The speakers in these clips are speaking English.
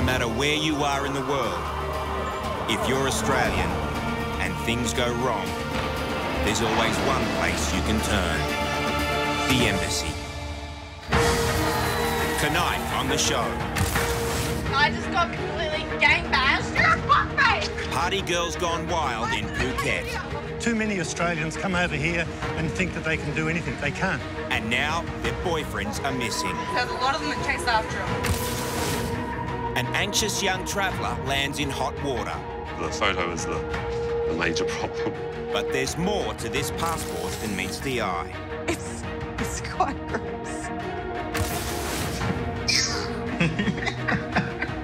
matter where you are in the world, if you're Australian and things go wrong, there's always one place you can turn. The Embassy. Tonight on the show. I just got completely gang-bashed. You're a fuckface! Party girls gone wild in Phuket. Too many Australians come over here and think that they can do anything. They can't. And now their boyfriends are missing. There's a lot of them that chase after them. An anxious young traveller lands in hot water. The photo is the major problem. But there's more to this passport than meets the eye. It's quite gross.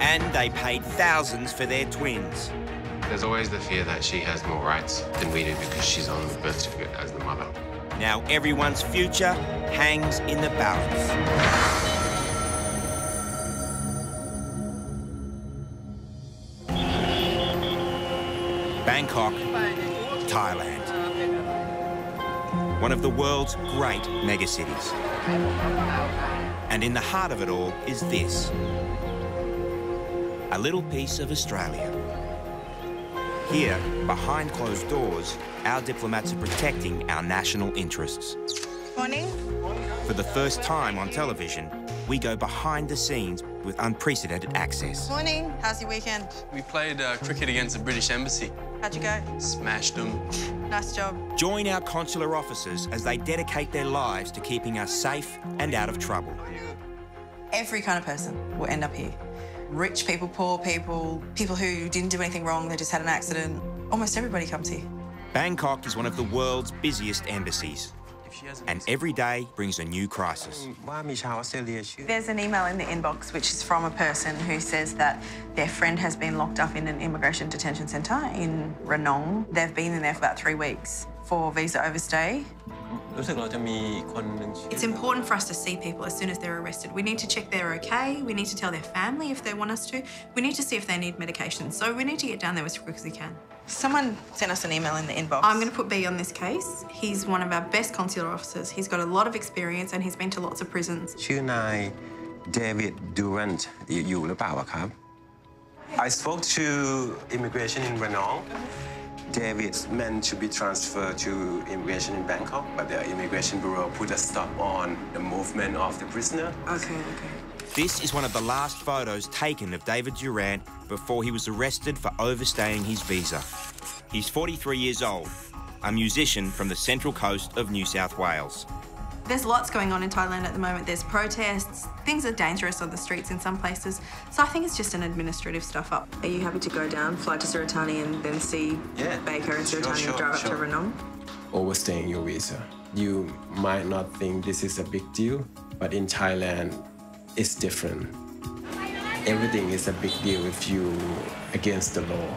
And they paid thousands for their twins. There's always the fear that she has more rights than we do because she's on the birth certificate as the mother. Now everyone's future hangs in the balance. Bangkok, Thailand. One of the world's great megacities. And in the heart of it all is this. A little piece of Australia. Here, behind closed doors, our diplomats are protecting our national interests. Morning. For the first time on television, we go behind the scenes with unprecedented access. Morning. How's your weekend? We played cricket against the British Embassy. How'd you go? Smashed them. Nice job. Join our consular officers as they dedicate their lives to keeping us safe and out of trouble. Every kind of person will end up here. Rich people, poor people, people who didn't do anything wrong, they just had an accident. Almost everybody comes here. Bangkok is one of the world's busiest embassies. And every day brings a new crisis. There's an email in the inbox which is from a person who says that their friend has been locked up in an immigration detention centre in Ranong. They've been in there for about 3 weeks for visa overstay. It's important for us to see people as soon as they're arrested. We need to check they're okay. We need to tell their family if they want us to. We need to see if they need medication. So we need to get down there as quick as we can. Someone sent us an email in the inbox. I'm going to put B on this case. He's one of our best consular officers. He's got a lot of experience and he's been to lots of prisons. ชื่อนาย David Durant อยู่หรือเปล่าครับ I spoke to immigration in Ranong. David's meant to be transferred to immigration in Bangkok, but the immigration bureau put a stop on the movement of the prisoner. Okay. This is one of the last photos taken of David Durant before he was arrested for overstaying his visa. He's 43 years old, a musician from the central coast of New South Wales. There's lots going on in Thailand at the moment. There's protests. Things are dangerous on the streets in some places. So I think it's just an administrative stuff up. Are you happy to go down, fly to Suratani and then see Baker and Suratani and drive up to Ranong? Overstaying your visa. You might not think this is a big deal, but in Thailand, it's different. Everything is a big deal if you're against the law.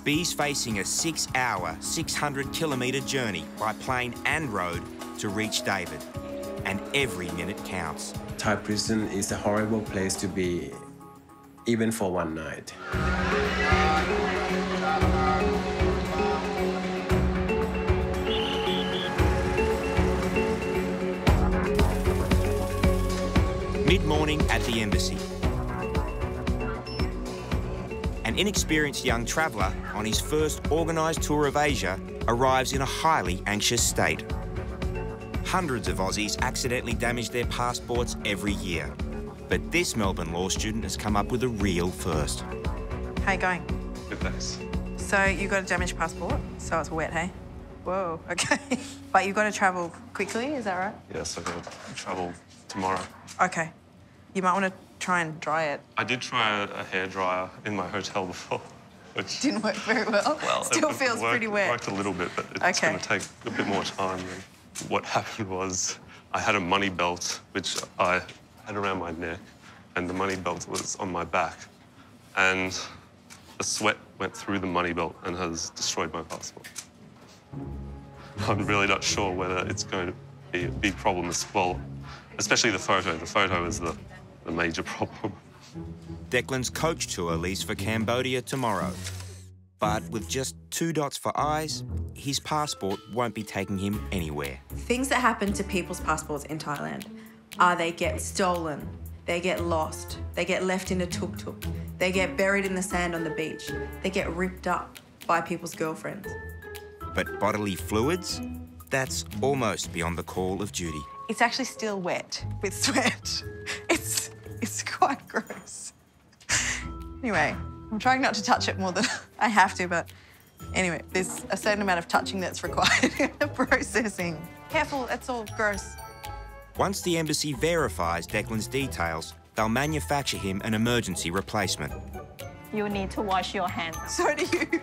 B's facing a 6-hour, 600-kilometre journey by plane and road to reach David. And every minute counts. Thai prison is a horrible place to be, even for one night. Mid-morning at the embassy. An inexperienced young traveller on his first organised tour of Asia arrives in a highly anxious state. Hundreds of Aussies accidentally damage their passports every year. But this Melbourne law student has come up with a real first. How you going? Good, thanks. So you got a damaged passport, so it's wet, hey? Whoa, okay. But you've got to travel quickly, is that right? Yes, I've got to travel tomorrow. Okay. You might want to try and dry it. I did try a hairdryer in my hotel before, which Didn't work very well. Still feels pretty wet. It worked a little bit, but it's going to take a bit more time. What happened was I had a money belt, which I had around my neck, and the money belt was on my back. And the sweat went through the money belt and has destroyed my passport. I'm really not sure whether it's going to be a big problem as well, especially the photo. The photo is the major problem. Declan's coach tour leaves for Cambodia tomorrow. But with just 2 dots for eyes, his passport won't be taking him anywhere. Things that happen to people's passports in Thailand are they get stolen, they get lost, they get left in a tuk-tuk, They get buried in the sand on the beach. They get ripped up by people's girlfriends. But bodily fluids? That's almost beyond the call of duty. It's actually still wet with sweat. It's quite gross. Anyway, I'm trying not to touch it more than I have to, but anyway, there's a certain amount of touching that's required in the processing. Careful, it's all gross. Once the embassy verifies Declan's details, they'll manufacture him an emergency replacement. You need to wash your hands. So do you.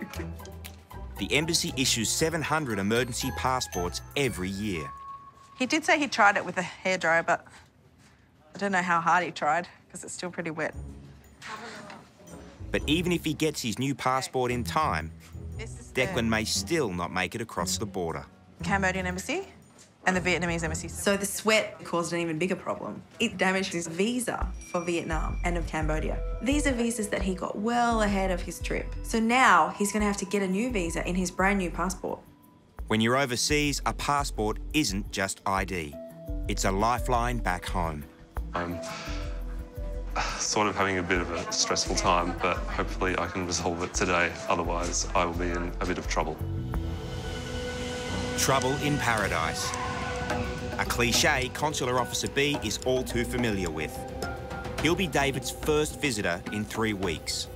The embassy issues 700 emergency passports every year. He did say he tried it with a hairdryer, but I don't know how hard he tried because it's still pretty wet. But even if he gets his new passport in time, This is Declan may still not make it across the border. the Cambodian embassy and the Vietnamese embassy. So the sweat caused an even bigger problem. It damaged his visa for Vietnam and of Cambodia. These are visas that he got well ahead of his trip. So now he's going to have to get a new visa in his brand new passport. When you're overseas, a passport isn't just ID. It's a lifeline back home. I'm sort of having a bit of a stressful time, but hopefully I can resolve it today. Otherwise, I will be in a bit of trouble. Trouble in paradise. A cliche Consular Officer B is all too familiar with. He'll be David's first visitor in 3 weeks,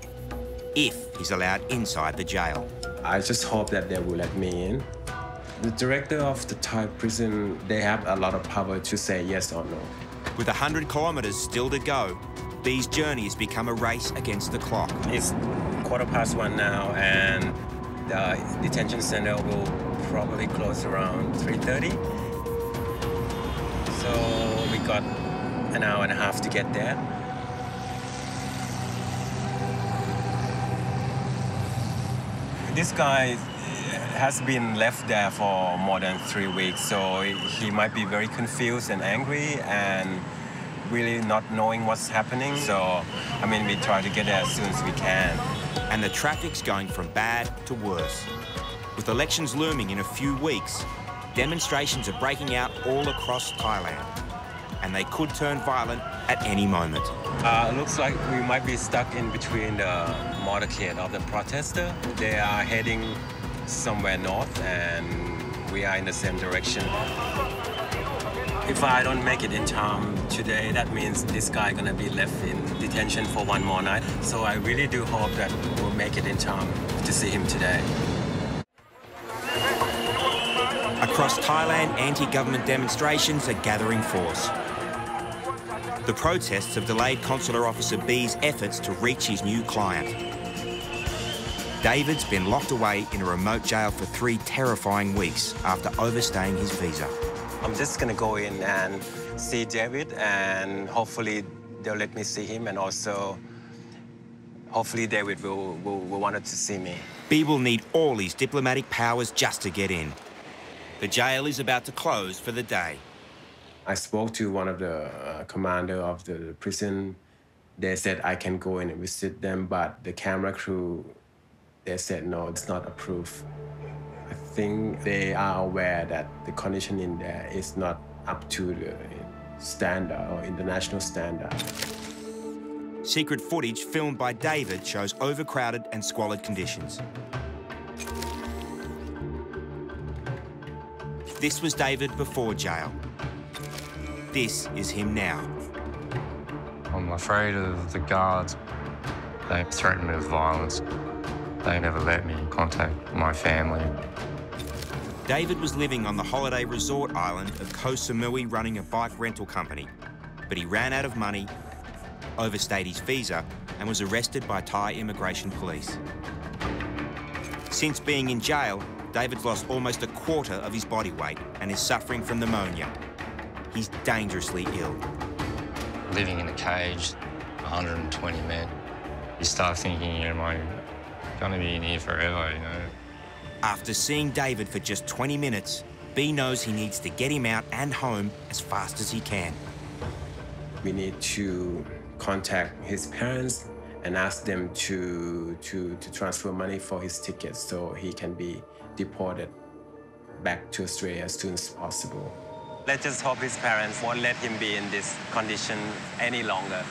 if he's allowed inside the jail. I just hope that they will let me in. The director of the Thai prison, they have a lot of power to say yes or no. With 100 kilometres still to go, B's journey has become a race against the clock. It's 1:15 now, and the detention center will probably close around 3:30. So we got an hour and a half to get there. This guy has been left there for more than 3 weeks, so he might be very confused and angry and really not knowing what's happening. So, I mean, we try to get there as soon as we can. And the traffic's going from bad to worse. With elections looming in a few weeks, demonstrations are breaking out all across Thailand. And they could turn violent at any moment. Looks like we might be stuck in between the motorcade of the protester. They are heading somewhere north, and we are in the same direction. If I don't make it in time today, that means this guy gonna be left in detention for one more night. So I really do hope that we'll make it in time to see him today. Across Thailand, anti-government demonstrations are gathering force. The protests have delayed Consular Officer B's efforts to reach his new client. David's been locked away in a remote jail for 3 terrifying weeks after overstaying his visa. I'm just gonna go in and see David, and hopefully they'll let me see him, and also hopefully David will want to see me. B will need all his diplomatic powers just to get in. The jail is about to close for the day. I spoke to one of the commander of the prison. They said I can go in and visit them, but the camera crew, they said no, it's not approved. I think they are aware that the condition in there is not up to the standard or international standard. Secret footage filmed by David shows overcrowded and squalid conditions. This was David before jail. This is him now. I'm afraid of the guards. They threaten me with violence. They never let me contact my family. David was living on the holiday resort island of Koh Samui running a bike rental company, but he ran out of money, overstayed his visa, and was arrested by Thai immigration police. Since being in jail, David's lost almost a quarter of his body weight and is suffering from pneumonia. He's dangerously ill. Living in a cage, 120 men, you start thinking, am I going to be in here forever, you know? After seeing David for just 20 minutes, B knows he needs to get him out and home as fast as he can. We need to contact his parents and ask them to transfer money for his tickets so he can be deported back to Australia as soon as possible. Let's just hope his parents won't let him be in this condition any longer.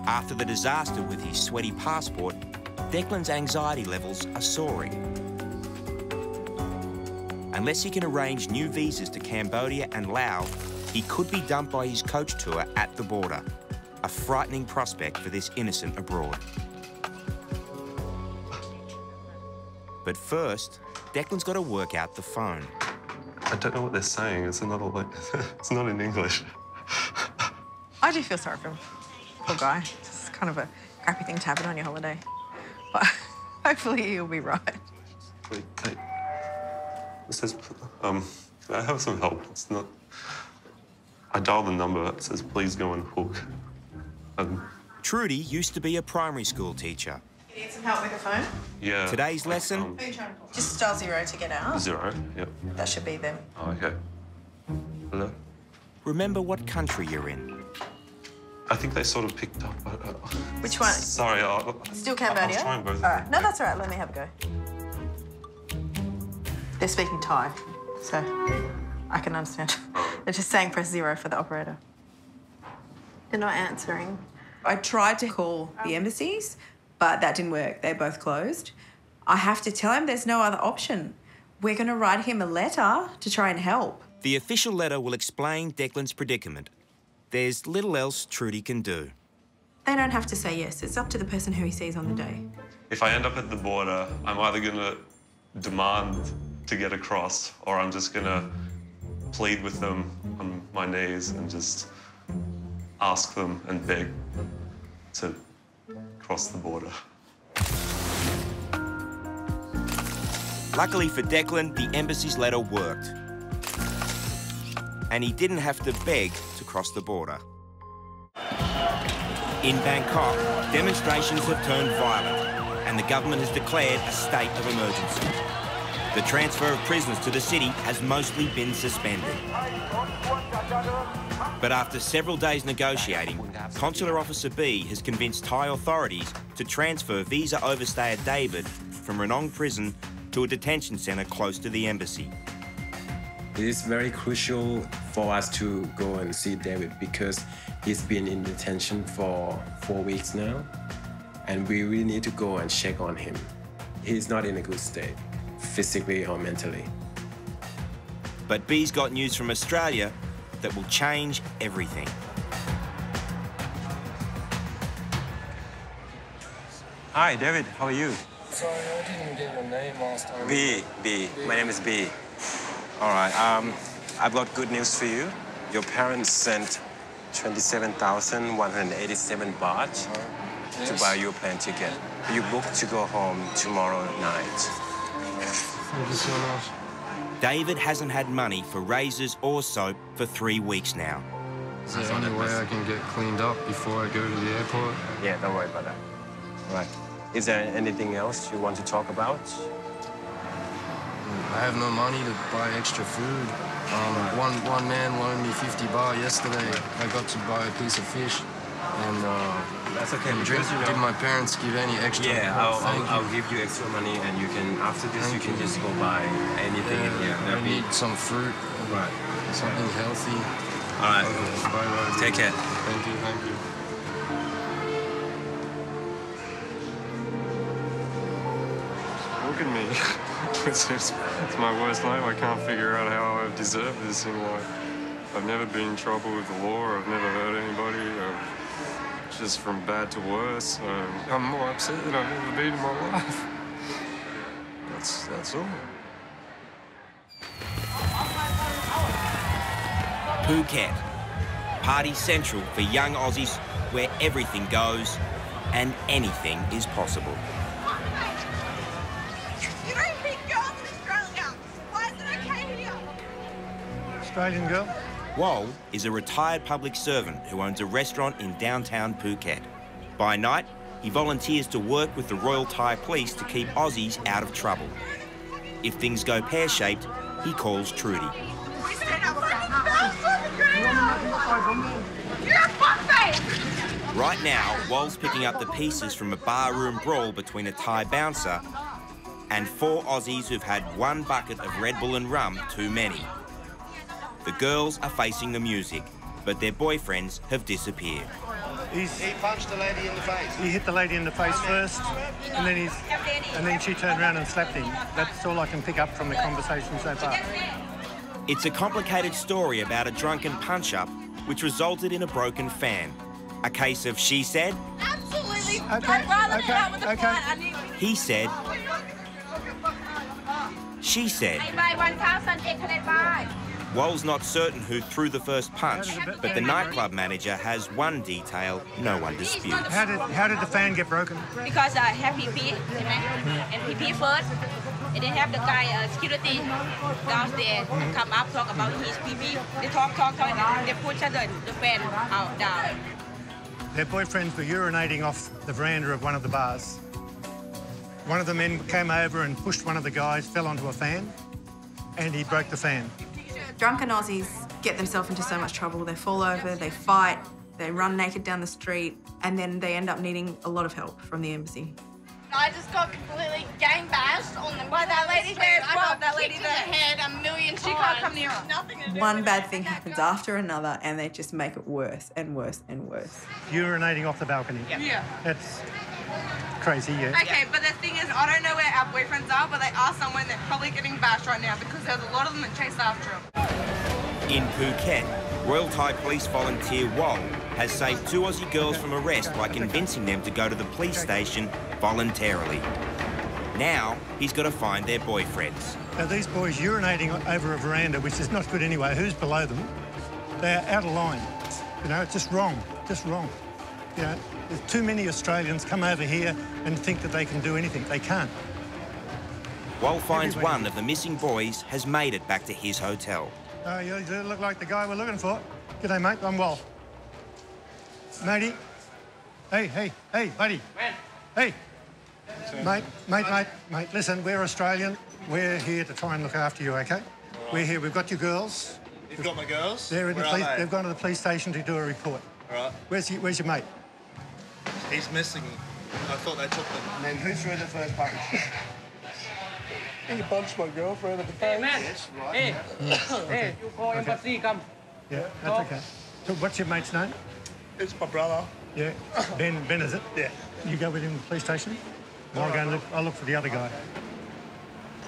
After the disaster with his sweaty passport, Declan's anxiety levels are soaring. Unless he can arrange new visas to Cambodia and Laos, he could be dumped by his coach tour at the border. A frightening prospect for this innocent abroad. But first, Declan's got to work out the phone. I don't know what they're saying. It's another, like, it's not in English. I do feel sorry for him. Poor guy. It's kind of a crappy thing to happen on your holiday. But hopefully he'll be right. Wait, it says, can I have some help? It's not... I dialed the number. It says, please go and hook. Trudy used to be a primary school teacher. You need some help with the phone? Yeah. Today's lesson? Just dial 0 to get out. 0, yep. That should be them. Oh, okay. Hello? Remember what country you're in. I think they sort of picked up. Which one? Sorry, Still Cambodia? I'll try both. All right. No, that's all right. Let me have a go. They're speaking Thai, so I can understand. They're just saying press 0 for the operator. They're not answering. I tried to call the embassies, but that didn't work. They both closed. I have to tell him there's no other option. We're going to write him a letter to try and help. The official letter will explain Declan's predicament. There's little else Trudy can do. They don't have to say yes. It's up to the person who he sees on the day. If I end up at the border, I'm either going to demand to get across, or I'm just going to plead with them on my knees and just ask them and beg to cross the border. Luckily for Declan, the embassy's letter worked. And he didn't have to beg to cross the border. In Bangkok, demonstrations have turned violent and the government has declared a state of emergency. The transfer of prisoners to the city has mostly been suspended. But after several days negotiating, Consular Officer B has convinced Thai authorities to transfer visa overstayer David from Ranong prison to a detention centre close to the embassy. It is very crucial for us to go and see David because he's been in detention for 4 weeks now, and we really need to go and check on him. He's not in a good state, physically or mentally. But B's got news from Australia that will change everything. Hi, David. How are you? Sorry, I didn't get your name last time. B. My name is B. All right. I've got good news for you. Your parents sent 27,187 baht to buy you a plane ticket. You booked to go home tomorrow night. Thank you so much. David hasn't had money for razors or soap for 3 weeks now. Is there any way I can get cleaned up before I go to the airport? Yeah, don't worry about that. All right. Is there anything else you want to talk about? I have no money to buy extra food. One man loaned me 50 baht yesterday. I got to buy a piece of fish. And that's okay. Did my parents give any extra? Yeah, I'll give you extra money, and you can after this you can just go buy anything in here. I need some fruit. Right. Something healthy. All right. Okay, bye. Take care. Thank you. Look at me. It's my worst night. I can't figure out how I've deserved this in life. I've never been in trouble with the law. I've never hurt anybody. Just from bad to worse. I'm more upset than I've ever been in my life. That's all. Phuket, party central for young Aussies where everything goes and anything is possible. You don't pick girls in Australia. Why is it okay here? Australian girl? Wol is a retired public servant who owns a restaurant in downtown Phuket. By night, he volunteers to work with the Royal Thai Police to keep Aussies out of trouble. If things go pear-shaped, he calls Trudy. Right now, Wol's picking up the pieces from a barroom brawl between a Thai bouncer and 4 Aussies who've had 1 bucket of Red Bull and rum too many. The girls are facing the music, but their boyfriends have disappeared. He punched the lady in the face. He hit the lady in the face first, and then she turned around and slapped him. That's all I can pick up from the conversation so far. It's a complicated story about a drunken punch-up which resulted in a broken fan. A case of she said... Absolutely. Okay, He said... She said... Wall's not certain who threw the first punch, but the nightclub manager has one detail no one disputes. How did the fan get broken? Because I have PP, and PP first. And then have the guy, security, downstairs, come up, talk about his PP. They talk, and they push the fan out, down. Their boyfriends were urinating off the veranda of one of the bars. One of the men came over and pushed one of the guys, fell onto a fan, and he broke the fan. Drunken Aussies get themselves into so much trouble. They fall over, they fight, they run naked down the street, and then they end up needing a lot of help from the embassy. I just got completely gang bashed on the Why that lady there? I got that lady there. Head a million times. She can't come near us. Nothing to do One bad thing happens after another, and they just make it worse and worse and worse. Urinating off the balcony. Yeah. That's crazy, yeah. Okay, but the thing is, I don't know where our boyfriends are, but they are somewhere they're probably getting bashed right now because there's a lot of them that chase after them. In Phuket, Royal Thai Police volunteer Wall has saved 2 Aussie girls from arrest by convincing them to go to the police station voluntarily. Now, he's got to find their boyfriends. Now, these boys urinating over a veranda, which is not good anyway. Who's below them? They're out of line. You know, it's just wrong. You know, there's too many Australians come over here and think that they can do anything. They can't. Wall finds one of the missing boys has made it back to his hotel. You look like the guy we're looking for. G'day, mate. I'm Wall. Matey. Hey, buddy. Man. Hey. Mate, listen, we're Australian. We're here to try and look after you, OK? Right. We're here. We've got your girls. You've got my girls? They're in the police. They've gone to the police station to do a report. All right. Where's your mate? He's missing. I thought they took them. And then who threw the first punch? He punched my girlfriend at the face. Hey, man. Hey. Hey, you call embassy, come. Yeah, that's okay. So what's your mate's name? It's my brother. Yeah. Ben, is it? Yeah. You go with him to the police station? I'll go and I'll look for the other guy.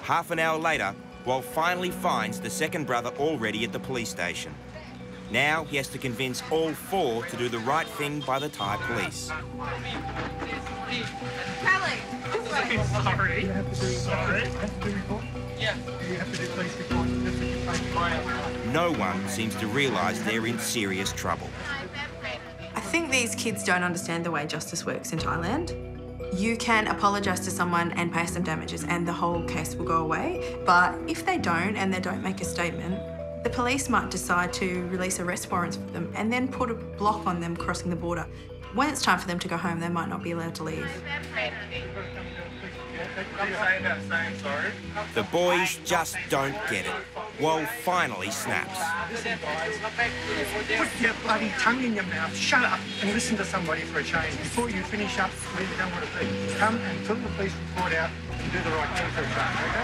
Half an hour later, Wall finally finds the second brother already at the police station. Now he has to convince all 4 to do the right thing by the Thai police. Kelly, Sorry. You have to do report? Yeah. You have to do police report. No one seems to realise they're in serious trouble. I think these kids don't understand the way justice works in Thailand. You can apologise to someone and pay some damages and the whole case will go away. But if they don't and they don't make a statement, the police might decide to release arrest warrants for them and then put a block on them crossing the border. When it's time for them to go home, they might not be allowed to leave. The boys just don't get it. Wall finally snaps. Put your bloody tongue in your mouth, shut up and listen to somebody for a change. Before you finish up where you don't want to be, come and fill the police report out and do the right thing for a change, OK?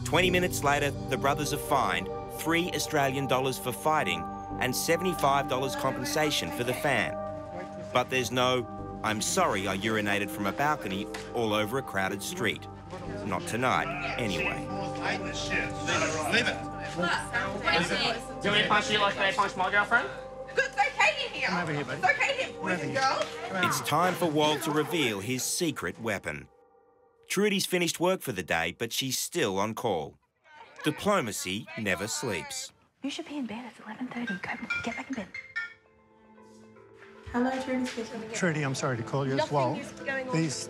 20 minutes later, the brothers are fined $3 Australian for fighting and $75 compensation for the fan. But there's no, I'm sorry I urinated from a balcony all over a crowded street. Not tonight, anyway. Leave it. Do you punch you like they punched my girlfriend? It's okay in here. Come over here, buddy. It's okay here, boys and girls. It's time for Wall to reveal his secret weapon. Trudy's finished work for the day, but she's still on call. Diplomacy never sleeps. You should be in bed. It's 11:30. Go, get back in bed. Hello, Trudy speaking. Trudy, I'm sorry to call you as well. These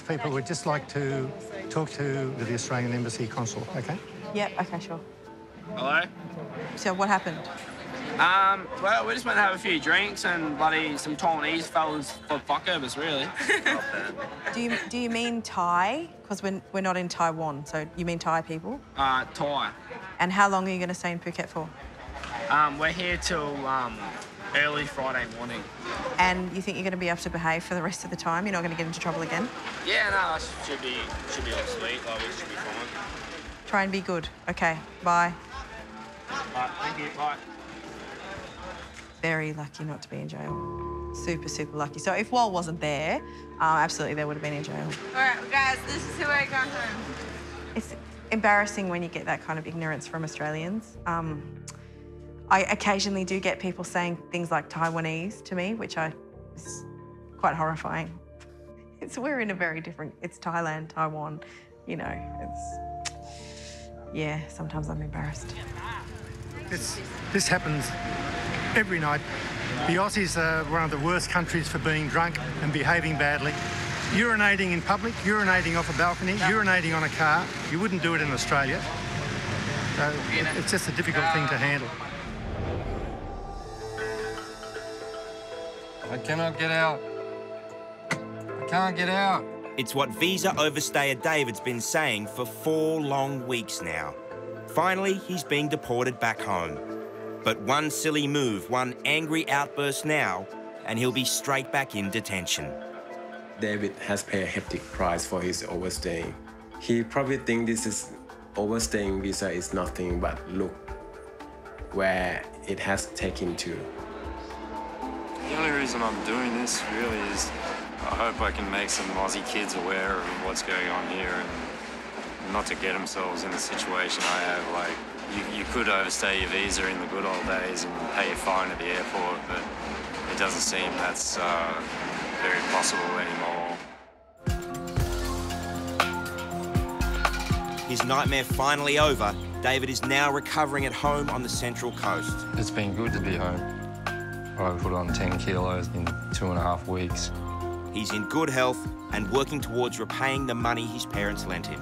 people would just like to talk to the Australian Embassy consul, OK? Yep, OK, sure. Hello? So what happened? Well, we just went to have a few drinks and bloody some Taiwanese fellas for fuckovers, really. Do you mean Thai? Because we're not in Taiwan, so you mean Thai people? Thai. And how long are you going to stay in Phuket for? We're here till early Friday morning. And you think you're going to be able to behave for the rest of the time? You're not going to get into trouble again? Yeah, no, should be all sweet. Like, we should be fine. Try and be good. OK, bye. Right, thank you. Bye. Very lucky not to be in jail. Super, super lucky. So if Wal wasn't there, absolutely they would have been in jail. All right, guys, this is who I got home. It's embarrassing when you get that kind of ignorance from Australians. I occasionally do get people saying things like Taiwanese to me, which is quite horrifying. We're in a very different, it's Thailand, Taiwan, you know, yeah, sometimes I'm embarrassed. This happens every night. The Aussies are one of the worst countries for being drunk and behaving badly. Urinating in public, urinating off a balcony, urinating on a car. You wouldn't do it in Australia. So it's just a difficult thing to handle. I cannot get out. I can't get out. It's what visa overstayer David's been saying for 4 long weeks now. Finally, he's being deported back home. But one silly move, one angry outburst now, and he'll be straight back in detention. David has paid a hefty price for his overstaying. He probably thinks this is overstaying visa is nothing, but look where it has taken to. The only reason I'm doing this really is I hope I can make some Aussie kids aware of what's going on here and not to get themselves in the situation I have. Like, you could overstay your visa in the good old days and pay a fine at the airport, but it doesn't seem that's very possible anymore. His nightmare finally over, David is now recovering at home on the Central Coast. It's been good to be home. I put on 10 kilos in 2.5 weeks. He's in good health and working towards repaying the money his parents lent him.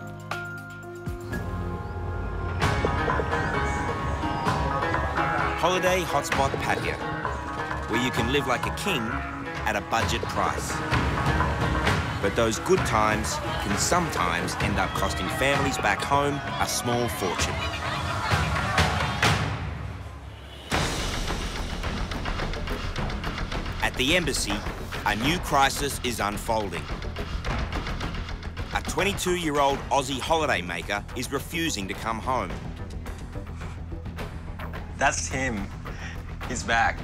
Holiday hotspot Pattaya, where you can live like a king at a budget price. But those good times can sometimes end up costing families back home a small fortune. At the embassy, a new crisis is unfolding. A 22-year-old Aussie holidaymaker is refusing to come home. That's him. He's back.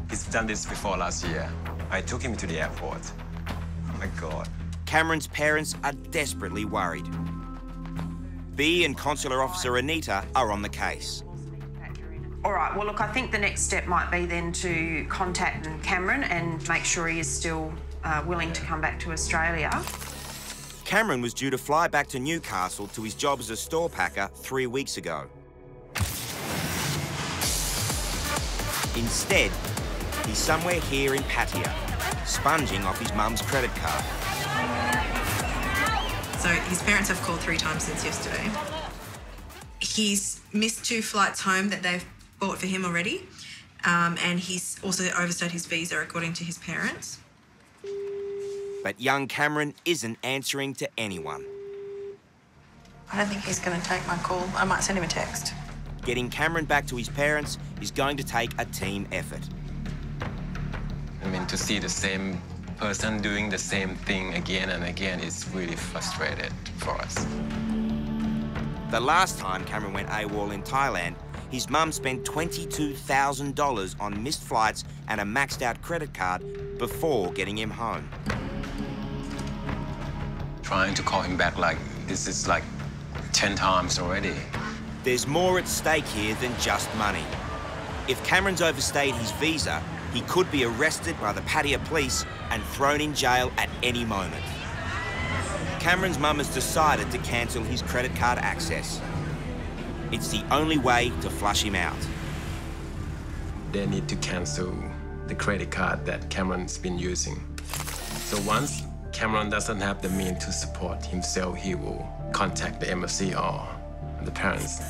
He's done this before last year. I took him to the airport. Oh my God. Cameron's parents are desperately worried. B and Consular Officer Anita are on the case. All right, well, look, I think the next step might be then to contact Cameron and make sure he is still willing to come back to Australia. Cameron was due to fly back to Newcastle to his job as a store packer 3 weeks ago. Instead, he's somewhere here in Pattaya, sponging off his mum's credit card. So his parents have called 3 times since yesterday. He's missed 2 flights home that they've bought for him already, and he's also overstayed his visa according to his parents. But young Cameron isn't answering to anyone. I don't think he's going to take my call. I might send him a text. Getting Cameron back to his parents is going to take a team effort. I mean, to see the same person doing the same thing again and again is really frustrating for us. The last time Cameron went AWOL in Thailand, his mum spent $22,000 on missed flights and a maxed-out credit card before getting him home. Trying to call him back like this is like 10 times already. There's more at stake here than just money. If Cameron's overstayed his visa, he could be arrested by the Pattaya police and thrown in jail at any moment. Cameron's mum has decided to cancel his credit card access. It's the only way to flush him out. They need to cancel the credit card that Cameron's been using. So once Cameron doesn't have the means to support himself, he will contact the embassy or the parents.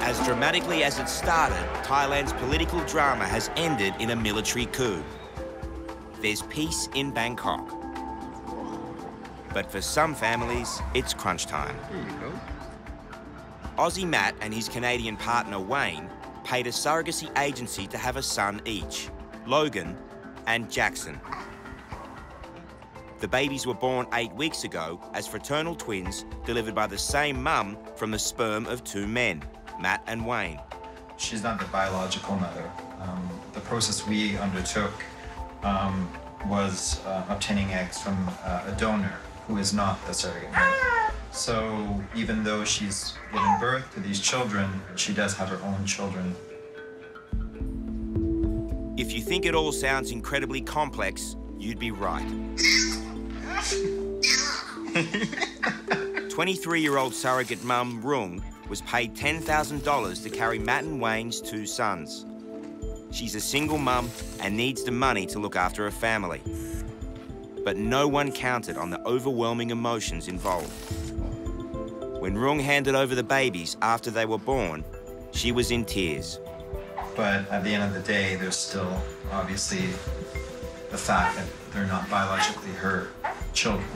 As dramatically as it started, Thailand's political drama has ended in a military coup. There's peace in Bangkok. But for some families, it's crunch time. Here you go. Aussie Matt and his Canadian partner Wayne paid a surrogacy agency to have a son each, Logan and Jackson. The babies were born 8 weeks ago as fraternal twins delivered by the same mum from the sperm of 2 men, Matt and Wayne. She's not the biological mother. The process we undertook was obtaining eggs from a donor who is not the surrogate mother. So even though she's given birth to these children, she does have her own children. If you think it all sounds incredibly complex, you'd be right. 23-year-old surrogate mum Rung was paid $10,000 to carry Matt and Wayne's 2 sons. She's a single mum and needs the money to look after her family. But no one counted on the overwhelming emotions involved. When Rung handed over the babies after they were born, she was in tears. But at the end of the day, there's still obviously the fact that they're not biologically her children.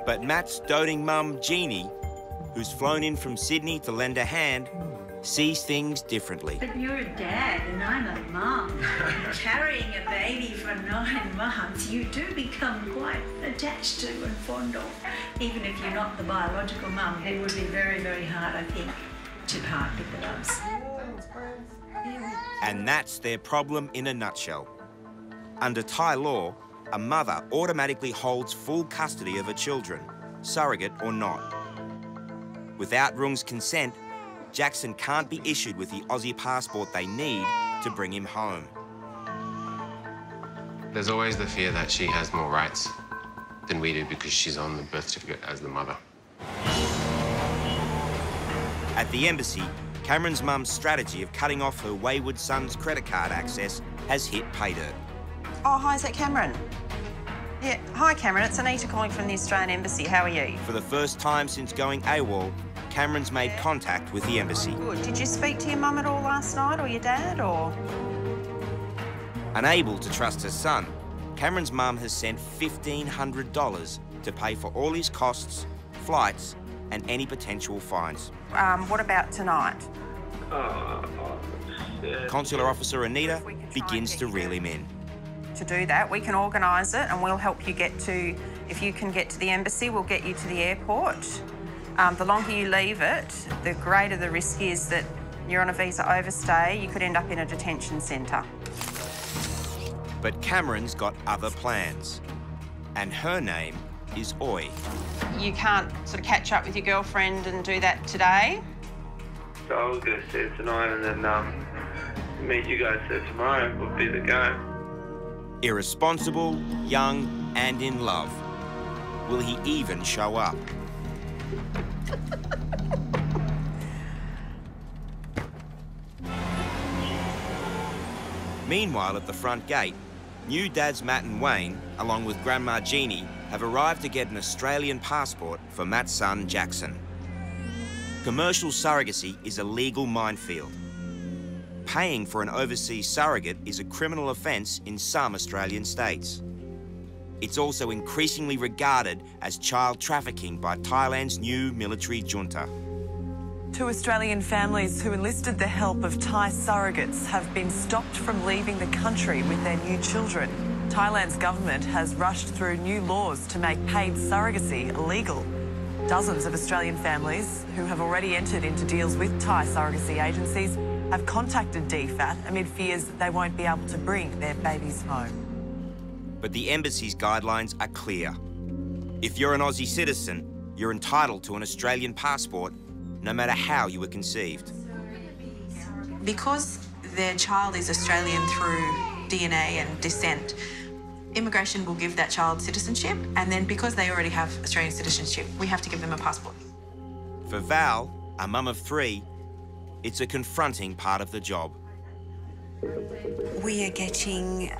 But Matt's doting mum, Jeannie, who's flown in from Sydney to lend a hand, sees things differently. But you're a dad and I'm a mum. Carrying a baby for 9 months, you do become quite attached to and fond of. Even if you're not the biological mum, it would be very, very hard, I think, to part with the loves. And that's their problem in a nutshell. Under Thai law, a mother automatically holds full custody of her children, surrogate or not. Without Rung's consent, Jackson can't be issued with the Aussie passport they need to bring him home. There's always the fear that she has more rights than we do because she's on the birth certificate as the mother. At the embassy, Cameron's mum's strategy of cutting off her wayward son's credit card access has hit pay dirt. Oh, hi, is that Cameron? Yeah, hi Cameron, it's Anita calling from the Australian Embassy. How are you? For the first time since going AWOL, Cameron's made contact with the embassy. Good. Did you speak to your mum at all last night, or your dad, or...? Unable to trust her son, Cameron's mum has sent $1,500 to pay for all his costs, flights, and any potential fines. What about tonight? Consular Officer Anita begins to reel him in. To do that, we can organise it and we'll help you get to... If you can get to the embassy, we'll get you to the airport. The longer you leave it, the greater the risk is that you're on a visa overstay, you could end up in a detention centre. But Cameron's got other plans. And her name is Oi. You can't sort of catch up with your girlfriend and do that today? So I was going to see it tonight and then meet you guys there tomorrow would be the go. Irresponsible, young, and in love. Will he even show up? Meanwhile, at the front gate, new dads Matt and Wayne, along with Grandma Jeannie, have arrived to get an Australian passport for Matt's son, Jackson. Commercial surrogacy is a legal minefield. Paying for an overseas surrogate is a criminal offence in some Australian states. It's also increasingly regarded as child trafficking by Thailand's new military junta. 2 Australian families who enlisted the help of Thai surrogates have been stopped from leaving the country with their new children. Thailand's government has rushed through new laws to make paid surrogacy illegal. Dozens of Australian families who have already entered into deals with Thai surrogacy agencies have contacted DFAT amid fears that they won't be able to bring their babies home. But the embassy's guidelines are clear. If you're an Aussie citizen, you're entitled to an Australian passport, no matter how you were conceived. Because their child is Australian through DNA and descent, immigration will give that child citizenship, and then because they already have Australian citizenship, we have to give them a passport. For Val, a mum of 3, it's a confronting part of the job. We are getting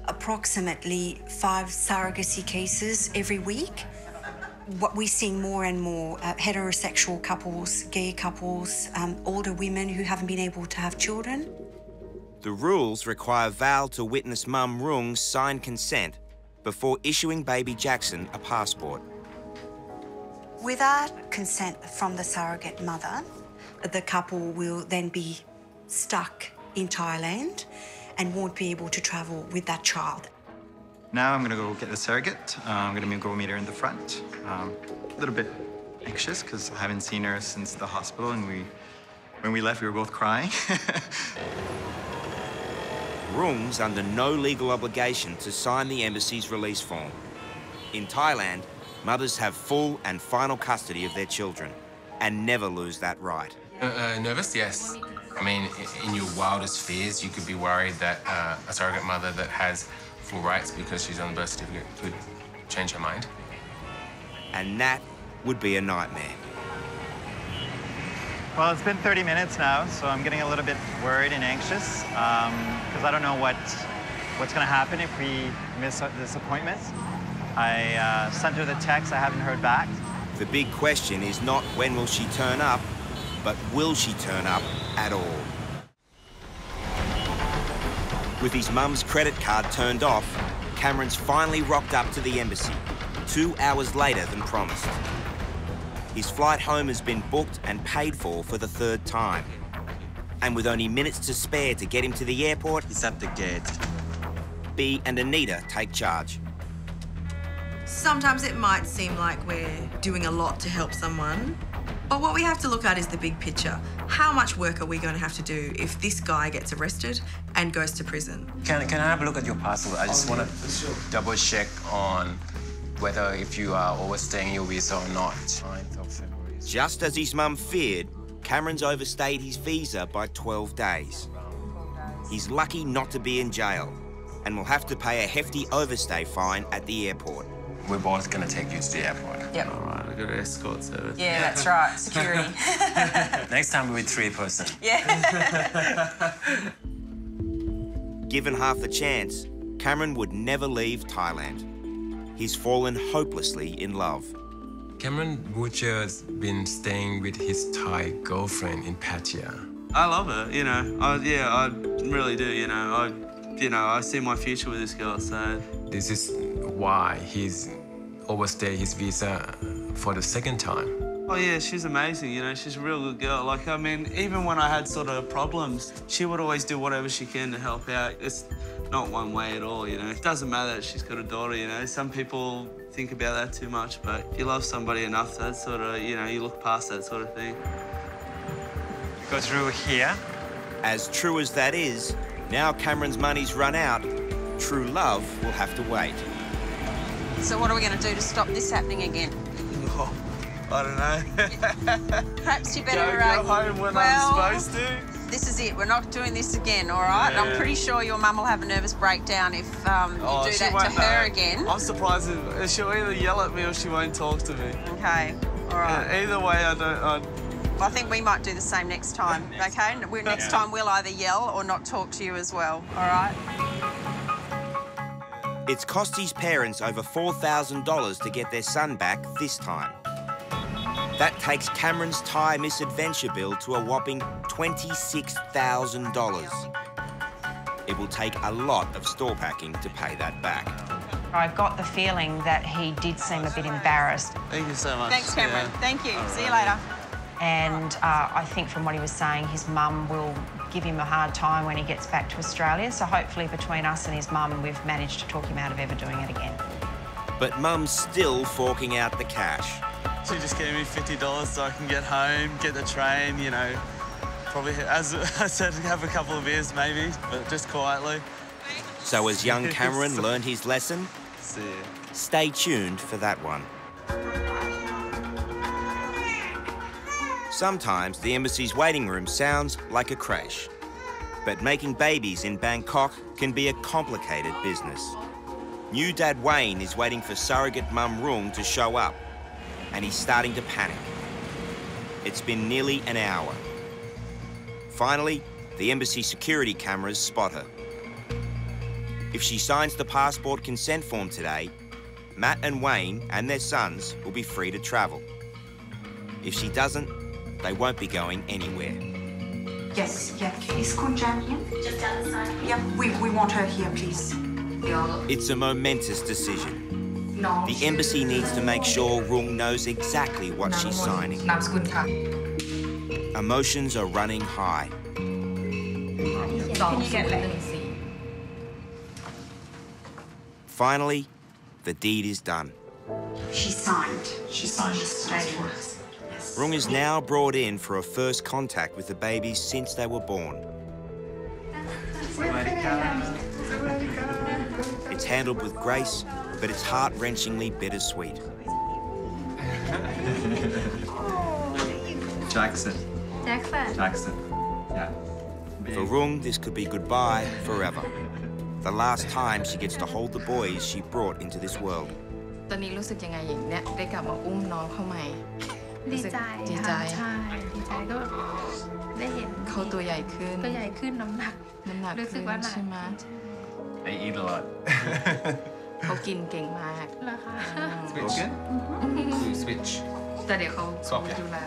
approximately 5 surrogacy cases every week. What we're seeing more and more heterosexual couples, gay couples, older women who haven't been able to have children. The rules require Val to witness mum Rung's signed consent before issuing baby Jackson a passport. Without consent from the surrogate mother, the couple will then be stuck in Thailand and won't be able to travel with that child. Now I'm going to go get the surrogate. I'm going to go meet her in the front. A little bit anxious because I haven't seen her since the hospital, and when we left, we were both crying. Rung's under no legal obligation to sign the embassy's release form. In Thailand, mothers have full and final custody of their children and never lose that right. Nervous, yes. I mean, in your wildest fears, you could be worried that a surrogate mother that has full rights because she's on the birth certificate could change her mind. And that would be a nightmare. Well, it's been 30 minutes now, so I'm getting a little bit worried and anxious because I don't know what's going to happen if we miss this appointment. I sent her the text. I haven't heard back. The big question is not when will she turn up, but will she turn up at all? With his mum's credit card turned off, Cameron's finally rocked up to the embassy, 2 hours later than promised. His flight home has been booked and paid for the third time. And with only minutes to spare to get him to the airport, he's at the gate. Bea and Anita take charge. Sometimes it might seem like we're doing a lot to help someone, but what we have to look at is the big picture. How much work are we going to have to do if this guy gets arrested and goes to prison? Can I have a look at your passport? I just want to double check on whether if you are overstaying your visa or not. 9th of February. Just as his mum feared, Cameron's overstayed his visa by 12 days. He's lucky not to be in jail and will have to pay a hefty overstay fine at the airport. We're both going to take you to the airport. Yep. All right, I've got an escort service. Yeah, that's right. Security. Next time we'll be 3-person. Yeah. Given half the chance, Cameron would never leave Thailand. He's fallen hopelessly in love. Cameron Butcher's been staying with his Thai girlfriend in Pattaya. I love her, you know. I really do, you know. I see my future with this girl, so... This is why he's overstayed his visa for the second time. Oh, yeah, she's amazing, you know. She's a real good girl. Like, I mean, even when I had sort of problems, she would always do whatever she can to help out. It's not one way at all, you know. It doesn't matter that she's got a daughter, you know. Some people think about that too much, but if you love somebody enough, that sort of, you know, you look past that sort of thing. Go through here. As true as that is, now Cameron's money's run out. True love will have to wait. So what are we going to do to stop this happening again? Oh, I don't know. Perhaps you better go home when I'm supposed to. This is it. We're not doing this again, all right? Yeah. I'm pretty sure your mum will have a nervous breakdown if you do that to her again. I'm surprised if she'll either yell at me or she won't talk to me. Okay, all right. Either way, Well, I think we might do the same next time, okay? Next time we'll either yell or not talk to you as well, all right? It's cost his parents over $4,000 to get their son back this time. That takes Cameron's Thai misadventure bill to a whopping $26,000. It will take a lot of store packing to pay that back. I got the feeling that he did seem a bit embarrassed. Thank you so much. Thanks, Cameron. Yeah. Thank you. See you later. And I think from what he was saying, his mum will give him a hard time when he gets back to Australia. So hopefully between us and his mum, we've managed to talk him out of ever doing it again. But Mum's still forking out the cash. She just gave me $50 so I can get home, get the train, you know. Probably, as I said, have a couple of beers maybe, but just quietly. So has young Cameron learned his lesson? See ya. Stay tuned for that one. Sometimes the embassy's waiting room sounds like a crash. But making babies in Bangkok can be a complicated business. New dad Wayne is waiting for surrogate mum Rung to show up, and he's starting to panic. It's been nearly an hour. Finally, the embassy security cameras spot her. If she signs the passport consent form today, Matt and Wayne and their sons will be free to travel. If she doesn't, they won't be going anywhere. Yes, yeah. Is Kunjan here? Just outside. Yeah, we want her here, please. It's a momentous decision. The embassy needs to make sure Rung knows exactly what she's signing. Emotions are running high. Can you get back? finally, the deed is done. She signed. She signed this passport. Rung is now brought in for a first contact with the babies since they were born. It's handled with grace, but it's heart-wrenchingly bittersweet. Jackson. Jackson. Yeah. For Rung, this could be goodbye forever. The last time she gets to hold the boys she brought into this world. ตอนนี้รู้สึกยังไงอย่างเนี้ยได้กลับมาอุ้มน้องเข้าใหม่ ดีใจ ดีใจ ใช่ดีใจก็ได้เห็น เขาตัวใหญ่ขึ้น ตัวใหญ่ขึ้นน้ำหนัก รู้สึกว่าหนัก ใช่ไหม I eat a lot. เขากินเก่งมาก เหรอคะ Switch. Switch. แต่เดี๋ยวเขา Swap ดูแล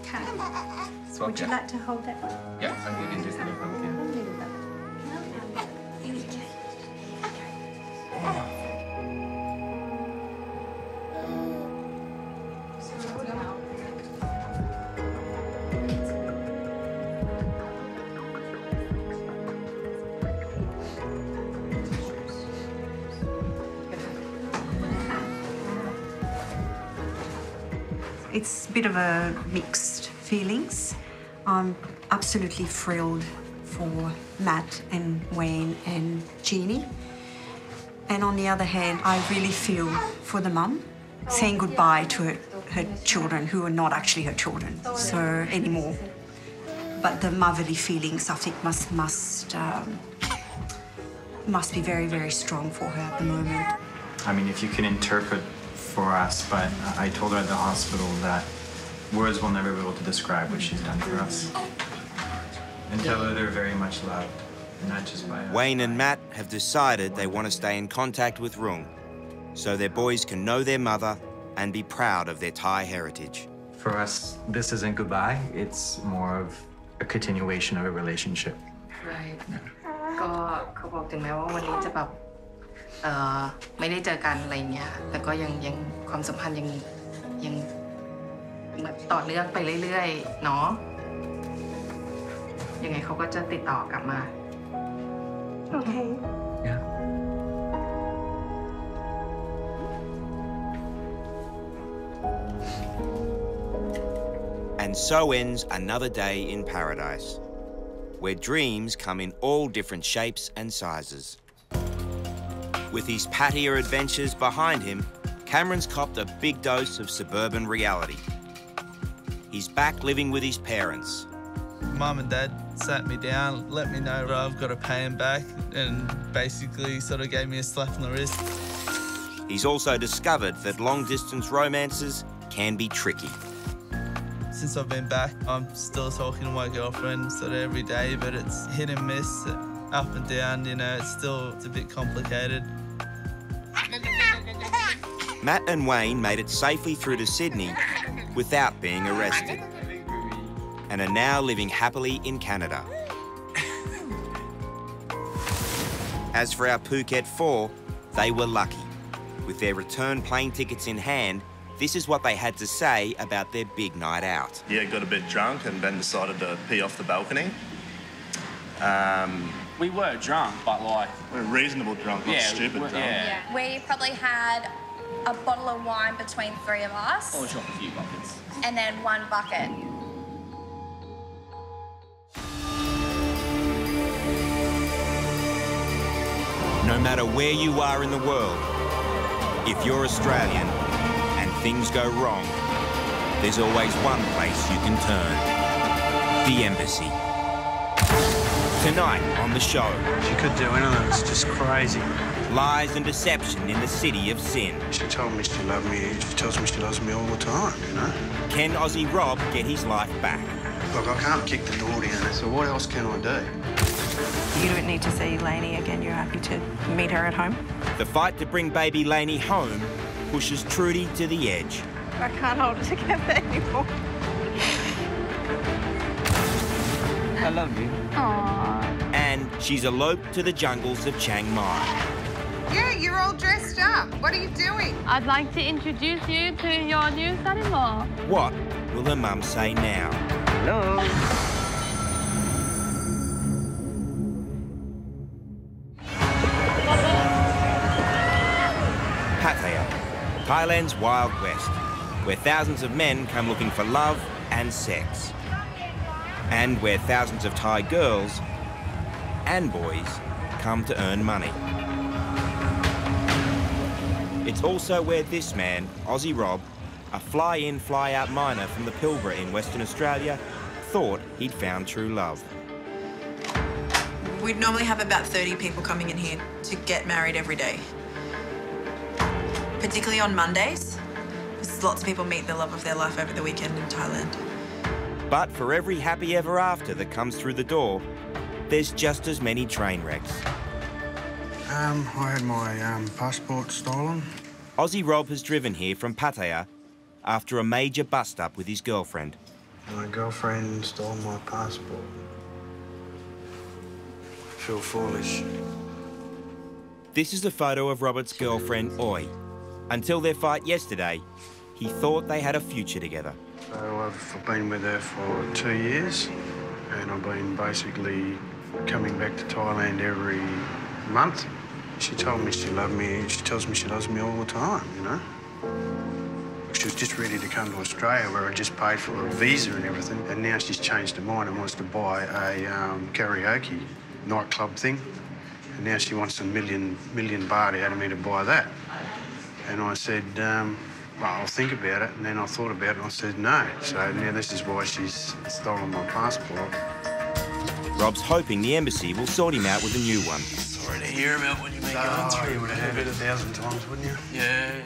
ค่ะ Swap. Would you like to hold that one? Yeah, I'm really interested in pumpkin. It's a bit of a mixed feelings. I'm absolutely thrilled for Matt and Wayne and Jeannie. And on the other hand, I really feel for the mum saying goodbye to her children who are not actually her children so anymore. But the motherly feelings, I think, must be very, very strong for her at the moment. I mean, if you can interpret for us, but I told her at the hospital that words will never be able to describe what she's done for us. And tell her they're very much loved, not just by us. Wayne and Matt have decided they want to stay in contact with Rung so their boys can know their mother and be proud of their Thai heritage. For us, this isn't goodbye. It's more of a continuation of a relationship. Right. ก็เขาบอกถึงแม้ว่าวันนี้จะแบบไม่ได้เจอกันอะไรเงี้ยแต่ก็ยังความสัมพันธ์ยังต่อเนื่องไปเรื่อยๆเนาะยังไงเขาก็จะติดต่อกลับมา Okay. Yeah. And so ends another day in paradise, where dreams come in all different shapes and sizes. With his pattier adventures behind him, Cameron's copped a big dose of suburban reality. He's back living with his parents. Mum and Dad sat me down, let me know that I've got to pay him back, and basically sort of gave me a slap on the wrist. He's also discovered that long-distance romances can be tricky. Since I've been back, I'm still talking to my girlfriend sort of every day, but it's hit and miss, up and down, you know, it's a bit complicated. Matt and Wayne made it safely through to Sydney without being arrested and are now living happily in Canada. As for our Phuket four, they were lucky. With their return plane tickets in hand, this is what they had to say about their big night out. Yeah, got a bit drunk and then decided to pee off the balcony. We were drunk, but like... We're reasonable drunk, not stupid drunk. Yeah. We probably had a bottle of wine between three of us. Or shot a few buckets. And then one bucket. No matter where you are in the world, if you're Australian and things go wrong, there's always one place you can turn: the embassy. Tonight on the show. She could do anything, it's just crazy. Lies and deception in the city of sin. She told me she loved me, she tells me she loves me all the time, you know? Can Aussie Rob get his life back? Look, I can't kick the door down, so what else can I do? You don't need to see Lainey again, you're happy to meet her at home? The fight to bring baby Lainey home pushes Trudy to the edge. I can't hold it together anymore. I love you. Aww. And she's eloped to the jungles of Chiang Mai. Yeah, you're all dressed up. What are you doing? I'd like to introduce you to your new son-in-law. What will her mum say now? Hello. Thailand's Wild West, where thousands of men come looking for love and sex. And where thousands of Thai girls and boys come to earn money. It's also where this man, Aussie Rob, a fly-in, fly-out miner from the Pilbara in Western Australia, thought he'd found true love. We'd normally have about 30 people coming in here to get married every day. Particularly on Mondays, because lots of people meet the love of their life over the weekend in Thailand. But for every happy ever after that comes through the door, there's just as many train wrecks. I had my passport stolen. Aussie Rob has driven here from Pattaya after a major bust-up with his girlfriend. My girlfriend stole my passport. I feel foolish. This is a photo of Robert's girlfriend, Oi. Until their fight yesterday, he thought they had a future together. So I've been with her for 2 years, and I've been basically coming back to Thailand every month. She told me she loved me. She tells me she loves me all the time, you know? She was just ready to come to Australia, where I just paid for a visa and everything, and now she's changed her mind and wants to buy a karaoke nightclub thing. And now she wants a million baht out of me to buy that. And I said, well, I'll think about it. And then I thought about it and I said no. So now this is why she's stolen my passport. Rob's hoping the embassy will sort him out with a new one. Sorry to hear about what you may go through. You would have heard it 1,000 times, wouldn't you? Yeah.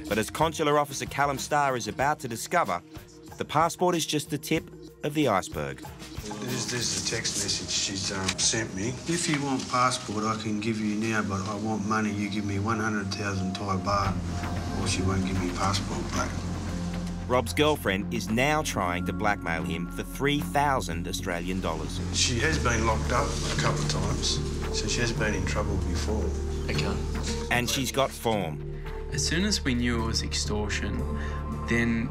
But as Consular Officer Callum Starr is about to discover, the passport is just the tip of the iceberg. This is a text message she's sent me. If you want passport, I can give you now, but I want money. You give me 100,000 Thai baht, or she won't give me passport back. Rob's girlfriend is now trying to blackmail him for 3,000 Australian dollars. She has been locked up a couple of times, so she has been in trouble before. Okay. And she's got form. As soon as we knew it was extortion, then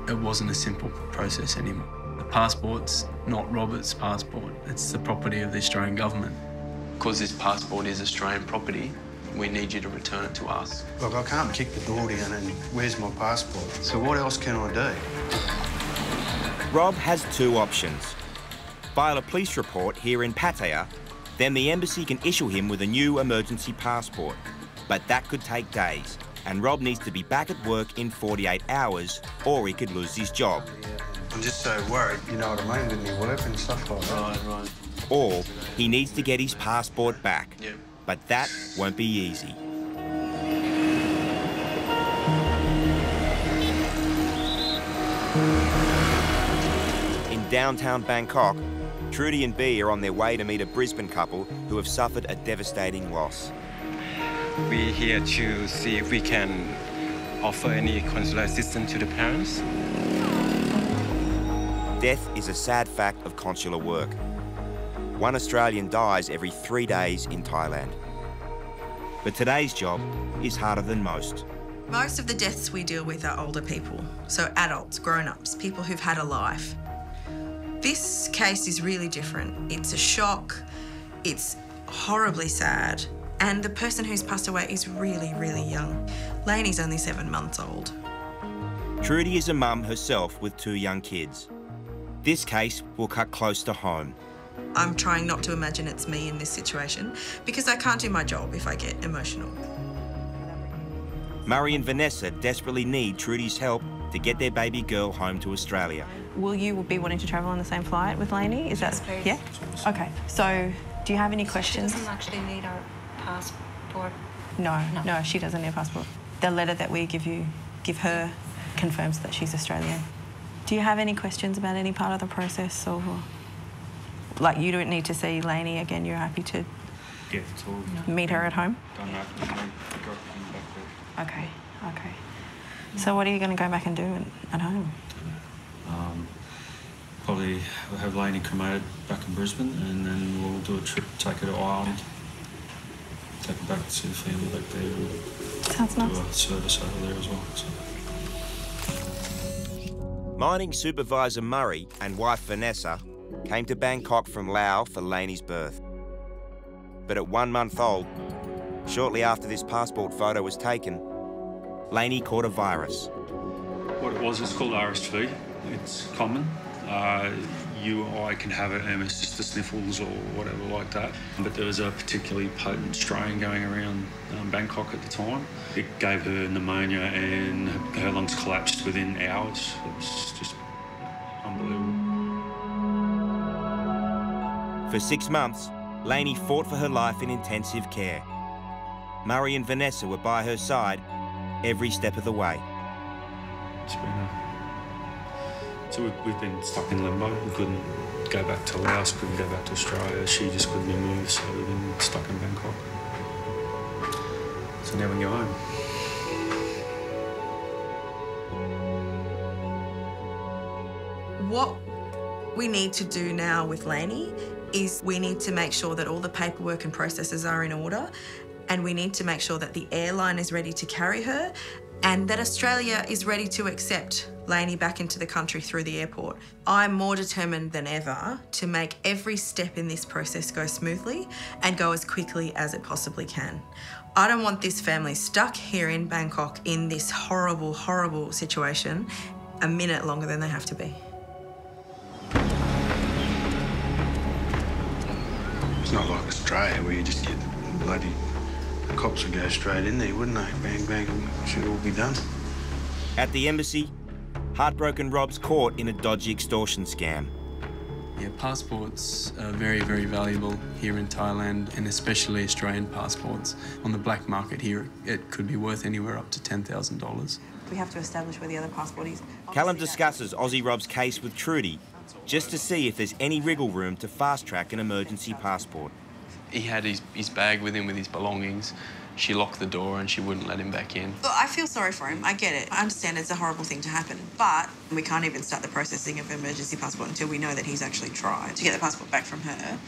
it wasn't a simple process anymore. The passport's not Robert's passport, it's the property of the Australian government. Because this passport is Australian property, we need you to return it to us. Look, I can't kick the door down and where's my passport? So what else can I do? Rob has two options. File a police report here in Pattaya, then the embassy can issue him with a new emergency passport. But that could take days, and Rob needs to be back at work in 48 hours, or he could lose his job. I'm just so worried, you know what I mean, with me work and stuff like that. Right. Or he needs to get his passport back. Yeah. But that won't be easy. In downtown Bangkok, Trudy and Bea are on their way to meet a Brisbane couple who have suffered a devastating loss. We're here to see if we can offer any consular assistance to the parents. Death is a sad fact of consular work. One Australian dies every 3 days in Thailand. But today's job is harder than most. Most of the deaths we deal with are older people, so adults, grown-ups, people who've had a life. This case is really different. It's a shock, it's horribly sad, and the person who's passed away is really, really young. Lainey's only 7 months old. Trudy is a mum herself with 2 young kids. This case will cut close to home. I'm trying not to imagine it's me in this situation because I can't do my job if I get emotional. Murray and Vanessa desperately need Trudy's help to get their baby girl home to Australia. Will you be wanting to travel on the same flight with Lainey? Is that please. Yeah? Okay. So, do you have any questions? She doesn't actually need our passport. No, she doesn't need a passport. The letter that we give her confirms that she's Australian. Do you have any questions about any part of the process, or like you don't need to see Lainey again? You're happy to meet her at home? Okay. So what are you going to go back and do at home? Probably we'll have Lainey cremated back in Brisbane, and then we'll do a trip, take her to Ireland, take her back to the family back there, and Sounds nice. do a service over there as well. So. Mining supervisor Murray and wife Vanessa came to Bangkok from Laos for Lainey's birth. But at 1 month old, shortly after this passport photo was taken, Lainey caught a virus. What it was, it's called RSV. It's common. You or I can have it, and it's just the sniffles or whatever like that. But there was a particularly potent strain going around Bangkok at the time. It gave her pneumonia and her lungs collapsed within hours. It was just unbelievable. For 6 months, Lainey fought for her life in intensive care. Murray and Vanessa were by her side every step of the way. It's been So we've been stuck in limbo. We couldn't go back to Laos, couldn't go back to Australia. She just couldn't be moved, so we've been stuck in Bangkok. So now we go home. What we need to do now with Lainey is we need to make sure that all the paperwork and processes are in order, and we need to make sure that the airline is ready to carry her and that Australia is ready to accept Lainey back into the country through the airport. I'm more determined than ever to make every step in this process go smoothly and go as quickly as it possibly can. I don't want this family stuck here in Bangkok in this horrible, horrible situation a minute longer than they have to be. It's not like Australia where you just get bloody... The cops would go straight in there, wouldn't they? Bang, bang, it should all be done. At the embassy, heartbroken Rob's caught in a dodgy extortion scam. Yeah, passports are very, very valuable here in Thailand, and especially Australian passports. On the black market here, it could be worth anywhere up to $10,000. We have to establish where the other passport is. Callum discusses Aussie Rob's case with Trudy just to see if there's any wriggle room to fast-track an emergency passport. He had his bag with him with his belongings. She locked the door and she wouldn't let him back in. Look, I feel sorry for him. I get it. I understand it's a horrible thing to happen, but we can't even start the processing of an emergency passport until we know that he's actually tried to get the passport back from her.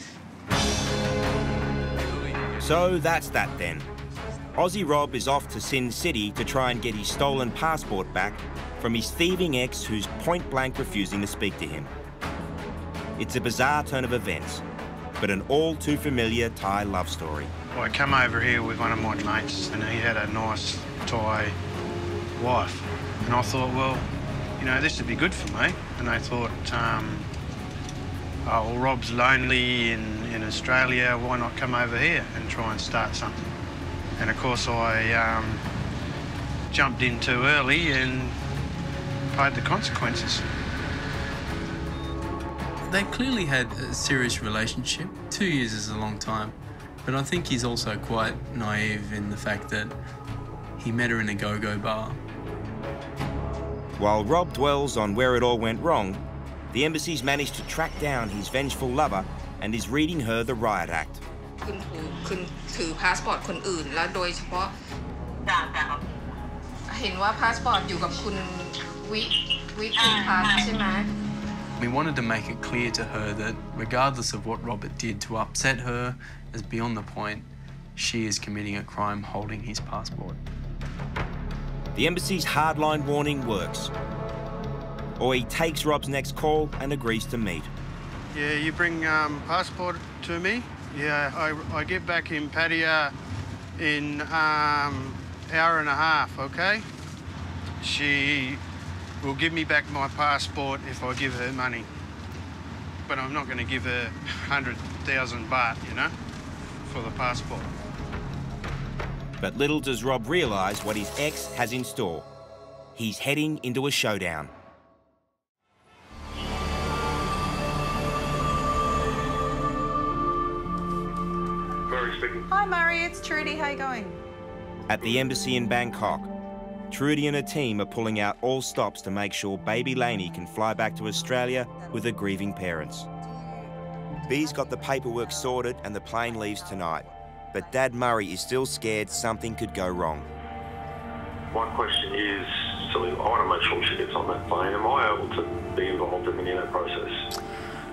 So that's that then. Aussie Rob is off to Sin City to try and get his stolen passport back from his thieving ex who's point-blank refusing to speak to him. It's a bizarre turn of events, but an all-too-familiar Thai love story. I come over here with one of my mates and he had a nice Thai wife. And I thought, well, you know, this would be good for me. And I thought, oh, well, Rob's lonely in Australia, why not come over here and try and start something? And of course I jumped in too early and paid the consequences. They clearly had a serious relationship. 2 years is a long time, but I think he's also quite naive in the fact that he met her in a go-go bar. While Rob dwells on where it all went wrong, the embassy's managed to track down his vengeful lover and is reading her the riot act. คุณถือพาสปอร์ตคนอื่นและโดยเฉพาะเห็นว่าพาสปอร์ตอยู่กับคุณวิคุณพัฒน์ใช่ไหม We wanted to make it clear to her that regardless of what Robert did to upset her, as beyond the point, she is committing a crime holding his passport. The embassy's hardline warning works. Or he takes Rob's next call and agrees to meet. Yeah, you bring passport to me. Yeah, I get back in Pattaya in hour and a half, okay? She will give me back my passport if I give her money. But I'm not going to give her 100,000 baht, you know, for the passport. But little does Rob realise what his ex has in store. He's heading into a showdown. Murray speaking. Hi Murray, it's Trudy. How you going? At the embassy in Bangkok, Trudy and her team are pulling out all stops to make sure baby Lainey can fly back to Australia with her grieving parents. B's got the paperwork sorted and the plane leaves tonight, but Dad Murray is still scared something could go wrong. My question is, so I want to make sure she gets on that plane. Am I able to be involved in that process?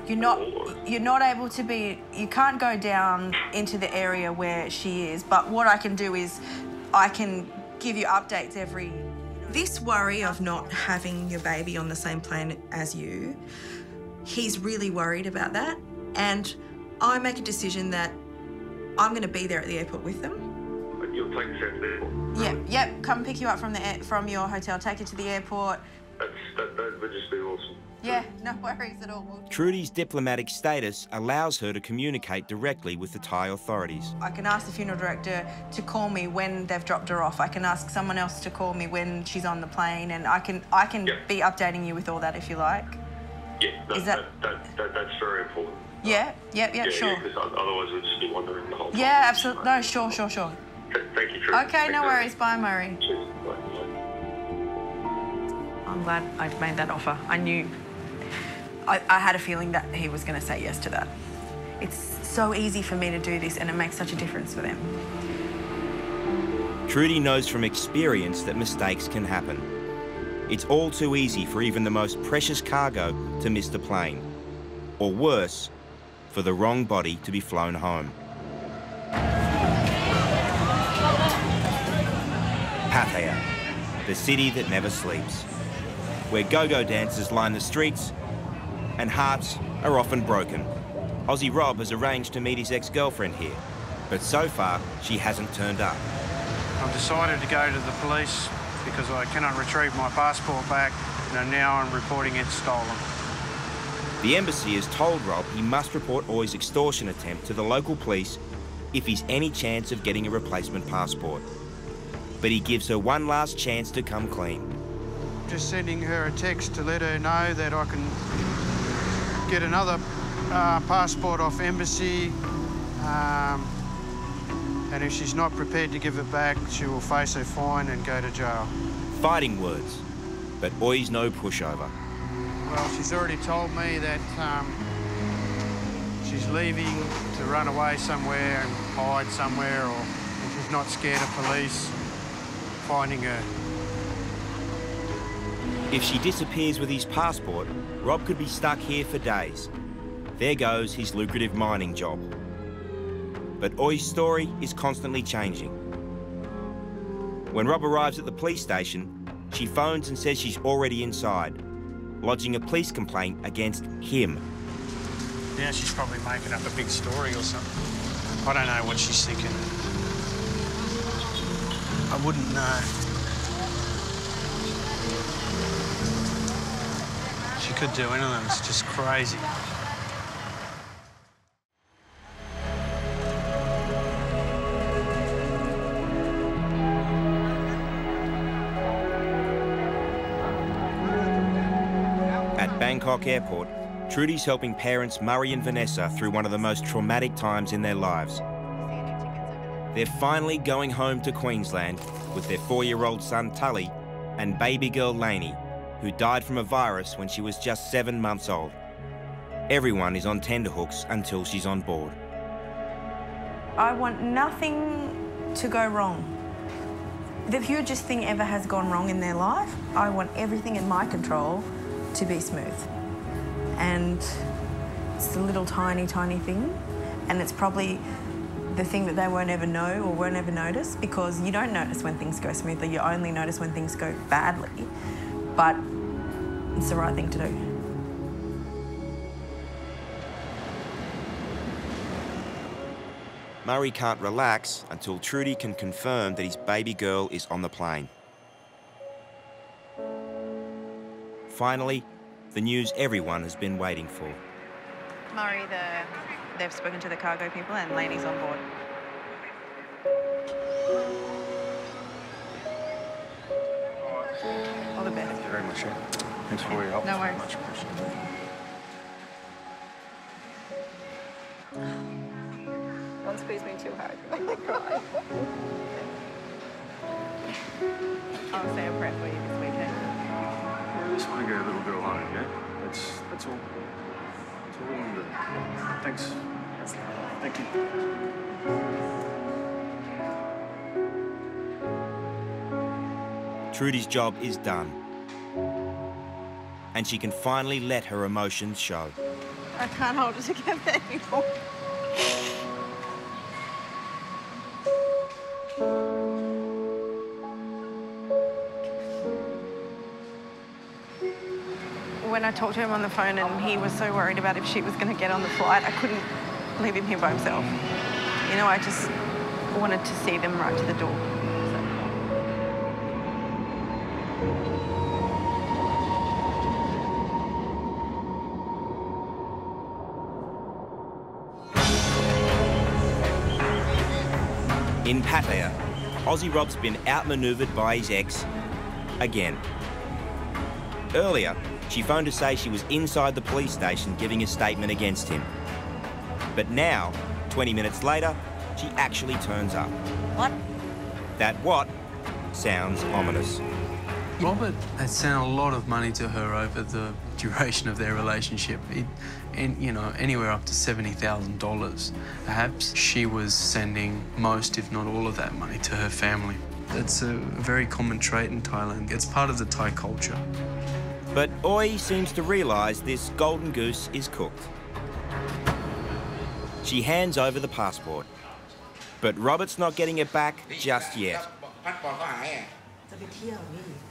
You're not able to be, you can't go down into the area where she is, but what I can do is I can give you updates every... This worry of not having your baby on the same plane as you, he's really worried about that, and I make a decision that I'm going to be there at the airport with them. But you'll take us out to the airport? Yep. Come pick you up from your hotel, take you to the airport. That would just be awesome. Yeah, no worries at all. Trudy's diplomatic status allows her to communicate directly with the Thai authorities. I can ask the funeral director to call me when they've dropped her off. I can ask someone else to call me when she's on the plane, and I can be updating you with all that if you like. Yeah, that's very important. Yeah, sure. Yeah, because otherwise we'd just be wondering the whole time. Yeah, absolutely. No, sure. Thank you, Trudy. Okay, no worries. Bye, Murray. Cheers. Bye. I'm glad I'd made that offer. I knew... I had a feeling that he was going to say yes to that. It's so easy for me to do this, and it makes such a difference for them. Trudy knows from experience that mistakes can happen. It's all too easy for even the most precious cargo to miss the plane. Or worse, for the wrong body to be flown home. Pattaya, the city that never sleeps, where go-go dancers line the streets and hearts are often broken. Aussie Rob has arranged to meet his ex-girlfriend here, but so far she hasn't turned up. I've decided to go to the police because I cannot retrieve my passport back, and now I'm reporting it stolen. The embassy has told Rob he must report Oi's extortion attempt to the local police if he's any chance of getting a replacement passport. But he gives her one last chance to come clean. Just sending her a text to let her know that I can get another passport off embassy, and if she's not prepared to give it back, she will face a fine and go to jail. Fighting words, but Oi's no pushover. Well, she's already told me that she's leaving to run away somewhere and hide somewhere, or if she's not scared of police finding her. If she disappears with his passport, Rob could be stuck here for days. There goes his lucrative mining job. But Oi's story is constantly changing. When Rob arrives at the police station, she phones and says she's already inside, lodging a police complaint against him. Yeah, she's probably making up a big story or something. I don't know what she's thinking. I wouldn't know. She could do anything. It's just crazy. At Bangkok Airport, Trudy's helping parents Murray and Vanessa through one of the most traumatic times in their lives. They're finally going home to Queensland with their 4-year-old son Tully and baby girl Lainey, who died from a virus when she was just 7 months old. Everyone is on tenterhooks until she's on board. I want nothing to go wrong. If the hugest thing ever has gone wrong in their life, I want everything in my control to be smooth. And it's a little tiny thing, and it's probably the thing that they won't ever know or won't ever notice, because you don't notice when things go smoothly, you only notice when things go badly. But it's the right thing to do. Murray can't relax until Trudy can confirm that his baby girl is on the plane. Finally, the news everyone has been waiting for. Murray, they've spoken to the cargo people and Lainey's on board. All the best. Thank you very much. Thanks for your help. No worries. Much appreciated. Don't squeeze me too hard. I cry. I'll say a prayer for you this weekend. I just want to get a little girl home, yeah? That's all. That's all we want to do. Thanks. Thank you. Trudy's job is done, and she can finally let her emotions show. I can't hold it together anymore. When I talked to him on the phone and he was so worried about if she was going to get on the flight, I couldn't leave him here by himself. You know, I wanted to see them right to the door. In Pattaya, Aussie Rob's been outmanoeuvred by his ex again. Earlier, she phoned to say she was inside the police station giving a statement against him. But now, 20 minutes later, she actually turns up. What? That what sounds ominous. Robert had sent a lot of money to her over the duration of their relationship, and you know, anywhere up to $70,000. Perhaps she was sending most, if not all of that money to her family. It's a very common trait in Thailand. It's part of the Thai culture. But Oi seems to realise this golden goose is cooked. She hands over the passport. But Robert's not getting it back just yet.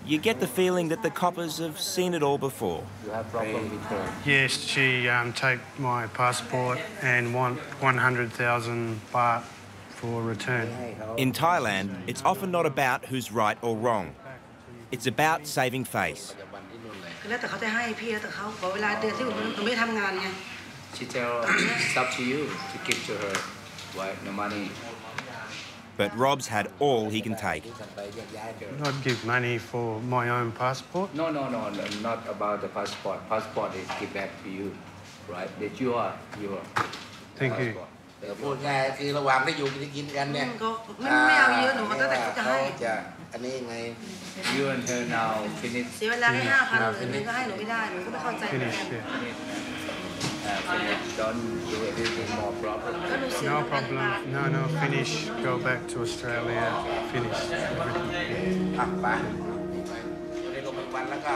You get the feeling that the coppers have seen it all before. You have problem with her? Yes, she take my passport and want 100,000 baht for return. In Thailand, it's often not about who's right or wrong. It's about saving face. She tells it's up to you to give to her the money. But Rob's had all he can take. Not give money for my own passport? No, not about the passport. Passport is give back to you, right? That you are. Thank you. พูดง่ายคือระหว่างที่อยู่กินกันเนี่ย ไม่เอาเยอะหนูก็ตั้งแต่จะให้ จะอันนี้ไง You and her now finish. เสียเวลาแค่5,000หรือก็ให้หนูไม่ได้หนูก็ไม่เข้าใจเหมือนกัน Finish. Don't do anything more problem. No problem. No, finish. Go back to Australia. Finish everything. ไปในโรงพยาบาลแล้วก็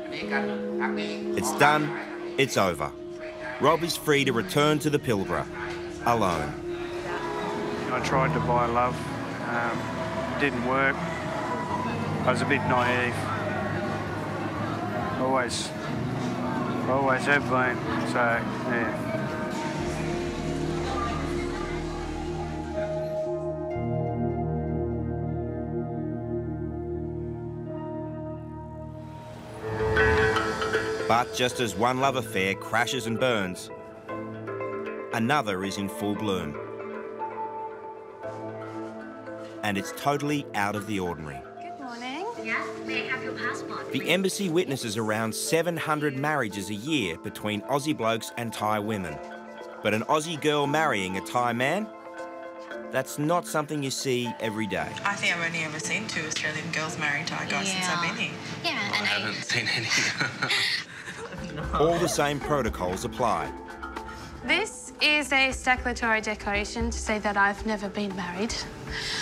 อันนี้กันครั้งนี้ It's done. It's over. Rob is free to return to the Pilbara, alone. I tried to buy love. Didn't work. I was a bit naive. Always have been. So, yeah. But just as one love affair crashes and burns, another is in full bloom. And it's totally out of the ordinary. Good morning. Yes, may I have your passport? The embassy witnesses around 700 marriages a year between Aussie blokes and Thai women. But an Aussie girl marrying a Thai man? That's not something you see every day. I think I've only ever seen 2 Australian girls marry Thai guys since I've been here. Yeah, and I haven't seen any. All the same protocols apply. This is a statutory declaration to say that I've never been married.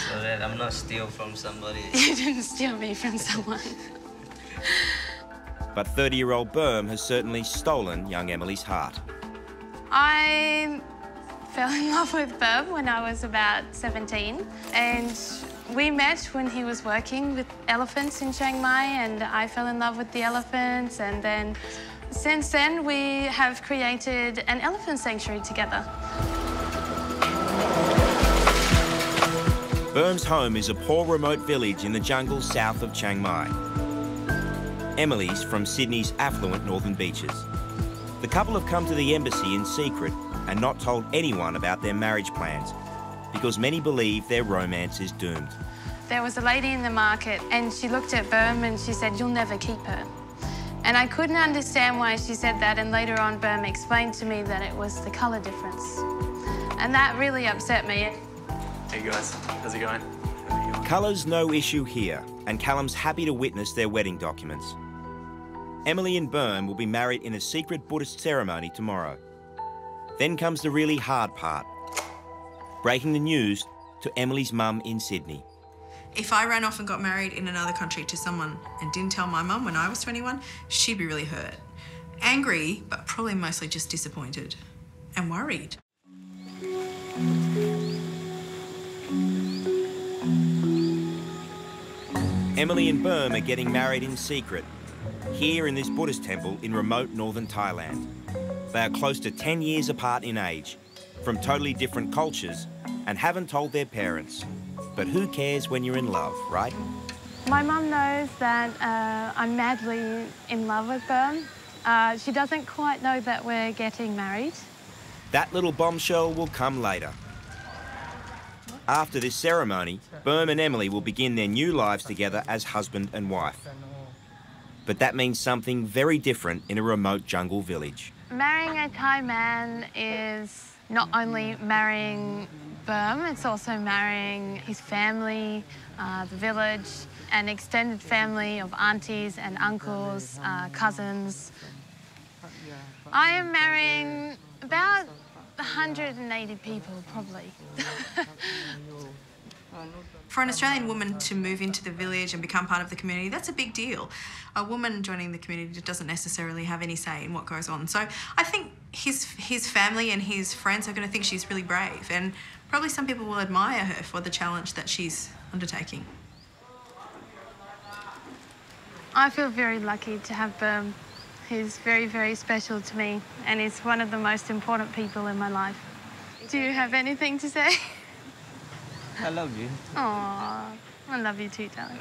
So that I'm not steal from somebody. You didn't steal me from someone. But 30-year-old Berm has certainly stolen young Emily's heart. I fell in love with Bob when I was about 17, and we met when he was working with elephants in Chiang Mai, and I fell in love with the elephants, and then since then we have created an elephant sanctuary together. Berm's home is a poor remote village in the jungle south of Chiang Mai. Emily's from Sydney's affluent northern beaches. The couple have come to the embassy in secret and not told anyone about their marriage plans because many believe their romance is doomed. There was a lady in the market and she looked at Berm and she said, "You'll never keep her." And I couldn't understand why she said that, and later on Berm explained to me that it was the colour difference. And that really upset me. Hey guys, how's it going? Colour's no issue here, and Callum's happy to witness their wedding documents. Emily and Berm will be married in a secret Buddhist ceremony tomorrow. Then comes the really hard part, breaking the news to Emily's mum in Sydney. If I ran off and got married in another country to someone and didn't tell my mum when I was 21, she'd be really hurt. Angry, but probably mostly just disappointed and worried. Emily and Berm are getting married in secret, here in this Buddhist temple in remote northern Thailand. They are close to 10 years apart in age, from totally different cultures, and haven't told their parents. But who cares when you're in love, right? My mum knows that I'm madly in love with Berm. She doesn't quite know that we're getting married. That little bombshell will come later. After this ceremony, Berm and Emily will begin their new lives together as husband and wife. But that means something very different in a remote jungle village. Marrying a Thai man is not only marrying Berm, it's also marrying his family, the village, an extended family of aunties and uncles, cousins. I am marrying about 180 people, probably. For an Australian woman to move into the village and become part of the community, that's a big deal. A woman joining the community doesn't necessarily have any say in what goes on. So I think his family and his friends are going to think she's really brave, and probably some people will admire her for the challenge that she's undertaking. I feel very lucky to have Berm. He's very, very special to me, and he's one of the most important people in my life. Do you have anything to say? I love you. Aww, I love you too, darling.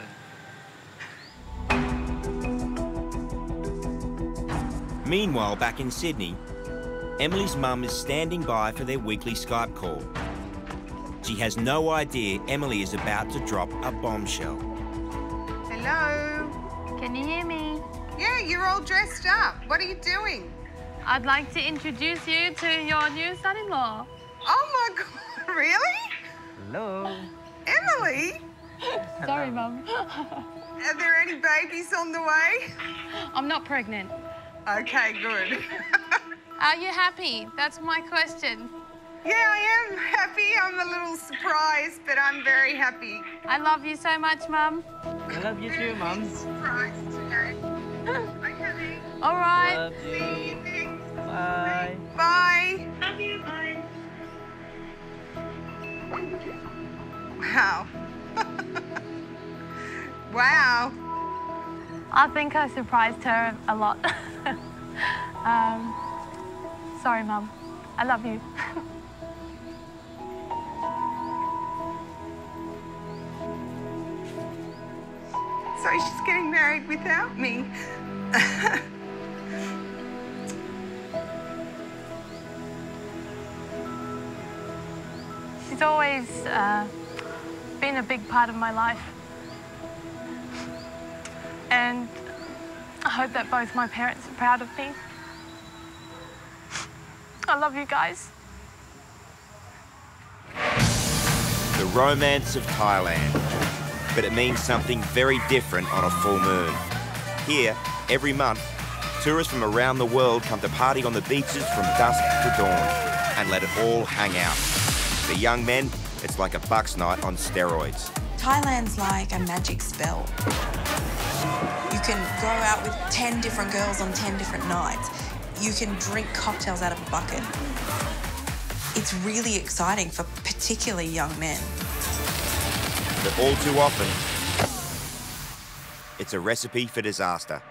Meanwhile, back in Sydney, Emily's mum is standing by for their weekly Skype call. She has no idea Emily is about to drop a bombshell. Hello? Can you hear me? Yeah, you're all dressed up. What are you doing? I'd like to introduce you to your new son-in-law. Oh my God, really? Hello. Emily? Sorry, Mum. Are there any babies on the way? I'm not pregnant. Okay, good. Are you happy? That's my question. Yeah, I am happy. I'm a little surprised, but I'm very happy. I love you so much, Mum. I love you too, Mum. Surprised today. Okay. All right. Love you. See you next. Bye. Bye. Love you. Bye. Wow. Wow. I think I surprised her a lot. Sorry, Mum. I love you. So she's getting married without me. She's always been a big part of my life. And I hope that both my parents are proud of me. I love you guys. The romance of Thailand. But it means something very different on a full moon. Here, every month, tourists from around the world come to party on the beaches from dusk to dawn and let it all hang out. For young men, it's like a bucks night on steroids. Thailand's like a magic spell. You can go out with 10 different girls on 10 different nights. You can drink cocktails out of a bucket. It's really exciting for particularly young men. But all too often, it's a recipe for disaster.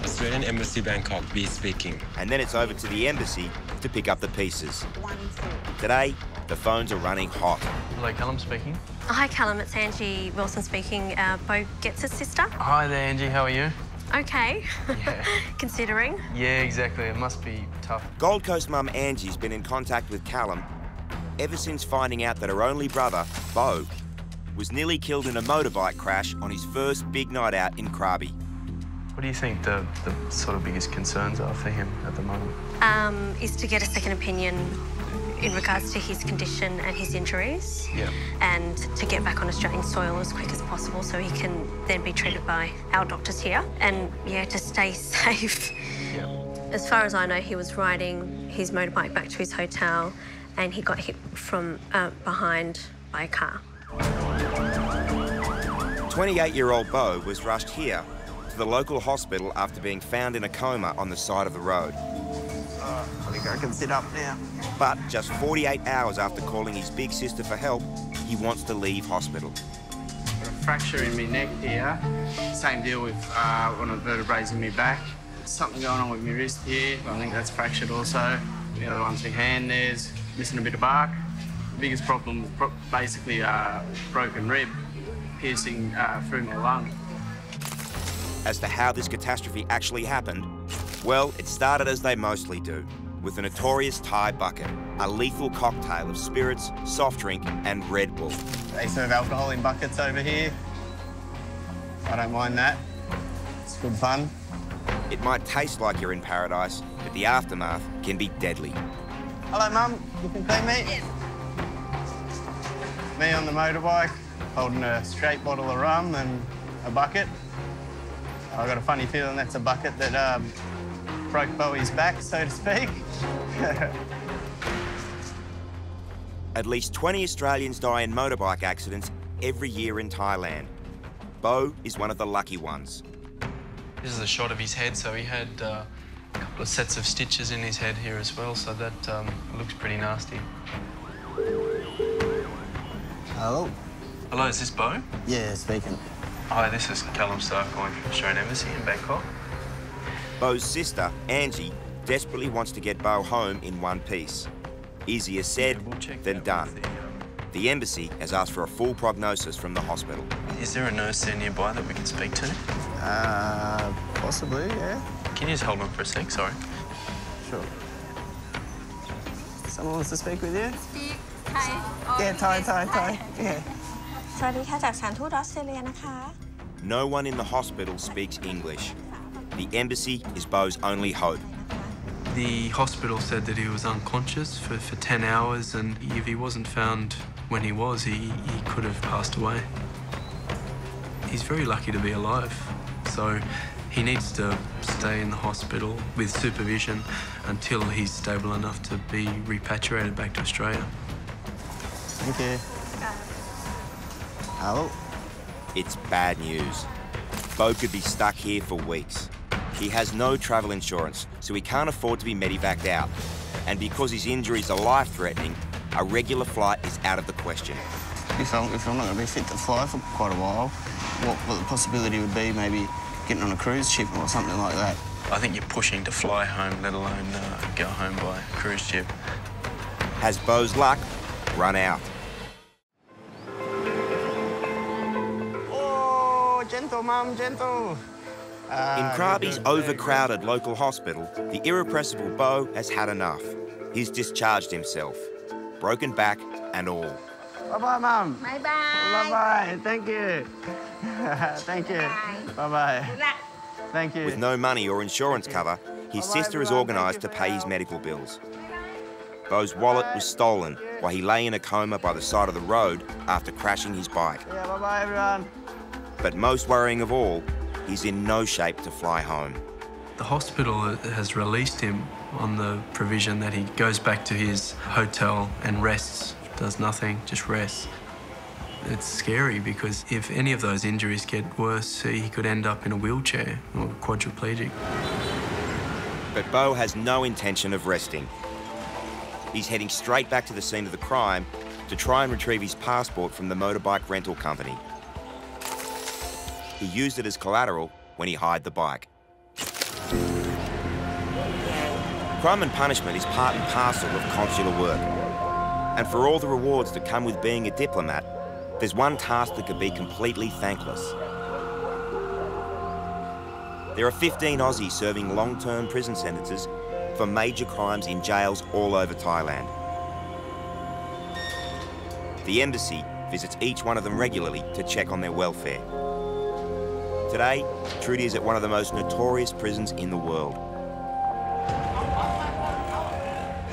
Australian Embassy Bangkok, be speaking. And then it's over to the embassy to pick up the pieces. Today, the phones are running hot. Hello, Callum speaking. Hi, Callum. It's Angie Wilson speaking, Bo Getz's sister. Hi there, Angie. How are you? Okay. Yeah. Considering. Yeah, exactly. It must be tough. Gold Coast mum Angie's been in contact with Callum ever since finding out that her only brother, Bo, was nearly killed in a motorbike crash on his first big night out in Krabi. What do you think the sort of biggest concerns are for him at the moment? Is to get a second opinion in regards to his condition and his injuries. Yeah. And to get back on Australian soil as quick as possible so he can then be treated by our doctors here. And, yeah, to stay safe. Yeah. As far as I know, he was riding his motorbike back to his hotel and he got hit from behind by a car. 28-year-old Bo was rushed here to the local hospital after being found in a coma on the side of the road. I think I can sit up now. But just 48 hours after calling his big sister for help, he wants to leave hospital. Got a fracture in my neck here. Same deal with one of the vertebrae in my back. Something going on with my wrist here. I think that's fractured also. The other one's my hand, there's missing a bit of bark. The biggest problem was basically a broken rib piercing through my lung. As to how this catastrophe actually happened, well, it started as they mostly do, with the notorious Thai bucket, a lethal cocktail of spirits, soft drink and Red Bull. They serve alcohol in buckets over here. I don't mind that. It's good fun. It might taste like you're in paradise, but the aftermath can be deadly. Hello, Mum. You can see me? Yes. Me on the motorbike, holding a straight bottle of rum and a bucket. I got a funny feeling that's a bucket that broke Bowie's back, so to speak. At least 20 Australians die in motorbike accidents every year in Thailand. Bo is one of the lucky ones. This is a shot of his head, so he had a couple of sets of stitches in his head here as well, so that looks pretty nasty. Hello? Hello, is this Bo? Yeah, speaking. Hi, this is Callum Stark calling from Australian Embassy in Bangkok. Bo's sister, Angie, desperately wants to get Bo home in one piece. Easier said than done. The embassy has asked for a full prognosis from the hospital. Is there a nurse there nearby that we can speak to? Possibly, yeah. Can you just hold on for a sec, sorry? Sure. Someone wants to speak with you? Speak Thai. Yeah, Thai. Yeah. สวัสดีค่ะจากสถานทูตออสเตรเลียนะคะ No one in the hospital speaks English. The embassy is Bo's only hope. The hospital said that he was unconscious for 10 hours, and if he wasn't found when he was, he could have passed away. He's very lucky to be alive, so he needs to stay in the hospital with supervision until he's stable enough to be repatriated back to Australia. Thank you. Hello? It's bad news. Bo could be stuck here for weeks. He has no travel insurance, so he can't afford to be medevaced out. And because his injuries are life-threatening, a regular flight is out of the question. If I'm not going to be fit to fly for quite a while, what the possibility would be maybe getting on a cruise ship or something like that? I think you're pushing to fly home, let alone go home by cruise ship. Has Bo's luck run out? Oh, gentle, Mum, gentle. In Krabi's overcrowded local hospital, the irrepressible Bo has had enough. He's discharged himself, broken back and all. Bye-bye, Mum. Bye-bye. Bye-bye. Thank you. Thank you. Bye-bye. Thank you. With no money or insurance cover, his sister has organised to pay his medical bills. Bo's wallet was stolen while he lay in a coma by the side of the road after crashing his bike. Yeah, bye-bye, everyone. But most worrying of all, he's in no shape to fly home. The hospital has released him on the provision that he goes back to his hotel and rests, does nothing, just rests. It's scary because if any of those injuries get worse, he could end up in a wheelchair or quadriplegic. But Bo has no intention of resting. He's heading straight back to the scene of the crime to try and retrieve his passport from the motorbike rental company. He used it as collateral when he hired the bike. Crime and punishment is part and parcel of consular work. And for all the rewards that come with being a diplomat, there's one task that could be completely thankless. There are 15 Aussies serving long-term prison sentences for major crimes in jails all over Thailand. The embassy visits each one of them regularly to check on their welfare. Today, Trudy is at one of the most notorious prisons in the world.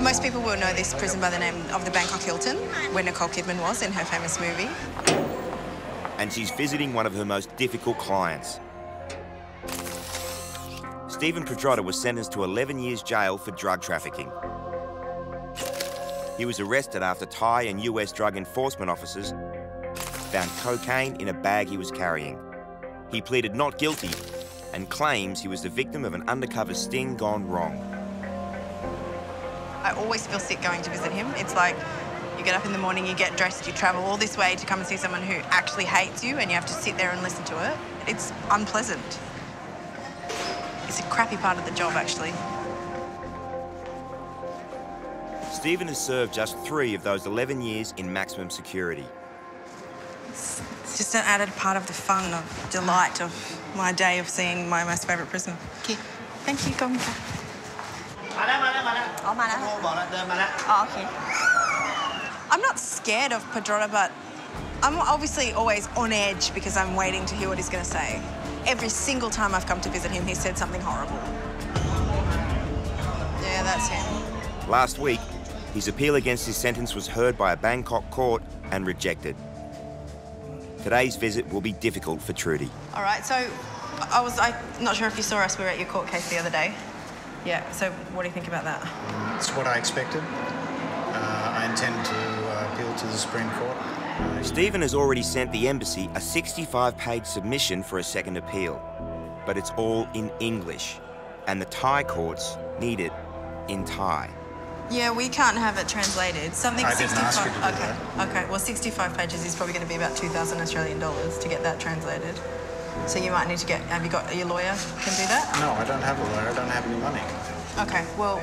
Most people will know this prison by the name of the Bangkok Hilton, where Nicole Kidman was in her famous movie. And she's visiting one of her most difficult clients. Stephen Pedrotta was sentenced to 11 years jail for drug trafficking. He was arrested after Thai and US drug enforcement officers found cocaine in a bag he was carrying. He pleaded not guilty and claims he was the victim of an undercover sting gone wrong. I always feel sick going to visit him. It's like you get up in the morning, you get dressed, you travel all this way to come and see someone who actually hates you and you have to sit there and listen to it. It's unpleasant. It's a crappy part of the job, actually. Stephen has served just 3 of those 11 years in maximum security. It's just an added part of the fun, of delight of my day of seeing my most favourite prisoner. Okay, thank you. Go. Okay. I'm not scared of Pedrotta, but I'm obviously always on edge because I'm waiting to hear what he's going to say. Every single time I've come to visit him, he said something horrible. Yeah, that's him. Last week, his appeal against his sentence was heard by a Bangkok court and rejected. Today's visit will be difficult for Trudy. All right, so I'm not sure if you saw us. We were at your court case the other day. Yeah, so what do you think about that? It's what I expected. I intend to appeal to the Supreme Court. Stephen has already sent the embassy a 65-page submission for a second appeal, but it's all in English, and the Thai courts need it in Thai. Yeah, we can't have it translated. Something I didn't ask you to do that. Okay, well, 65 pages is probably going to be about 2,000 Australian dollars to get that translated. So you might need to have you got your lawyer can do that? No, I don't have a lawyer. I don't have any money. Okay, well,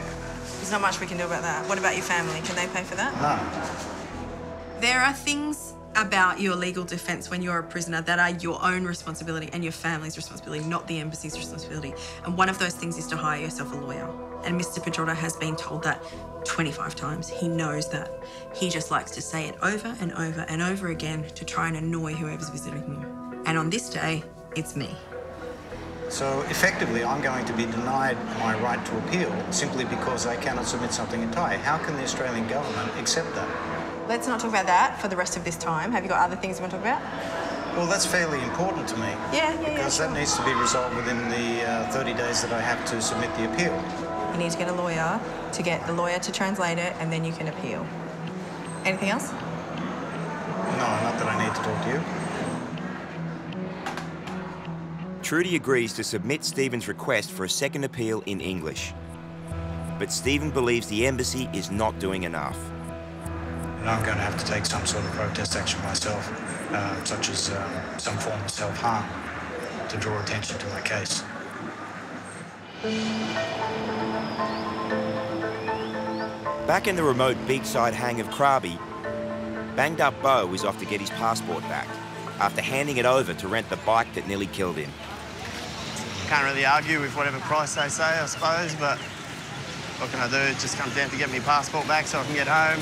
there's not much we can do about that. What about your family? Can they pay for that? No. There are things about your legal defence when you're a prisoner that are your own responsibility and your family's responsibility, not the embassy's responsibility. And one of those things is to hire yourself a lawyer. And Mr. Pedrotta has been told that 25 times. He knows that. He just likes to say it over and over and over again to try and annoy whoever's visiting him. And on this day, it's me. So effectively, I'm going to be denied my right to appeal simply because I cannot submit something in Thai. How can the Australian government accept that? Let's not talk about that for the rest of this time. Have you got other things you want to talk about? Well, that's fairly important to me. Yeah, because sure. that needs to be resolved within the 30 days that I have to submit the appeal. You need to get a lawyer to get the lawyer to translate it, and then you can appeal. Anything else? No, not that I need to talk to you. Trudy agrees to submit Stephen's request for a second appeal in English. But Stephen believes the embassy is not doing enough. And I'm going to have to take some sort of protest action myself, such as some form of self-harm, to draw attention to my case. Back in the remote beachside hang of Krabi, banged-up Beau is off to get his passport back after handing it over to rent the bike that nearly killed him. Can't really argue with whatever price they say, I suppose, but what can I do? It just comes down to getting my passport back so I can get home,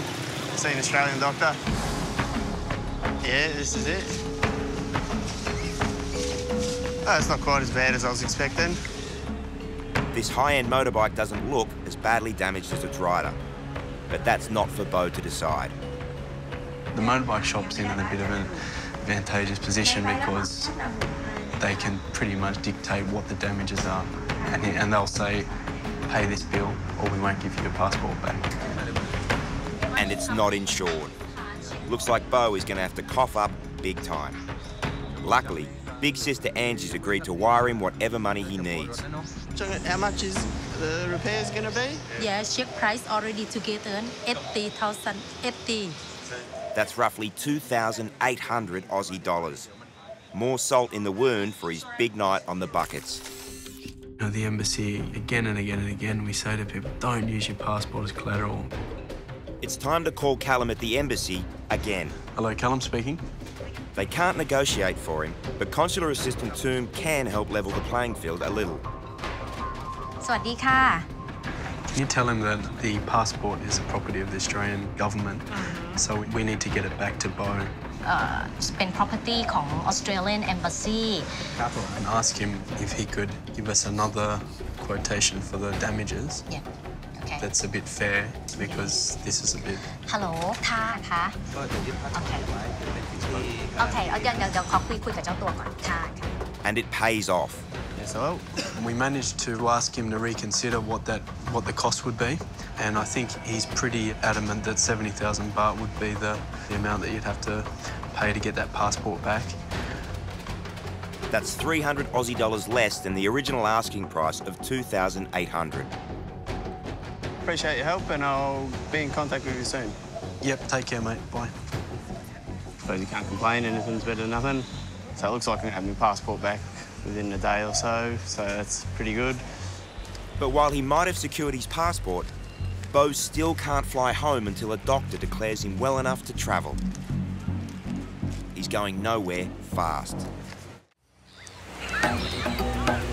see an Australian doctor. Yeah, this is it. Oh, it's not quite as bad as I was expecting. This high-end motorbike doesn't look as badly damaged as its rider, but that's not for Beau to decide. The motorbike shop's in a bit of an advantageous position because they can pretty much dictate what the damages are. And they'll say, pay this bill or we won't give you your passport back. And it's not insured. Looks like Beau is going to have to cough up big time. Luckily, big sister Angie's agreed to wire him whatever money he needs. How much is the repairs going to be? Yeah, check price already together, 80,000, 80. That's roughly 2,800 Aussie dollars. More salt in the wound for his big night on the buckets. You know, the embassy, again and again and again, we say to people, don't use your passport as collateral. It's time to call Callum at the embassy again. Hello, Callum speaking. They can't negotiate for him, but Consular Assistant Toom can help level the playing field a little. สวัสดีค่ะ Can you tell him that the passport is the property of the Australian government, so we need to get it back to Beau? เป็น property ของ Australian Embassy And ask him if he could give us another quotation for the damages. Yeah, okay. That's a bit fair because this is a bit... ฮัลโหลค่ะค่ะโอเคโอเคเดี๋ยวขอคุยกับเจ้าตัวก่อนค่ะ And it pays off. So we managed to ask him to reconsider what the cost would be, and I think he's pretty adamant that 70,000 baht would be the amount that you'd have to pay to get that passport back. That's 300 Aussie dollars less than the original asking price of 2,800. Appreciate your help and I'll be in contact with you soon. Yep, take care, mate. Bye. Suppose you can't complain, anything's better than nothing. So it looks like I'm going to have my passport back within a day or so that's pretty good. But while he might have secured his passport, Bo still can't fly home until a doctor declares him well enough to travel. He's going nowhere fast.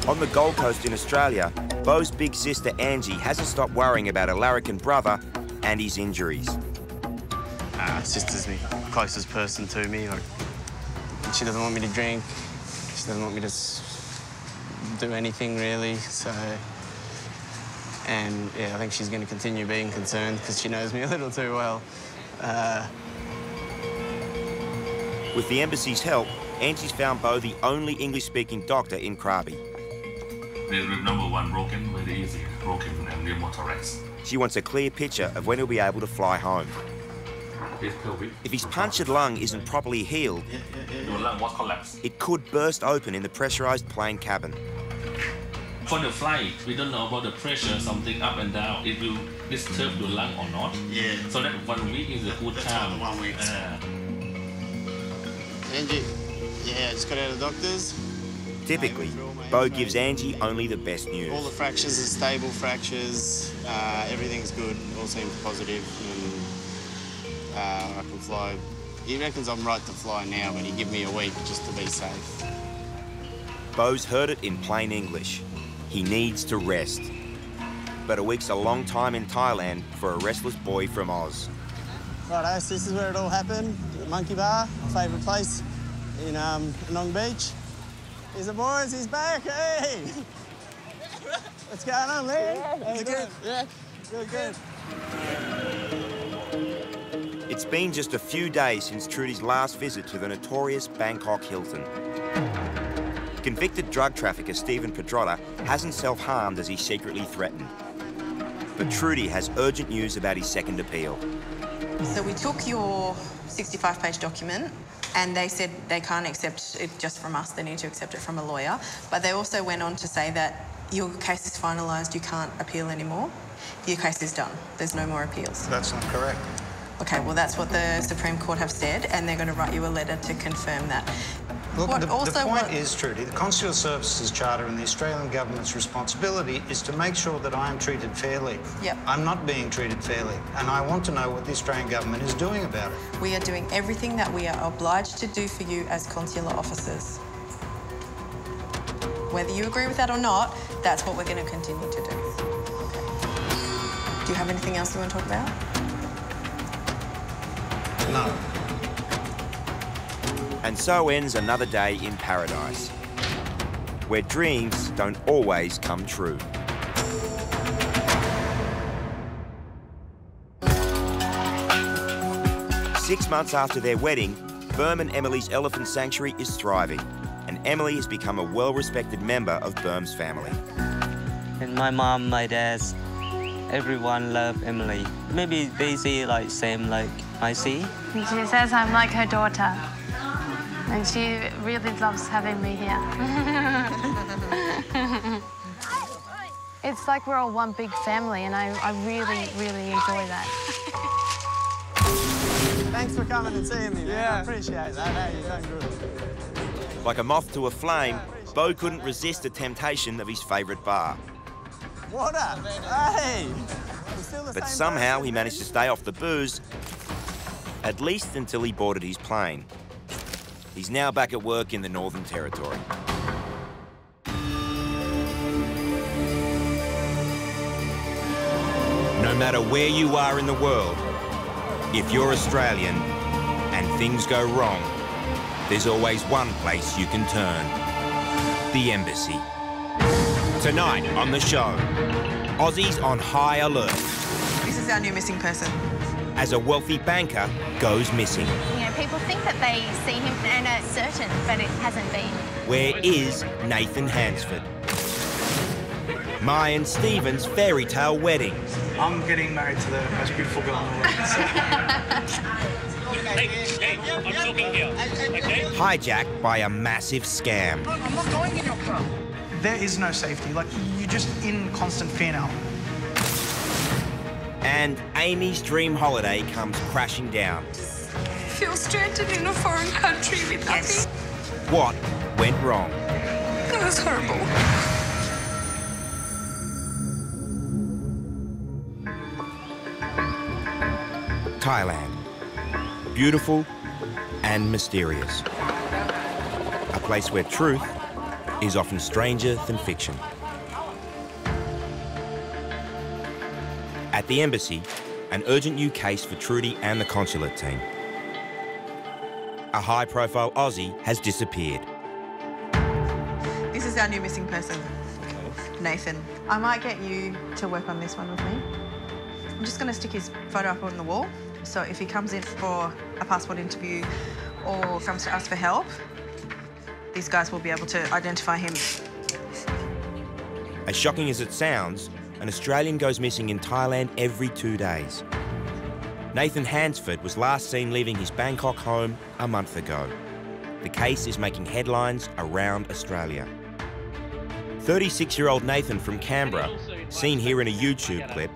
On the Gold Coast in Australia, Bo's big sister Angie hasn't stopped worrying about her larrikin brother and his injuries. Sister's the closest person to me. Like, she doesn't want me to drink. She doesn't want me to do anything, really, so... And, yeah, I think she's going to continue being concerned because she knows me a little too well. With the embassy's help, Angie's found Bo the only English-speaking doctor in Krabi. The number one broken, very easy, broken and pneumothorax. She wants a clear picture of when he'll be able to fly home. His pelvic. If his punctured lung isn't properly healed, your lung was collapsed. It could burst open in the pressurised plane cabin. For the flight, we don't know about the pressure, something up and down. It will disturb your lung or not. Yeah. So that 1 week is a good time. 1 week. Angie, yeah, I just got out of the doctor's. Typically, Bo gives Angie only the best news. All the fractures are stable fractures. Everything's good. All seems positive. And, I can fly. He reckons I'm right to fly now, but he give me a week just to be safe. Bo's heard it in plain English. He needs to rest. But a week's a long time in Thailand for a restless boy from Oz. Righto, so this is where it all happened, the Monkey Bar, my favourite place in Nong Beach. Here's the boys, he's back, hey! What's going on, man? How's it good? Yeah, really good. It's been just a few days since Trudy's last visit to the notorious Bangkok Hilton. Convicted drug trafficker Stephen Pedrotta hasn't self-harmed as he secretly threatened. But Trudy has urgent news about his second appeal. So we took your 65-page document and they said they can't accept it just from us, they need to accept it from a lawyer. But they also went on to say that your case is finalised, you can't appeal anymore. Your case is done, there's no more appeals. That's not correct. Okay, well, that's what the Supreme Court have said, and they're going to write you a letter to confirm that. Look, the point is, Trudy, the Consular Services Charter and the Australian Government's responsibility is to make sure that I am treated fairly. Yep. I'm not being treated fairly, and I want to know what the Australian Government is doing about it. We are doing everything that we are obliged to do for you as consular officers. Whether you agree with that or not, that's what we're going to continue to do. Okay. Do you have anything else you want to talk about? No. And so ends another day in paradise, where dreams don't always come true. Six months after their wedding, Berm and Emily's elephant sanctuary is thriving, and Emily has become a well-respected member of Berm's family. And my mom, my dad, everyone love Emily. Maybe they see like same like I see. She says I'm like her daughter. And she really loves having me here. It's like we're all one big family, and I really, really enjoy that. Thanks for coming and seeing me, man. Yeah. I appreciate that. Hey, you've done good. Like a moth to a flame, Bo couldn't resist the temptation of his favourite bar. What up? Hey! But somehow he managed to stay off the booze, at least until he boarded his plane. He's now back at work in the Northern Territory. No matter where you are in the world, if you're Australian and things go wrong, there's always one place you can turn: the embassy. Tonight on the show, Aussies on high alert. This is our new missing person. As a wealthy banker goes missing. You know, people think that they see him and are certain, but it hasn't been. Where is Nathan Hansford? Mai and Stephen's fairy tale wedding. I'm getting married to the most beautiful girl in the world. Hey, I'm talking here, okay? Hijacked by a massive scam. I'm not going in your car. There is no safety. Like, you're just in constant fear now. And Amy's dream holiday comes crashing down. Feel stranded in a foreign country with nothing. What went wrong? It was horrible. Thailand. Beautiful and mysterious. A place where truth is often stranger than fiction. At the embassy, an urgent new case for Trudy and the consulate team. A high-profile Aussie has disappeared. This is our new missing person, Nathan. I might get you to work on this one with me. I'm just going to stick his photo up on the wall, so if he comes in for a passport interview or comes to us for help, these guys will be able to identify him. As shocking as it sounds, an Australian goes missing in Thailand every 2 days. Nathan Hansford was last seen leaving his Bangkok home a month ago. The case is making headlines around Australia. 36-year-old Nathan from Canberra, seen here in a YouTube clip,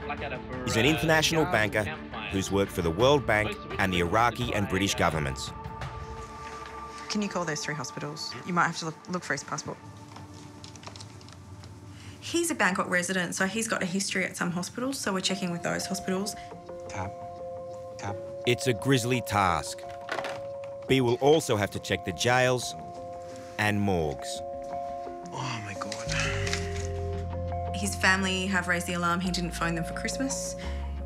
is an international banker who's worked for the World Bank and the Iraqi and British governments. Can you call those 3 hospitals? You might have to look for his passport. He's a Bangkok resident, so he's got a history at some hospitals, so we're checking with those hospitals. It's a grisly task. B will also have to check the jails and morgues. Oh, my God. His family have raised the alarm. He didn't phone them for Christmas.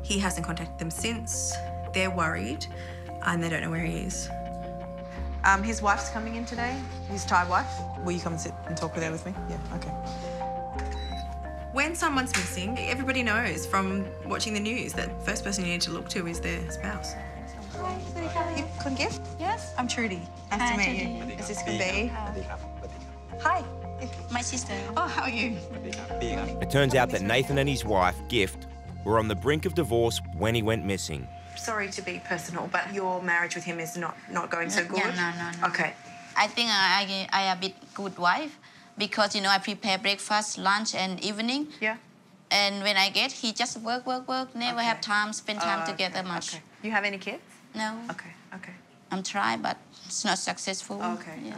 He hasn't contacted them since. They're worried, and they don't know where he is. His wife's coming in today, his Thai wife. Will you come and sit and talk with her with me? Yeah, okay. When someone's missing, everybody knows from watching the news that the first person you need to look to is their spouse. You can gift? Yes. I'm Trudy. Nice to meet you. Is this going to be? Hi. My sister. Oh, how are you? It turns out that Nathan and his wife, Gift, were on the brink of divorce when he went missing. Sorry to be personal, but your marriage with him is not going so good? Yeah, no. Okay. I think I a bit good wife because, you know, I prepare breakfast, lunch and evening. Yeah. And when I get, he just work, never have time, spend time together much. Okay. You have any kids? No. Okay. I'm trying, but it's not successful. Okay.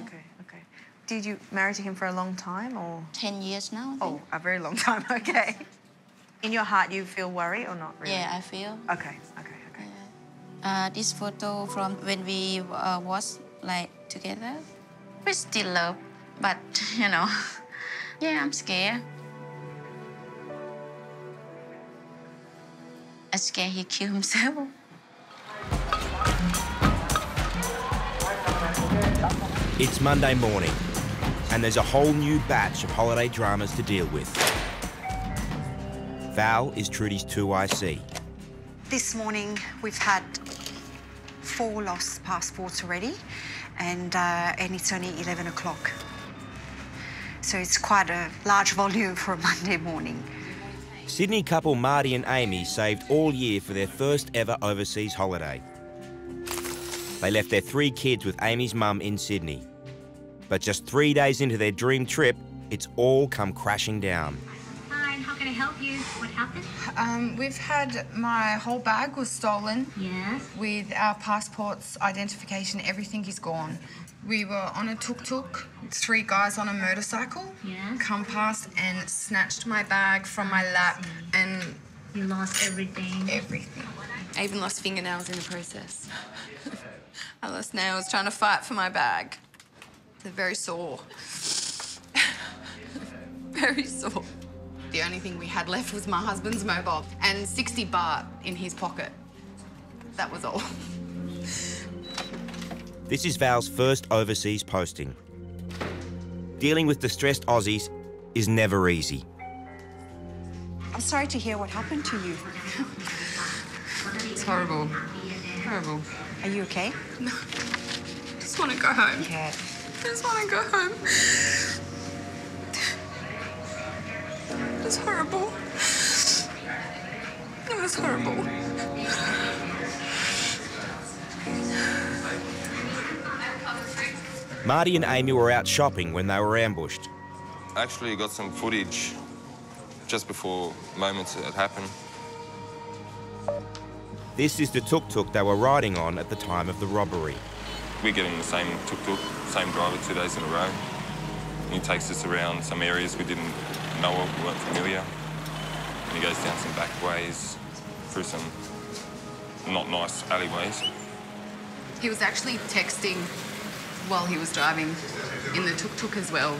Did you marry to him for a long time or? 10 years now, I think. Oh, a very long time, okay. In your heart, you feel worried or not really? Yeah, I feel. Okay. This photo from when we was like together. We still love, but you know, yeah, I'm scared. I'm scared he killed himself. It's Monday morning, and there's a whole new batch of holiday dramas to deal with. Val is Trudy's 2IC. This morning, we've had 4 lost passports already, and it's only 11 o'clock. So it's quite a large volume for a Monday morning. Sydney couple Marty and Amy saved all year for their first ever overseas holiday. They left their 3 kids with Amy's mum in Sydney. But just 3 days into their dream trip, it's all come crashing down. Hi, how can I help you? What happened? We've had my whole bag was stolen. Yes. With our passports, identification, everything is gone. We were on a tuk-tuk, 3 guys on a motorcycle. Yes. Come past and snatched my bag from my lap and... You lost everything? Everything. I even lost fingernails in the process. I lost nails trying to fight for my bag. They're very sore. Very sore. The only thing we had left was my husband's mobile and 60 baht in his pocket. That was all. This is Val's first overseas posting. Dealing with distressed Aussies is never easy. I'm sorry to hear what happened to you. It's horrible. Horrible. Are you okay? No. I just want to go home. Yeah. I just want to go home. It was horrible. It was horrible. Marty and Amy were out shopping when they were ambushed. I actually got some footage just before moments it had happened. This is the tuk-tuk they were riding on at the time of the robbery. We're getting the same tuk-tuk, same driver 2 days in a row. He takes us around some areas we didn't know of, we weren't familiar. And he goes down some back ways, through some not nice alleyways. He was actually texting while he was driving in the tuk-tuk as well.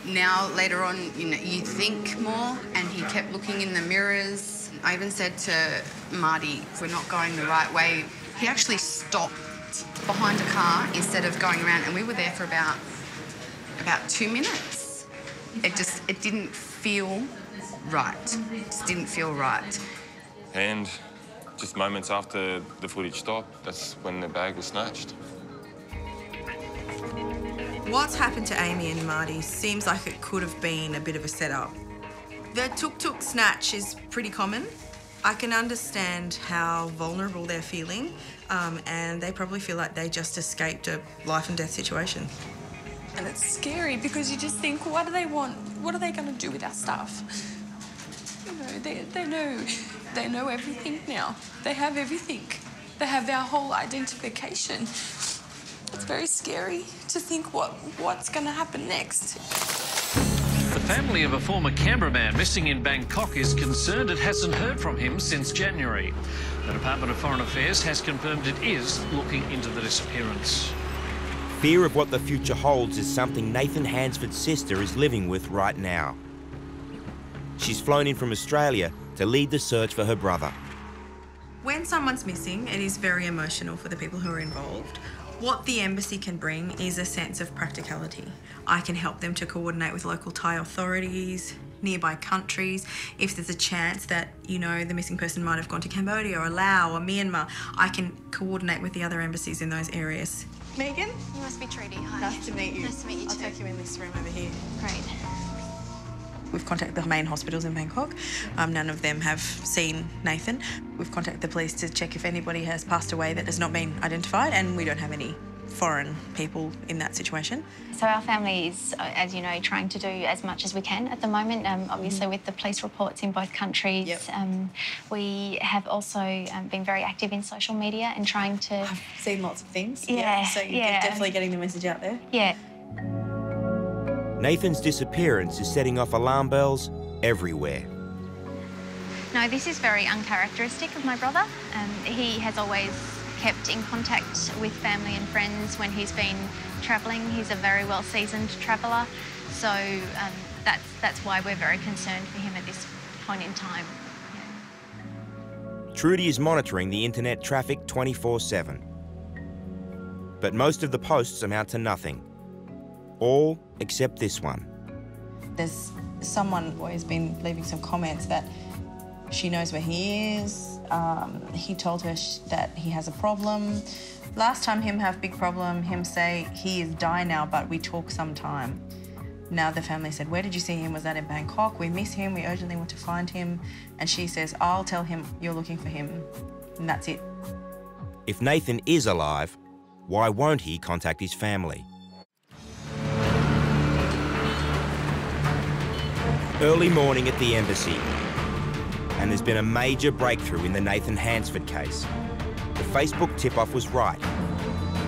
Now, later on, you know, you think more, and he kept looking in the mirrors. I even said to Marty, we're not going the right way. He actually stopped behind a car instead of going around, and we were there for about 2 minutes. It didn't feel right. It just didn't feel right. And just moments after the footage stopped, that's when the bag was snatched. What's happened to Amy and Marty seems like it could have been a bit of a setup. The tuk-tuk snatch is pretty common. I can understand how vulnerable they're feeling, and they probably feel like they just escaped a life and death situation. And it's scary because you just think, what do they want? What are they going to do with our stuff? You know, they know everything now. They have everything. They have our whole identification. It's very scary to think what's going to happen next. The family of a former Canberra man missing in Bangkok is concerned it hasn't heard from him since January. The Department of Foreign Affairs has confirmed it is looking into the disappearance. Fear of what the future holds is something Nathan Hansford's sister is living with right now. She's flown in from Australia to lead the search for her brother. When someone's missing, it is very emotional for the people who are involved. What the embassy can bring is a sense of practicality. I can help them to coordinate with local Thai authorities, nearby countries. If there's a chance that, you know, the missing person might have gone to Cambodia or Laos or Myanmar, I can coordinate with the other embassies in those areas. Megan? You must be Trudy. Hi. Nice to meet you. Nice to meet you too. I'll take you in this room over here. Great. We've contacted the main hospitals in Bangkok. None of them have seen Nathan. We've contacted the police to check if anybody has passed away that has not been identified, and we don't have any foreign people in that situation. So our family is, as you know, trying to do as much as we can at the moment, obviously with the police reports in both countries. Yep. We have also been very active in social media and trying to... I've seen lots of things. Yeah, So you're definitely getting the message out there. Yeah. Nathan's disappearance is setting off alarm bells everywhere. No, this is very uncharacteristic of my brother. He has always kept in contact with family and friends when he's been travelling. He's a very well-seasoned traveller, so that's why we're very concerned for him at this point in time. Trudy is monitoring the internet traffic 24/7. But most of the posts amount to nothing. All except this one. There's someone who has been leaving some comments that she knows where he is. He told her that he has a problem. Last time him have big problem, him say he is die now, but we talk sometime. Now the family said, where did you see him? Was that in Bangkok? We miss him, we urgently want to find him. And she says, I'll tell him you're looking for him. And that's it. If Nathan is alive, why won't he contact his family? Early morning at the embassy, and there's been a major breakthrough in the Nathan Hansford case. The Facebook tip-off was right.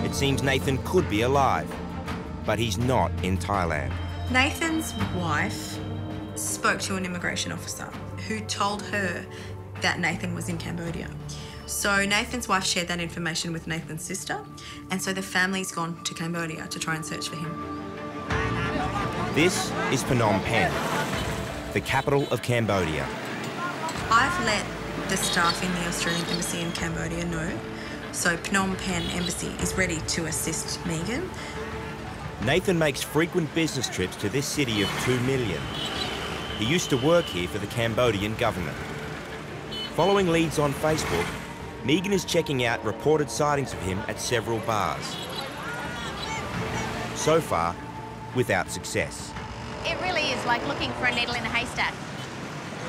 It seems Nathan could be alive, but he's not in Thailand. Nathan's wife spoke to an immigration officer who told her that Nathan was in Cambodia. So Nathan's wife shared that information with Nathan's sister, and so the family's gone to Cambodia to try and search for him. This is Phnom Penh, the capital of Cambodia. I've let the staff in the Australian Embassy in Cambodia know, so Phnom Penh Embassy is ready to assist Megan. Nathan makes frequent business trips to this city of 2 million. He used to work here for the Cambodian government. Following leads on Facebook, Megan is checking out reported sightings of him at several bars. So far, without success. It really is like looking for a needle in a haystack.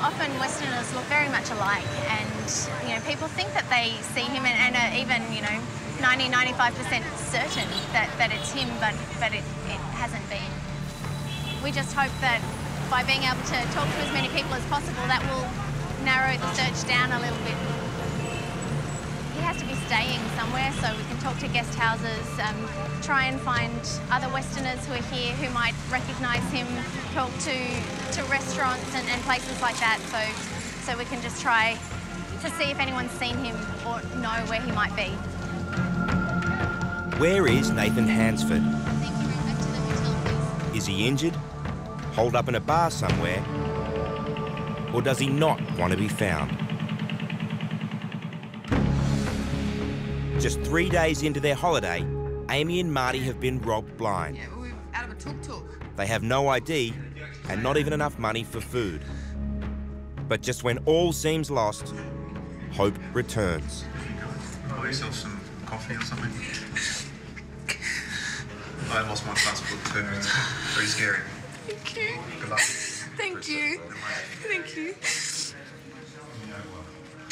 Often Westerners look very much alike, and you know, people think that they see him and are even, you know, 90–95% certain that it's him, but it hasn't been. We just hope that by being able to talk to as many people as possible, that will narrow the search down a little bit. He has to be staying somewhere, so we can talk to guest houses, try and find other Westerners who are here who might recognise him, talk to restaurants and places like that, so we can just try to see if anyone's seen him or know where he might be. Where is Nathan Hansford? Is he injured, holed up in a bar somewhere, or does he not want to be found? Just 3 days into their holiday, Amy and Marty have been robbed blind. Yeah, we're out of a tuk-tuk. They have no ID and not even enough money for food. But just when all seems lost, hope returns. Buy yourself some coffee or something. I lost my passport too. Very scary. Thank you. Good luck. Thank you. Thank you.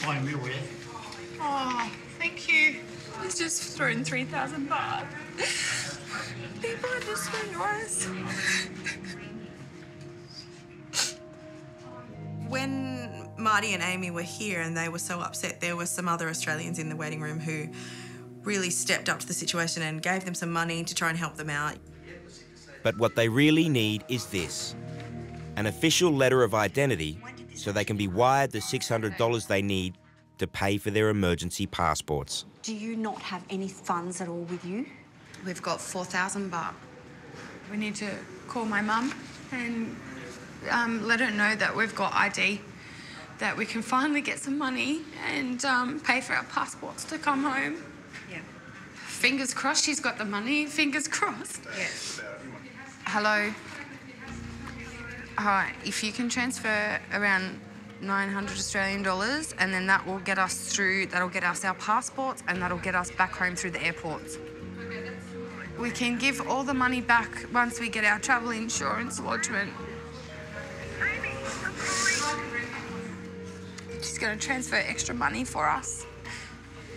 I'm real weird. Oh, thank you. He's just thrown 3,000 baht. People are just so nice. When Marty and Amy were here and they were so upset, there were some other Australians in the waiting room who really stepped up to the situation and gave them some money to try and help them out. But what they really need is this: an official letter of identity so they can be wired the $600 they need to pay for their emergency passports. Do you not have any funds at all with you? We've got 4,000 baht. We need to call my mum and let her know that we've got ID, that we can finally get some money and pay for our passports to come home. Yeah. Fingers crossed she's got the money. Fingers crossed. Yes. Hello. All right, if you can transfer around 900 Australian dollars, and then that will get us through, that'll get us our passports, and that'll get us back home through the airports. We can give all the money back once we get our travel insurance lodgement. She's going to transfer extra money for us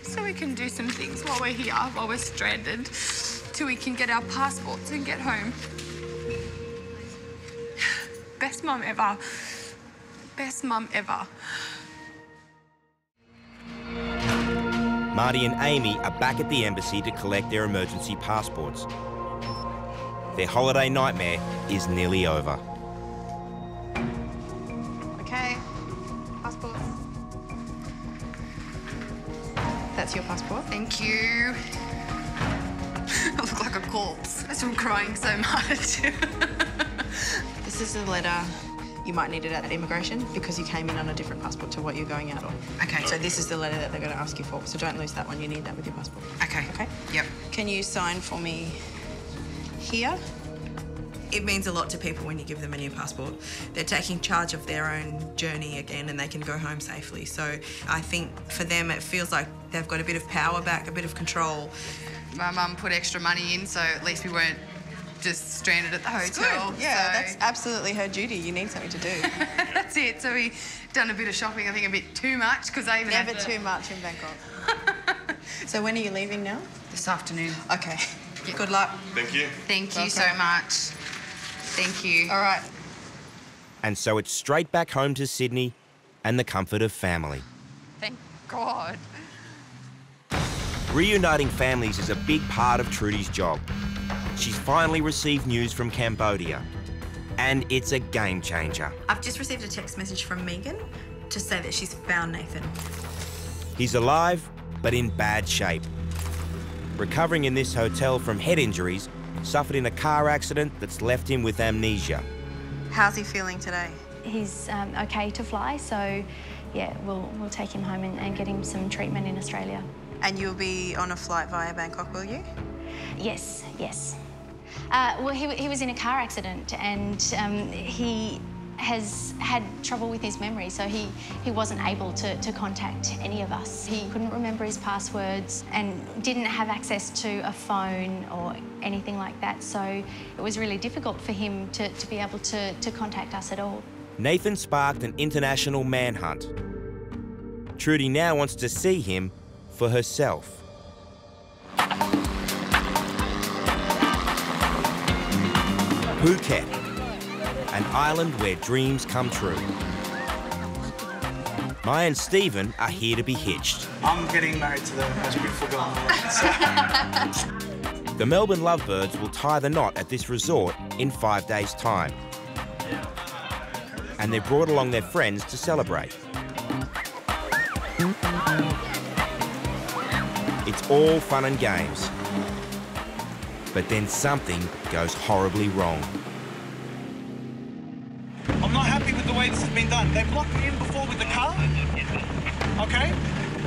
so we can do some things while we're here, while we're stranded, till we can get our passports and get home. Best mum ever. Best mum ever. Marty and Amy are back at the embassy to collect their emergency passports. Their holiday nightmare is nearly over. Okay, passport. That's your passport. Thank you. I look like a corpse. That's from crying so much. This is a letter. You might need it at immigration because you came in on a different passport to what you're going out on. Okay. So this is the letter that they're going to ask you for. So don't lose that one. You need that with your passport. Okay. Okay? Yep. Can you sign for me here? It means a lot to people when you give them a new passport. They're taking charge of their own journey again and they can go home safely. So I think for them it feels like they've got a bit of power back, a bit of control. My mum put extra money in, so at least we weren't just stranded at the hotel. Good. Yeah, so that's absolutely her duty. You need something to do. that's it. So we done a bit of shopping, I think a bit too much, because I even Never had to... too much in Bangkok. So when are you leaving now? This afternoon. Okay. Yeah. Good luck. Thank you. Thank you so much. Thank you. All right. And so it's straight back home to Sydney and the comfort of family. Thank God. Reuniting families is a big part of Trudy's job. She's finally received news from Cambodia, and it's a game changer. I've just received a text message from Megan to say that she's found Nathan. He's alive, but in bad shape. Recovering in this hotel from head injuries, suffered in a car accident that's left him with amnesia. How's he feeling today? He's okay to fly, so yeah, we'll take him home and get him some treatment in Australia. And you'll be on a flight via Bangkok, will you? Yes, yes. Well, he was in a car accident and he has had trouble with his memory, so he wasn't able to contact any of us. He couldn't remember his passwords and didn't have access to a phone or anything like that, so it was really difficult for him to be able to contact us at all. Nathan sparked an international manhunt. Trudy now wants to see him for herself. Phuket, an island where dreams come true. Maya and Stephen are here to be hitched. I'm getting married to the most beautiful girl in the world. The Melbourne Lovebirds will tie the knot at this resort in 5 days' time. And they've brought along their friends to celebrate. It's all fun and games. But then something goes horribly wrong. I'm not happy with the way this has been done. They blocked me in before with the car, okay?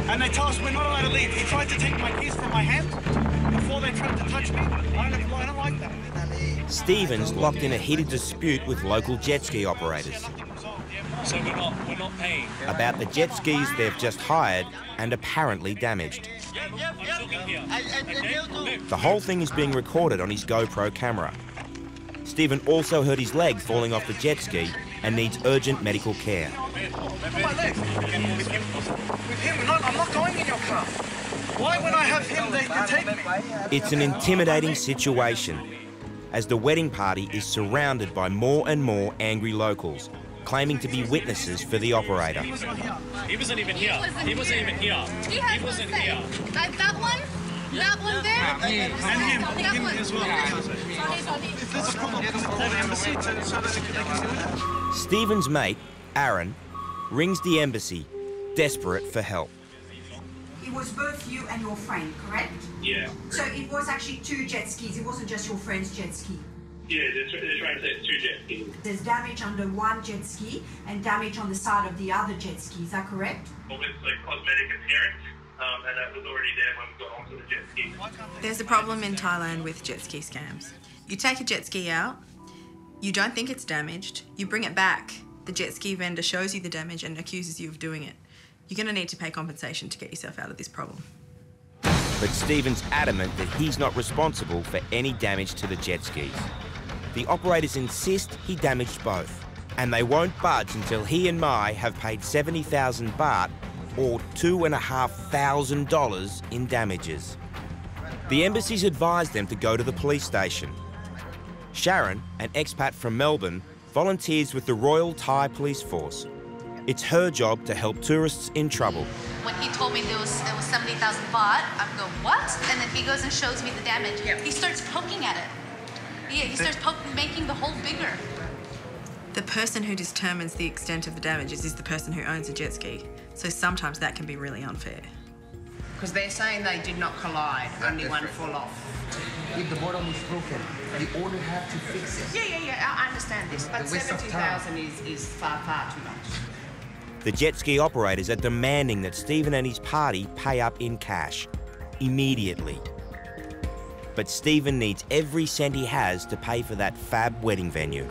And they tell us we're not allowed to leave. He tried to take my keys from my hand before they tried to touch me. I don't like that. Stephen's locked in a heated dispute with local jet ski operators. So we're not paying. About the jet skis they've just hired and apparently damaged. The whole thing is being recorded on his GoPro camera. Stephen also hurt his leg falling off the jet ski and needs urgent medical care. My leg. With him, I'm not going in your car. Why, when I have him, they can take me? It's an intimidating situation, as the wedding party is surrounded by more and more angry locals, claiming to be witnesses for the operator. He wasn't even here. He wasn't even here. He wasn't here. Like that one? That one there? And him as well. Stephen's mate, Aaron, rings the embassy, desperate for help. It was both you and your friend, correct? Yeah. So it was actually 2 jet skis. It wasn't just your friend's jet ski. Yeah, they're trying to say it's 2 jet skis. There's damage under one jet ski and damage on the side of the other jet ski. Is that correct? Well, it's like cosmetic appearance, and that was already there when we got onto the jet ski. There's a problem in Thailand with jet ski scams. You take a jet ski out, you don't think it's damaged, you bring it back, the jet ski vendor shows you the damage and accuses you of doing it. You're going to need to pay compensation to get yourself out of this problem. But Stephen's adamant that he's not responsible for any damage to the jet skis. The operators insist he damaged both, and they won't budge until he and Mai have paid 70,000 baht, or $2,500 in damages. The embassy's advised them to go to the police station. Sharon, an expat from Melbourne, volunteers with the Royal Thai Police Force. It's her job to help tourists in trouble. When he told me there was 70,000 baht, I'm going, what? And then he goes and shows me the damage. Yep. He starts poking at it. Yeah, he starts making the hole bigger. The person who determines the extent of the damages is the person who owns a jet ski. So sometimes that can be really unfair. Because they're saying they did not collide, only one fall off. If the bottom is broken, the owner have to fix it. Yeah, I understand this. But 70,000 is far too much. The jet ski operators are demanding that Stephen and his party pay up in cash, immediately. But Stephen needs every cent he has to pay for that fab wedding venue.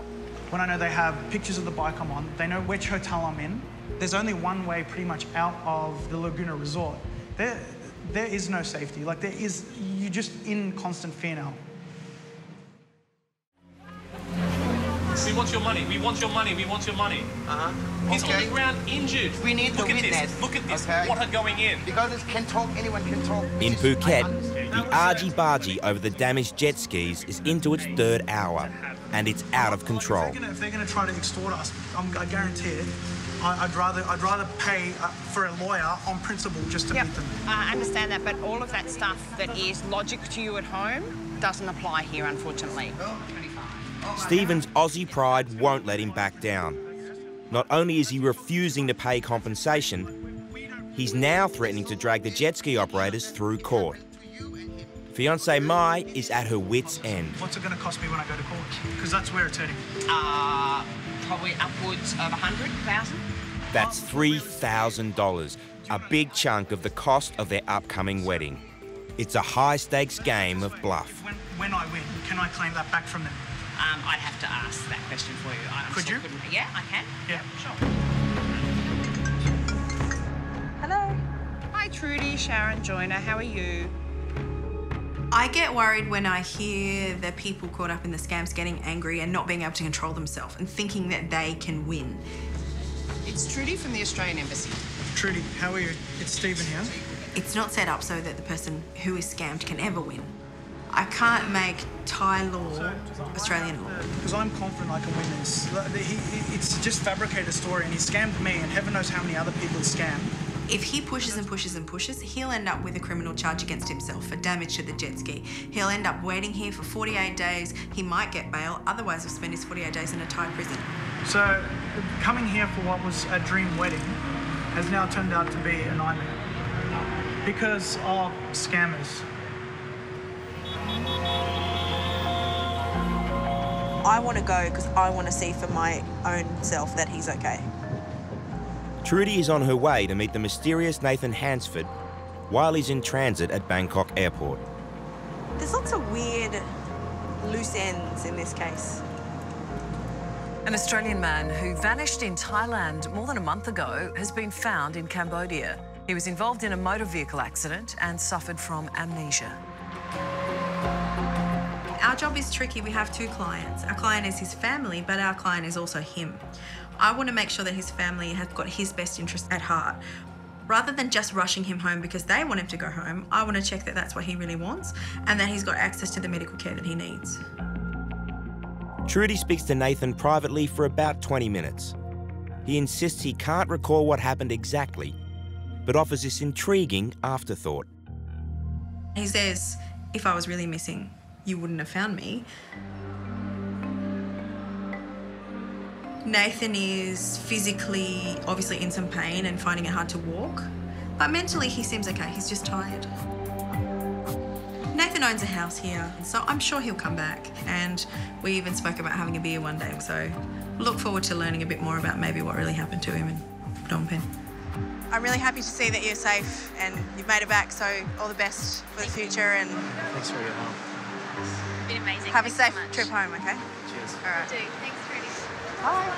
When I know they have pictures of the bike I'm on, they know which hotel I'm in. There's only one way pretty much out of the Laguna Resort. There is no safety. Like you're just in constant fear now. We want your money. We want your money. We want your money. He's on the ground injured. We need the witness. Look at this. Okay. Water going in. Because it can talk, anyone can talk. In Phuket, the argy-bargy over the damaged jet skis is into its 3rd hour, and it's out of control. If they're going to try to extort us, I guarantee it. I'd rather pay for a lawyer on principle just to beat them. I understand that, but all of that stuff that is logic to you at home doesn't apply here, unfortunately. Stephen's Aussie pride won't let him back down. Not only is he refusing to pay compensation, he's now threatening to drag the jet ski operators through court. Fiancée Mai is at her wit's end. What's it going to cost me when I go to court? Because that's where it's heading. Probably upwards of 100,000. That's $3,000, a big chunk of the cost of their upcoming wedding. It's a high-stakes game of bluff. When I win, can I claim that back from them? I'd have to ask that question for you. Could you? Yeah, I can. Yeah, sure. Hello. Hi, Trudy, Sharon, Joyner. How are you? I get worried when I hear the people caught up in the scams getting angry and not being able to control themselves and thinking that they can win. It's Trudy from the Australian Embassy. Trudy, how are you? It's Stephen here. It's not set up so that the person who is scammed can ever win. I can't make Thai law Australian law. Because I'm confident I can win this. It's just fabricated a story, and he scammed me, and heaven knows how many other people he's scammed. If he pushes and pushes and pushes, he'll end up with a criminal charge against himself for damage to the jet ski. He'll end up waiting here for 48 days. He might get bail, otherwise he'll spend his 48 days in a Thai prison. So, coming here for what was a dream wedding, has now turned out to be a nightmare because of scammers. I want to go because I want to see for my own self that he's okay. Trudy is on her way to meet the mysterious Nathan Hansford while he's in transit at Bangkok Airport. There's lots of weird loose ends in this case. An Australian man who vanished in Thailand more than a month ago has been found in Cambodia. He was involved in a motor vehicle accident and suffered from amnesia. Our job is tricky. We have two clients. Our client is his family, but our client is also him. I want to make sure that his family has got his best interest at heart. Rather than just rushing him home because they want him to go home, I want to check that that's what he really wants and that he's got access to the medical care that he needs. Trudy speaks to Nathan privately for about 20 minutes. He insists he can't recall what happened exactly, but offers this intriguing afterthought. He says, if I was really missing, you wouldn't have found me. Nathan is physically, obviously in some pain and finding it hard to walk, but mentally he seems okay, he's just tired. Nathan owns a house here, so I'm sure he'll come back. And we even spoke about having a beer one day, so look forward to learning a bit more about maybe what really happened to him in Phnom Penh. I'm really happy to see that you're safe and you've made it back, so all the best for the future and Thanks for your help. It's been amazing. have a safe trip home, okay? Cheers. All right. Thanks, Trudy. Bye.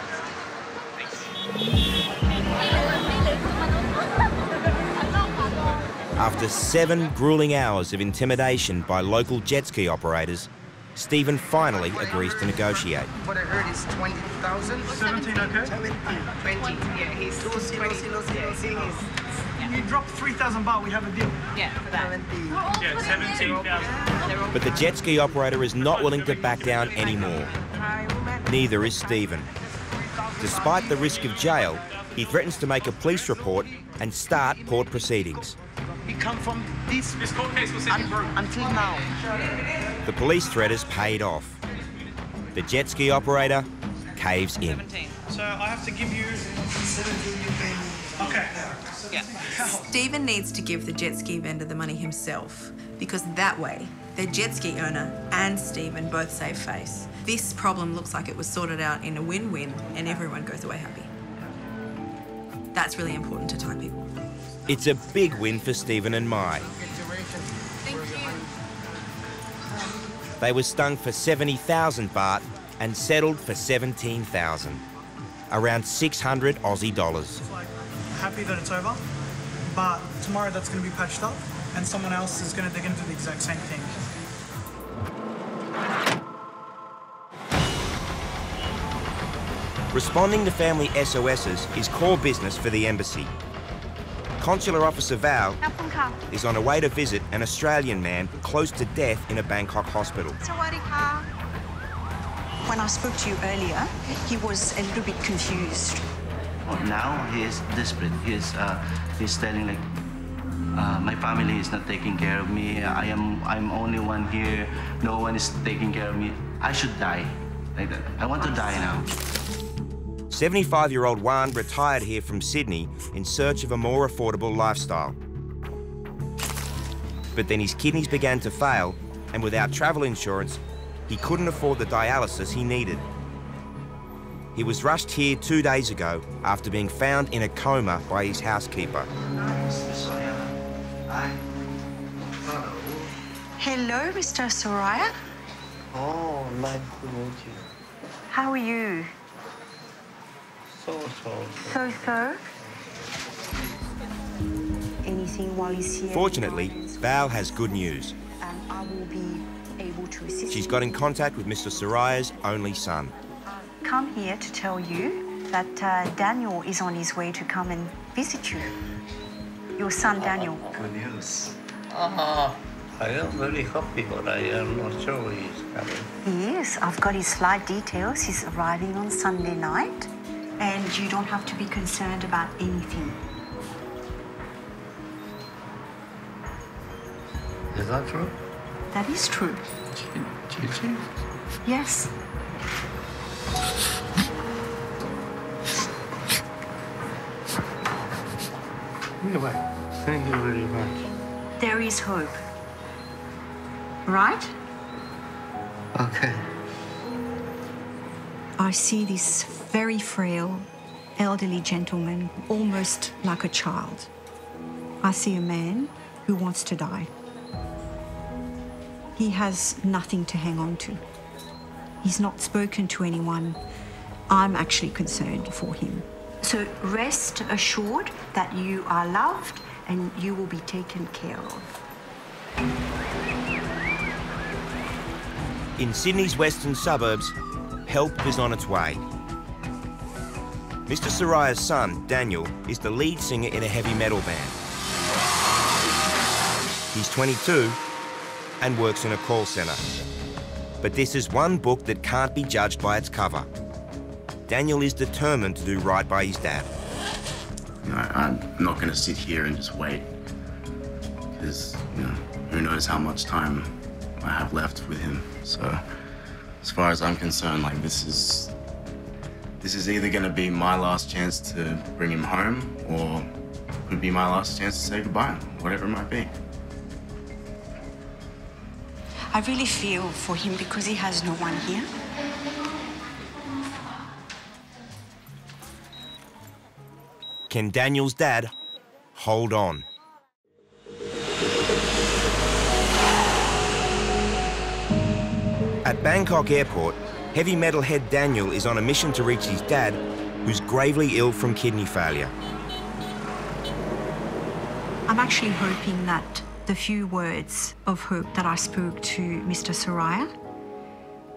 After 7 grueling hours of intimidation by local jet ski operators, Stephen finally agrees to negotiate. What I heard is 20,000. 17, okay? 20. Yeah, he's 20. You dropped 3,000 baht, we have a deal. Yeah, for that. Yeah, 17,000. But the jet ski operator is not willing to back down anymore. Neither is Stephen. Despite the risk of jail, he threatens to make a police report and start court proceedings. We come from this court case was sitting until now. The police threat has paid off. The jet ski operator caves in. So I have to give you 17. Okay. Yeah. Stephen needs to give the jet ski vendor the money himself because that way the jet ski owner and Stephen both save face. This problem looks like it was sorted out in a win-win and everyone goes away happy. That's really important to Thai people. It's a big win for Stephen and Mai. Thank you. They were stung for 70,000 baht and settled for 17,000, around 600 Aussie dollars. Happy that it's over, but tomorrow that's going to be patched up and someone else is going to dig into the exact same thing. Responding to family SOSs is core business for the embassy. Consular Officer Val is on her way to visit an Australian man close to death in a Bangkok hospital. When I spoke to you earlier, he was a little bit confused. Well, now he is desperate. He's telling like, my family is not taking care of me. I'm only one here. No one is taking care of me. I should die. Like that. I want to die now. 75-year-old Wan retired here from Sydney in search of a more affordable lifestyle. But then his kidneys began to fail, and without travel insurance, he couldn't afford the dialysis he needed. He was rushed here 2 days ago after being found in a coma by his housekeeper. Hello, Mr. SoReal. Oh, nice to meet you. How are you? So. Anything while he's here? Fortunately, Val has good news. I will be able to assist She's you. got in contact with Mr. SoReal's only son. Come here to tell you that Daniel is on his way to come and visit you. Your son, Daniel. Good news. I am very happy, but I am not sure he is coming. Yes, I've got his flight details. He's arriving on Sunday night. And you don't have to be concerned about anything. Is that true? That is true. Gigi? Yes. Anyway, thank you very much. There is hope. Right? Okay. I see this very frail, elderly gentleman, almost like a child. I see a man who wants to die. He has nothing to hang on to. He's not spoken to anyone. I'm actually concerned for him. So rest assured that you are loved and you will be taken care of. In Sydney's western suburbs, help is on its way. Mr. SoReal's son, Daniel, is the lead singer in a heavy metal band. He's 22 and works in a call centre. But this is one book that can't be judged by its cover. Daniel is determined to do right by his dad. You know, I'm not going to sit here and just wait, because, you know, who knows how much time I have left with him. So, as far as I'm concerned, like, this is either going to be my last chance to bring him home, or could be my last chance to say goodbye, whatever it might be. I really feel for him because he has no one here. Can Daniel's dad hold on? At Bangkok Airport, heavy metal head Daniel is on a mission to reach his dad, who's gravely ill from kidney failure. I'm actually hoping that the few words of hope that I spoke to Mr. SoReal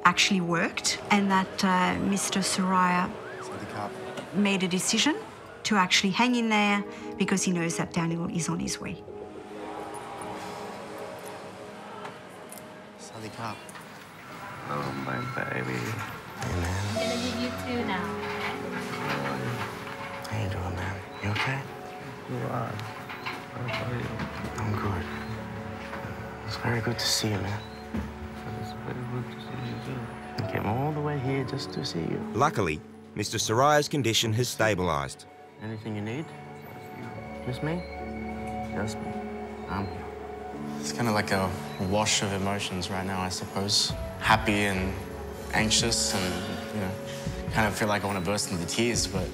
actually worked, and that Mr. SoReal made a decision to actually hang in there because he knows that Daniel is on his way. Oh, my baby. I'm gonna give you 2 now. How you doing, man? You okay? You are. How are you? I'm good. It's very good to see you, man. It's very good to see you, too. I came all the way here just to see you. Luckily, Mr. SoReal's condition has stabilised. Anything you need? Just me? Just me. I'm here. It's kind of like a wash of emotions right now, I suppose. Happy and anxious, and, you know, kind of feel like I want to burst into tears, but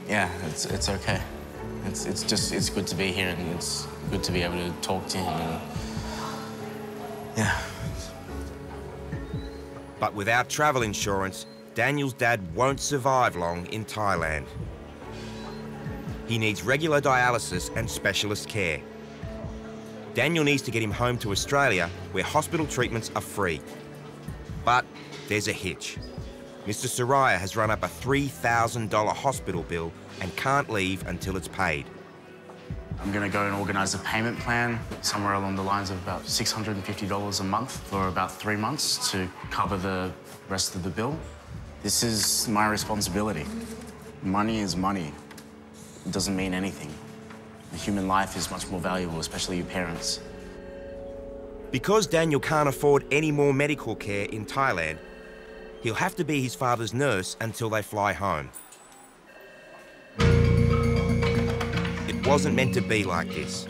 yeah, it's okay. It's good to be here, and it's good to be able to talk to him, and yeah. But without travel insurance, Daniel's dad won't survive long in Thailand. He needs regular dialysis and specialist care. Daniel needs to get him home to Australia, where hospital treatments are free. But there's a hitch. Mr. SoReal has run up a $3,000 hospital bill and can't leave until it's paid. I'm going to go and organise a payment plan somewhere along the lines of about $650 a month for about 3 months to cover the rest of the bill. This is my responsibility. Money is money. It doesn't mean anything. The human life is much more valuable, especially your parents. Because Daniel can't afford any more medical care in Thailand, he'll have to be his father's nurse until they fly home. It wasn't meant to be like this.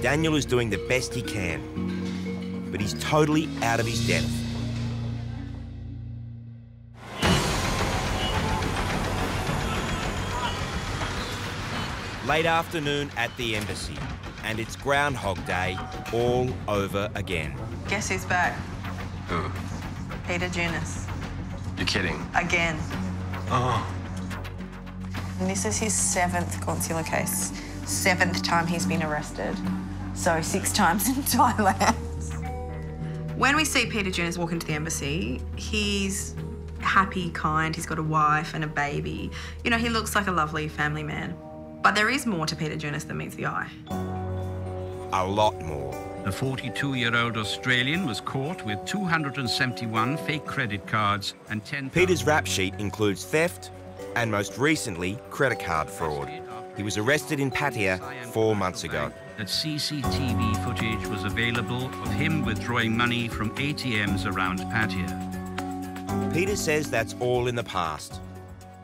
Daniel is doing the best he can, but he's totally out of his depth. Late afternoon at the embassy, and it's Groundhog Day all over again. Guess who's back? Who? Peter Junis. You're kidding? Again. Oh. And this is his 7th consular case. 7th time he's been arrested. So 6 times in Thailand. When we see Peter Junis walk into the embassy, he's happy, kind, he's got a wife and a baby. You know, he looks like a lovely family man. But there is more to Peter Junis than meets the eye. A lot more. The 42-year-old Australian was caught with 271 fake credit cards and 10... Peter's rap sheet includes theft and, most recently, credit card fraud. He was arrested in Pattaya 4 months ago. That CCTV footage was available of him withdrawing money from ATMs around Pattaya. Peter says that's all in the past.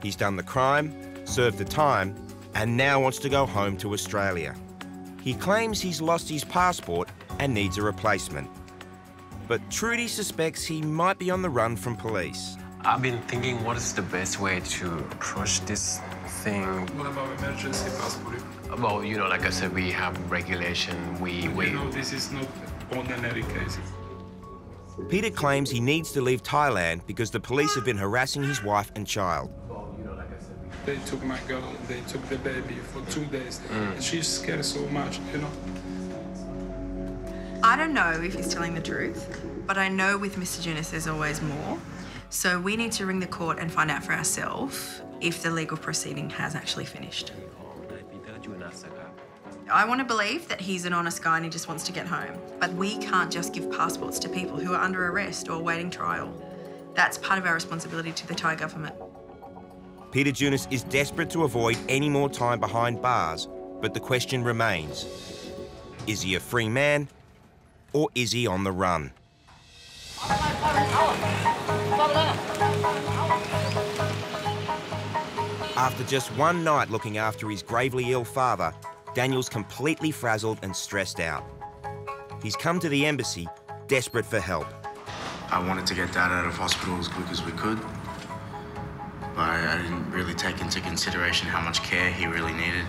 He's done the crime, served the time, and now wants to go home to Australia. He claims he's lost his passport and needs a replacement. But Trudy suspects he might be on the run from police. I've been thinking, what is the best way to approach this thing? What about emergency passport? Well, you know, like I said, we have regulation. We know this is not ordinary cases. Peter claims he needs to leave Thailand because the police have been harassing his wife and child. They took my girl, they took the baby for 2 days. And she's scared so much, you know. I don't know if he's telling the truth, but I know with Mr. Junis there's always more. So we need to ring the court and find out for ourselves if the legal proceeding has actually finished. I want to believe that he's an honest guy and he just wants to get home. But we can't just give passports to people who are under arrest or awaiting trial. That's part of our responsibility to the Thai government. Peter Junis is desperate to avoid any more time behind bars, but the question remains, is he a free man or is he on the run? After just one night looking after his gravely ill father, Daniel's completely frazzled and stressed out. He's come to the embassy, desperate for help. I wanted to get Dad out of hospital as quick as we could, but I didn't really take into consideration how much care he really needed.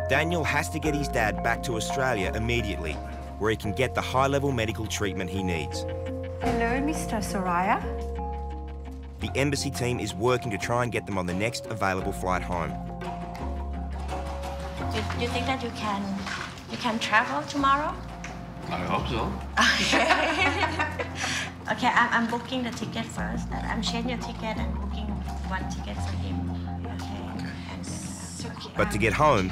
Daniel has to get his dad back to Australia immediately, where he can get the high-level medical treatment he needs. Hello, Mr. SoReal. The embassy team is working to try and get them on the next available flight home. You think that you can travel tomorrow? I hope so. Okay, I'm booking the ticket first. I'm changing your ticket and booking one ticket for him. Okay. But to get home,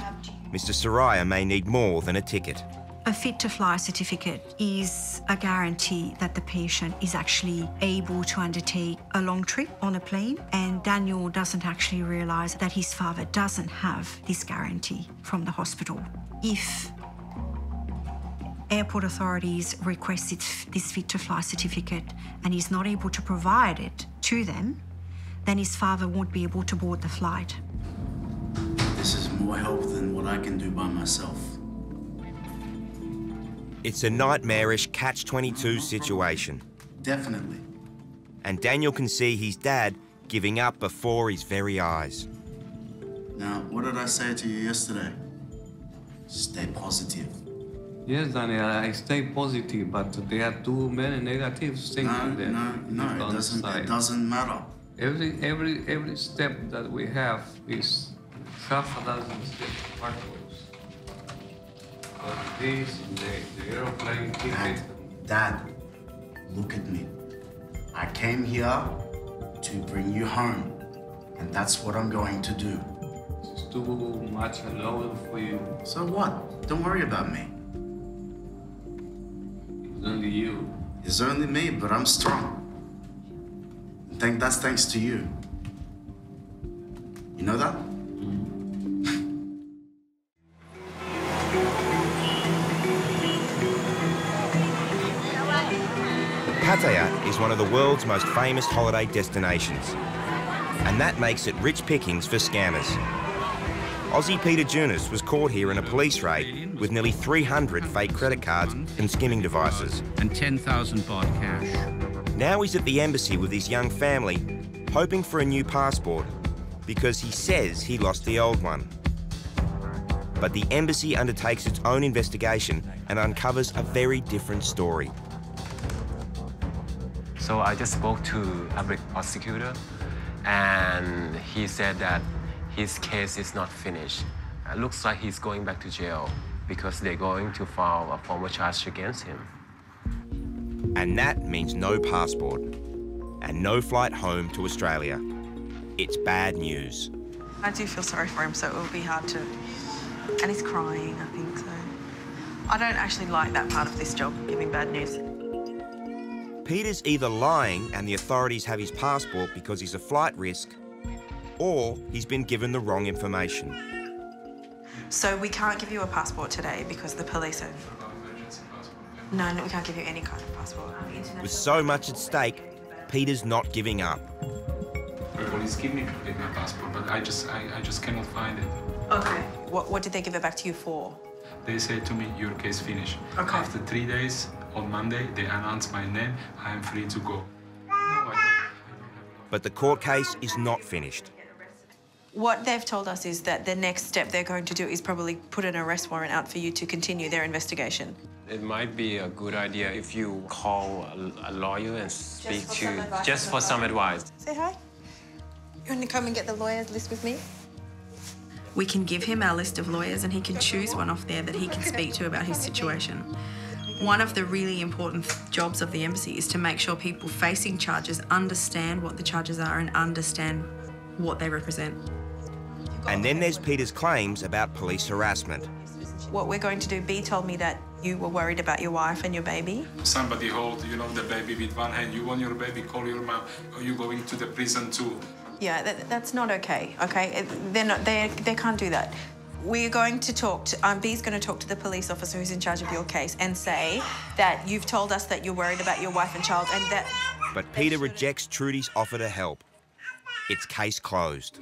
Mr. SoReal may need more than a ticket. A fit-to-fly certificate is a guarantee that the patient is actually able to undertake a long trip on a plane, and Daniel doesn't actually realise that his father doesn't have this guarantee from the hospital. If airport authorities request this fit-to-fly certificate and he's not able to provide it to them, then his father won't be able to board the flight. This is more help than what I can do by myself. It's a nightmarish catch-22 situation. Definitely. And Daniel can see his dad giving up before his very eyes. Now, what did I say to you yesterday? Stay positive. Yes, Daniel, I stay positive, but there are too many negative things there. No, it doesn't matter. Every step that we have is half a dozen steps backwards. But this, the aeroplane ticket. Dad, look at me. I came here to bring you home, and that's what I'm going to do. It's too much alone for you. So what? Don't worry about me. It's only you. It's only me, but I'm strong. That's thanks to you. You know that? Pattaya is one of the world's most famous holiday destinations, and that makes it rich pickings for scammers. Aussie Peter Junis was caught here in a police raid with nearly 300 fake credit cards and skimming devices. And 10,000 baht cash. Now he's at the embassy with his young family, hoping for a new passport, because he says he lost the old one. But the embassy undertakes its own investigation and uncovers a very different story. So I just spoke to a prosecutor, and he said that his case is not finished. It looks like he's going back to jail because they're going to file a formal charge against him. And that means no passport and no flight home to Australia. It's bad news. I do feel sorry for him, so it will be hard to... And he's crying, I think, so... I don't actually like that part of this job, giving bad news. Peter's either lying and the authorities have his passport because he's a flight risk, or he's been given the wrong information. So we can't give you a passport today because the police are... No, we can't give you any kind of passport. With so much at stake, Peter's not giving up. police give me with my passport, but I just cannot find it. Okay. What did they give it back to you for? They say to me, your case finished. Okay. After 3 days, on Monday, they announce my name. I am free to go. But the court case is not finished. What they've told us is that the next step they're going to do is probably put an arrest warrant out for you to continue their investigation. It might be a good idea if you call a lawyer and speak just for some advice. Say hi. You want to come and get the lawyers list with me? We can give him our list of lawyers and he can choose one off there that he can speak to about his situation. One of the really important jobs of the embassy is to make sure people facing charges understand what the charges are and understand what they represent. And then there's Peter's claims about police harassment. What we're going to do, B told me that you were worried about your wife and your baby. Somebody hold, the baby with one hand. You want your baby, call your mom. Are you going to the prison too? Yeah, that's not okay, okay? They can't do that. We're going to talk to, B's going to talk to the police officer who's in charge of your case and say that you've told us that you're worried about your wife and child and that... But Peter rejects Trudy's offer to help. It's case closed.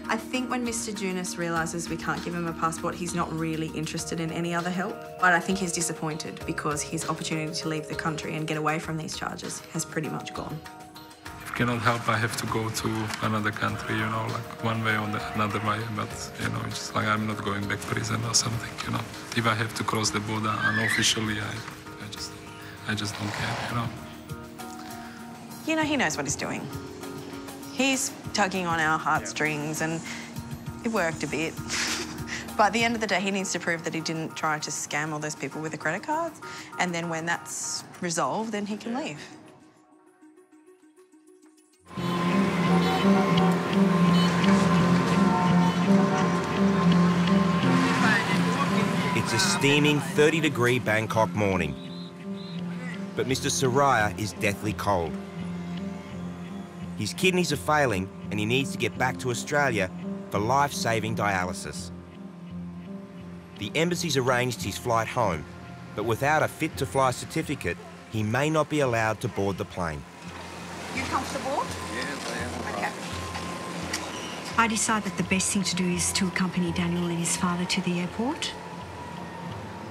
I think when Mr. Junis realises we can't give him a passport, he's not really interested in any other help. But I think he's disappointed because his opportunity to leave the country and get away from these charges has pretty much gone. If I cannot help, I have to go to another country, like one way or another way. But, it's like I'm not going back to prison or something, If I have to cross the border unofficially, I just don't care, He knows what he's doing. He's tugging on our heartstrings and it worked a bit. But at the end of the day, he needs to prove that he didn't try to scam all those people with the credit cards. And then when that's resolved, then he can leave. It's a steaming 30-degree Bangkok morning. But Mr. SoReal is deathly cold. His kidneys are failing and he needs to get back to Australia for life-saving dialysis. The embassy's arranged his flight home, but without a fit-to-fly certificate, he may not be allowed to board the plane. You comfortable? Yes, I am. Okay. I decided the best thing to do is to accompany Daniel and his father to the airport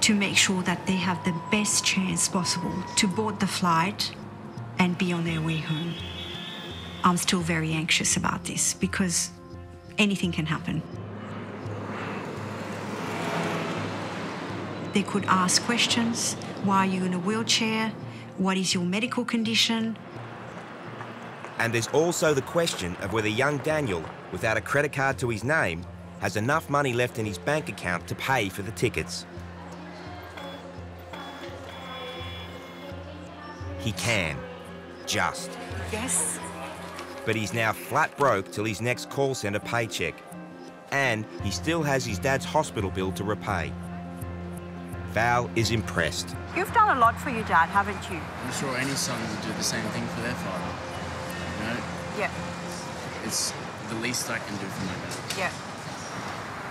to make sure that they have the best chance possible to board the flight and be on their way home. I'm still very anxious about this because anything can happen. They could ask questions. Why are you in a wheelchair? What is your medical condition? And there's also the question of whether young Daniel, without a credit card to his name, has enough money left in his bank account to pay for the tickets. He can. Just. Yes. But he's now flat broke till his next call centre paycheck. And he still has his dad's hospital bill to repay. Val is impressed. You've done a lot for your dad, haven't you? I'm sure any son would do the same thing for their father. Yeah. It's the least I can do for my dad. Yeah.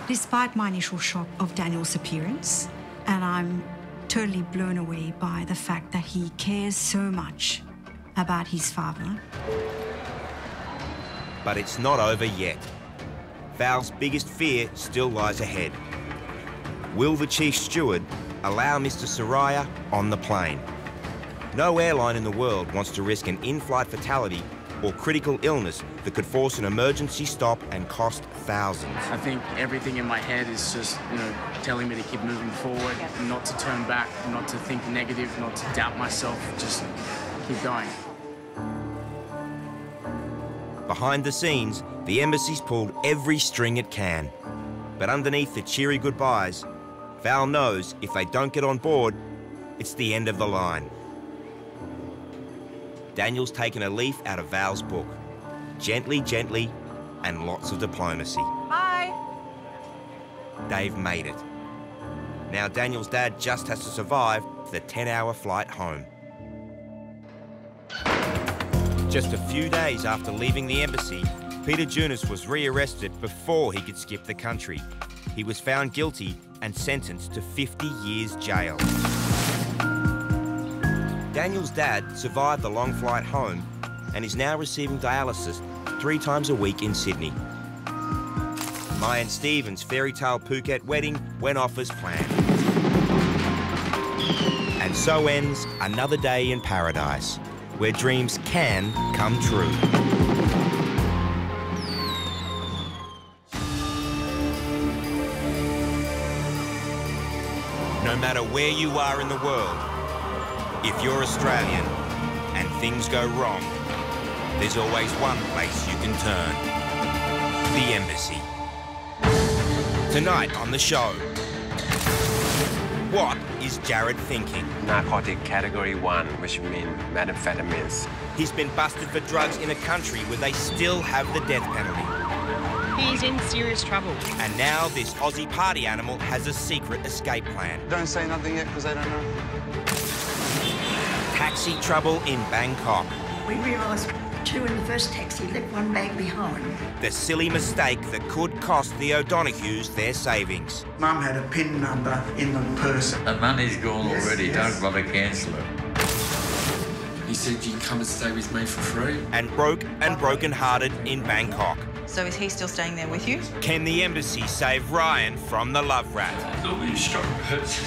Despite my initial shock of Daniel's appearance, and I'm totally blown away by the fact that he cares so much about his father. But it's not over yet. Val's biggest fear still lies ahead. Will the chief steward allow Mr. SoReal on the plane? No airline in the world wants to risk an in-flight fatality or critical illness that could force an emergency stop and cost thousands. I think everything in my head is just, telling me to keep moving forward, not to turn back, not to think negative, not to doubt myself, just keep going. Behind the scenes, the embassy's pulled every string it can. But underneath the cheery goodbyes, Val knows if they don't get on board, it's the end of the line. Daniel's taken a leaf out of Val's book. Gently, gently, and lots of diplomacy. Bye. They've made it. Now Daniel's dad just has to survive the 10-hour flight home. Just a few days after leaving the embassy, Peter Junis was rearrested before he could skip the country. He was found guilty and sentenced to 50 years jail. Daniel's dad survived the long flight home, and is now receiving dialysis 3 times a week in Sydney. Mai and Stephen's fairy tale Phuket wedding went off as planned. And so ends another day in paradise, where dreams can come true. No matter where you are in the world, if you're Australian and things go wrong, there's always one place you can turn: the embassy. Tonight on the show, what is Jared thinking? Narcotic category 1, which means methamphetamines. He's been busted for drugs in a country where they still have the death penalty. He's in serious trouble. And now this Aussie party animal has a secret escape plan. Don't say nothing yet because they don't know. Taxi trouble in Bangkok. We realised 2 in the first taxi left 1 bag behind. The silly mistake that could cost the O'Donohues their savings. Mum had a PIN number in the purse. The money's gone already, Yes. don't bother cancel it. He said you can come and stay with me for free. And broke and broken-hearted in Bangkok. So is he still staying there with you? Can the embassy save Ryan from the love rat? Look, you struck hurts.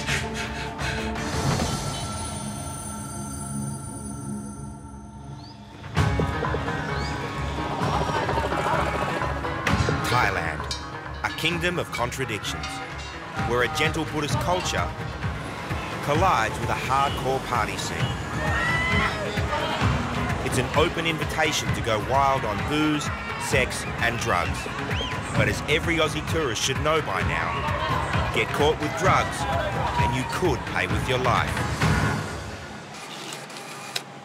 Thailand, a kingdom of contradictions, where a gentle Buddhist culture collides with a hardcore party scene. It's an open invitation to go wild on booze, sex and drugs. But as every Aussie tourist should know by now, get caught with drugs and you could pay with your life.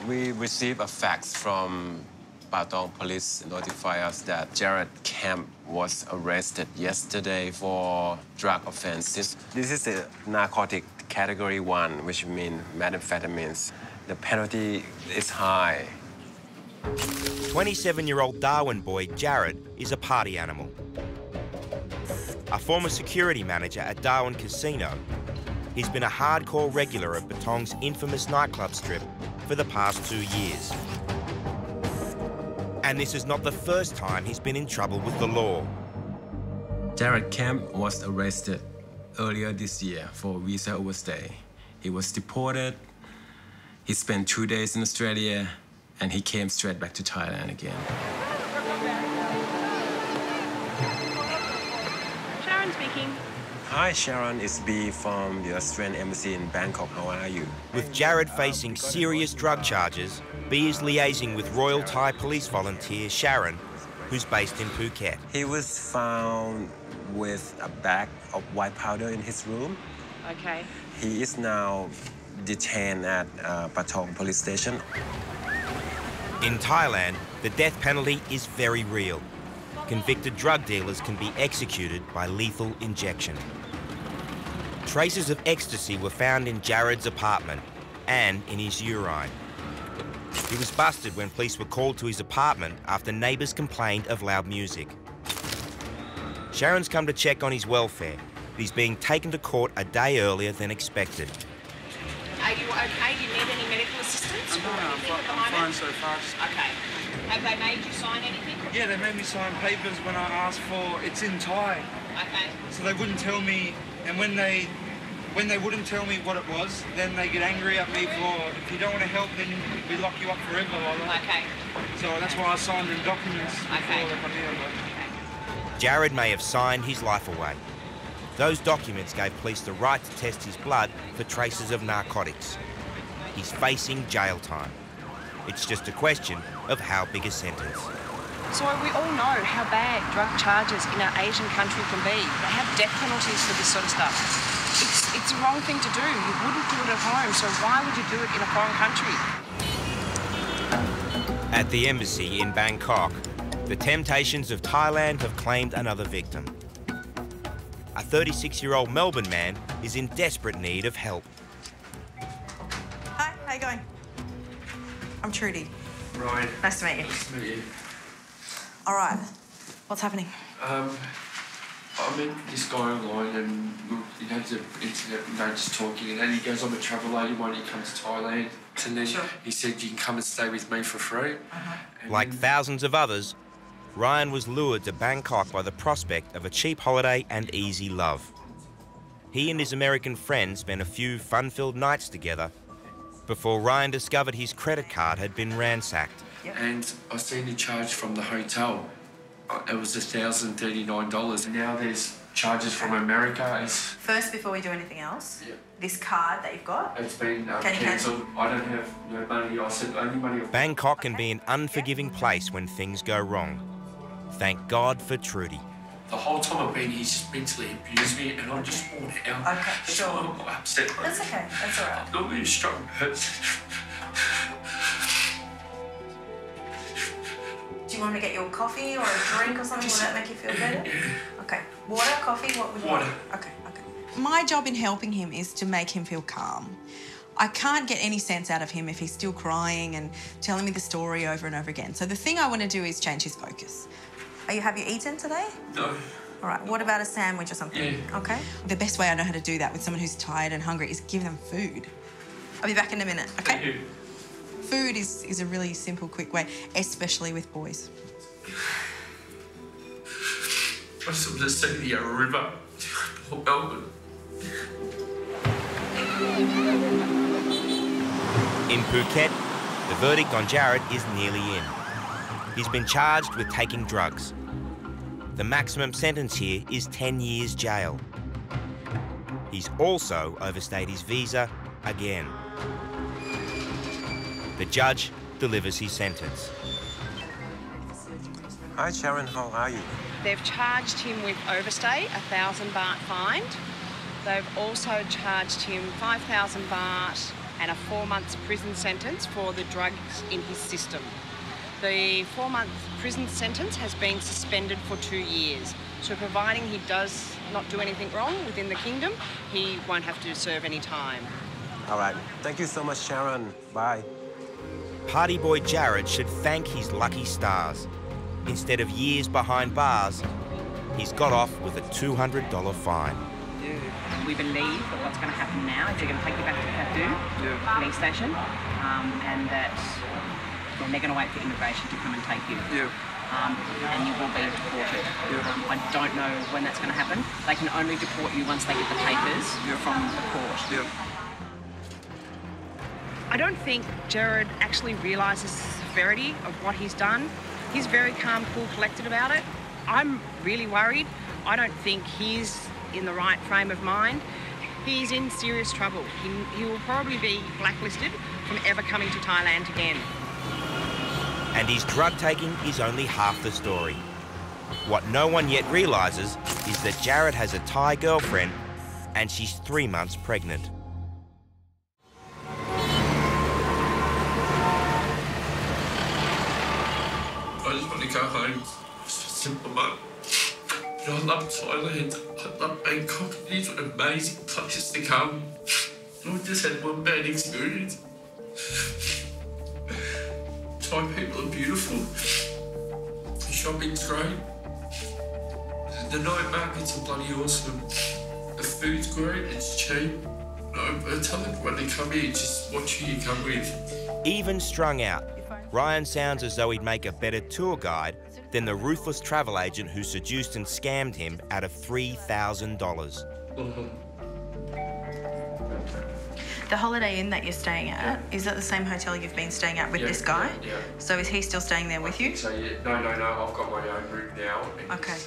We received a fax from Patong police notify us that Jared Kemp was arrested yesterday for drug offenses. This is the narcotic category 1, which means methamphetamines. The penalty is high. 27-year-old Darwin boy Jared is a party animal. A former security manager at Darwin Casino, he's been a hardcore regular of Patong's infamous nightclub strip for the past 2 years. And this is not the first time he's been in trouble with the law. Jared Kemp was arrested earlier this year for visa overstay. He was deported. He spent 2 days in Australia, and he came straight back to Thailand again. Sharon speaking. Hi, Sharon. It's B from the Australian Embassy in Bangkok. How are you? With Jared facing serious drug charges, B is liaising with Royal Thai Police volunteer Sharon, who's based in Phuket. He was found with a bag of white powder in his room. Okay. He is now detained at Patong police station. In Thailand, the death penalty is very real. Convicted drug dealers can be executed by lethal injection. Traces of ecstasy were found in Jared's apartment and in his urine. He was busted when police were called to his apartment after neighbours complained of loud music. Sharon's come to check on his welfare, but he's being taken to court a day earlier than expected. Are you okay? Do you need any medical assistance? I'm fine so far. Okay. Have they made you sign anything? Yeah, they made me sign papers when I asked for it's in Thai. Okay. So they wouldn't tell me, and when they wouldn't tell me what it was, then they get angry at me for, if you don't want to help, then we lock you up forever. Okay. So that's why I signed the documents before they come here. Jared may have signed his life away. Those documents gave police the right to test his blood for traces of narcotics. He's facing jail time. It's just a question of how big a sentence. So we all know how bad drug charges in an Asian country can be. They have death penalties for this sort of stuff. It's the wrong thing to do. You wouldn't do it at home, so why would you do it in a foreign country? At the embassy in Bangkok, the temptations of Thailand have claimed another victim. A 36-year-old Melbourne man is in desperate need of help. Hi, how you going? I'm Trudy. Ryan. Nice to meet you. Nice to meet you. All right. What's happening? I met this guy online and look, you know, the internet, you know, just talking, and then he goes, I'm a travel agent, why don't you come to Thailand? And then he said, you can come and stay with me for free. Like thousands of others, Ryan was lured to Bangkok by the prospect of a cheap holiday and easy love. He and his American friend spent a few fun-filled nights together before Ryan discovered his credit card had been ransacked. And I seen the charge from the hotel. It was $1,039. Now there's charges from America. First, before we do anything else, this card that you've got, it's been cancelled. I don't have no money. I said only money. Bangkok can be an unforgiving place when things go wrong. Thank God for Trudy. The whole time I've been here, he's just mentally abused me, and I just want out. Okay, so I'm upset. That's okay. That's all right. I'm not really strong, but... Do you want me to get you a coffee or a drink or something? Will that make you feel better? Okay. Water, coffee, what would you want? Okay. My job in helping him is to make him feel calm. I can't get any sense out of him if he's still crying and telling me the story over and over again. So the thing I want to do is change his focus. Have you eaten today? No. All right, what about a sandwich or something? Yeah. Okay. The best way I know how to do that with someone who's tired and hungry is give them food. I'll be back in a minute, okay? Thank you. Food is a really simple, quick way, especially with boys. I just want to see the Yarra River, Port Melbourne. In Phuket, the verdict on Jared is nearly in. He's been charged with taking drugs. The maximum sentence here is 10 years jail. He's also overstayed his visa again. The judge delivers his sentence. Hi Sharon, how are you? They've charged him with overstay, 1,000 baht fined. They've also charged him 5,000 baht and a 4-month prison sentence for the drugs in his system. The 4-month prison sentence has been suspended for 2 years. So providing he does not do anything wrong within the kingdom, he won't have to serve any time. All right. Thank you so much, Sharon. Bye. Party boy Jared should thank his lucky stars. Instead of years behind bars, he's got off with a $200 fine. We believe that what's going to happen now is they're going to take you back to Kathu police station, and that they're going to wait for immigration to come and take you. And you will be deported. I don't know when that's going to happen. They can only deport you once they get the papers from the court. I don't think Jared actually realises the severity of what he's done. He's very calm, cool, collected about it. I'm really worried. I don't think he's in the right frame of mind. He's in serious trouble. He will probably be blacklisted from ever coming to Thailand again. And his drug taking is only half the story. What no one yet realises is that Jared has a Thai girlfriend and she's 3 months pregnant. I just want to go home. It's a simple mum. I love Thailand. I love Bangkok. These are amazing places to come. I just had one bad experience. Thai people are beautiful. The shopping's great. The night markets are bloody awesome. The food's great, it's cheap. I tell everyone to come here, just watch who you come with. Even strung out, Ryan sounds as though he'd make a better tour guide than the ruthless travel agent who seduced and scammed him out of $3,000. The Holiday Inn that you're staying at, is that the same hotel you've been staying at with this guy? Yeah. So is he still staying there with you? So no, I've got my own room now. Okay.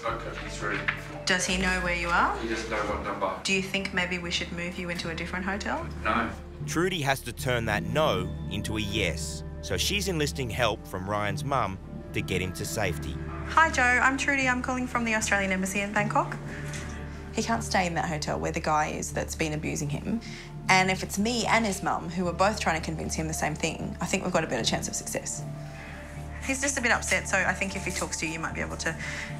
His room. Does he know where you are? He doesn't know what number. Do you think maybe we should move you into a different hotel? No. Trudy has to turn that no into a yes, so she's enlisting help from Ryan's mum to get him to safety. Hi Joe, I'm Trudy. I'm calling from the Australian Embassy in Bangkok. He can't stay in that hotel where the guy is that's been abusing him. And if it's me and his mum, who are both trying to convince him the same thing, I think we've got a better chance of success. He's just a bit upset, so I think if he talks to you, you might be able to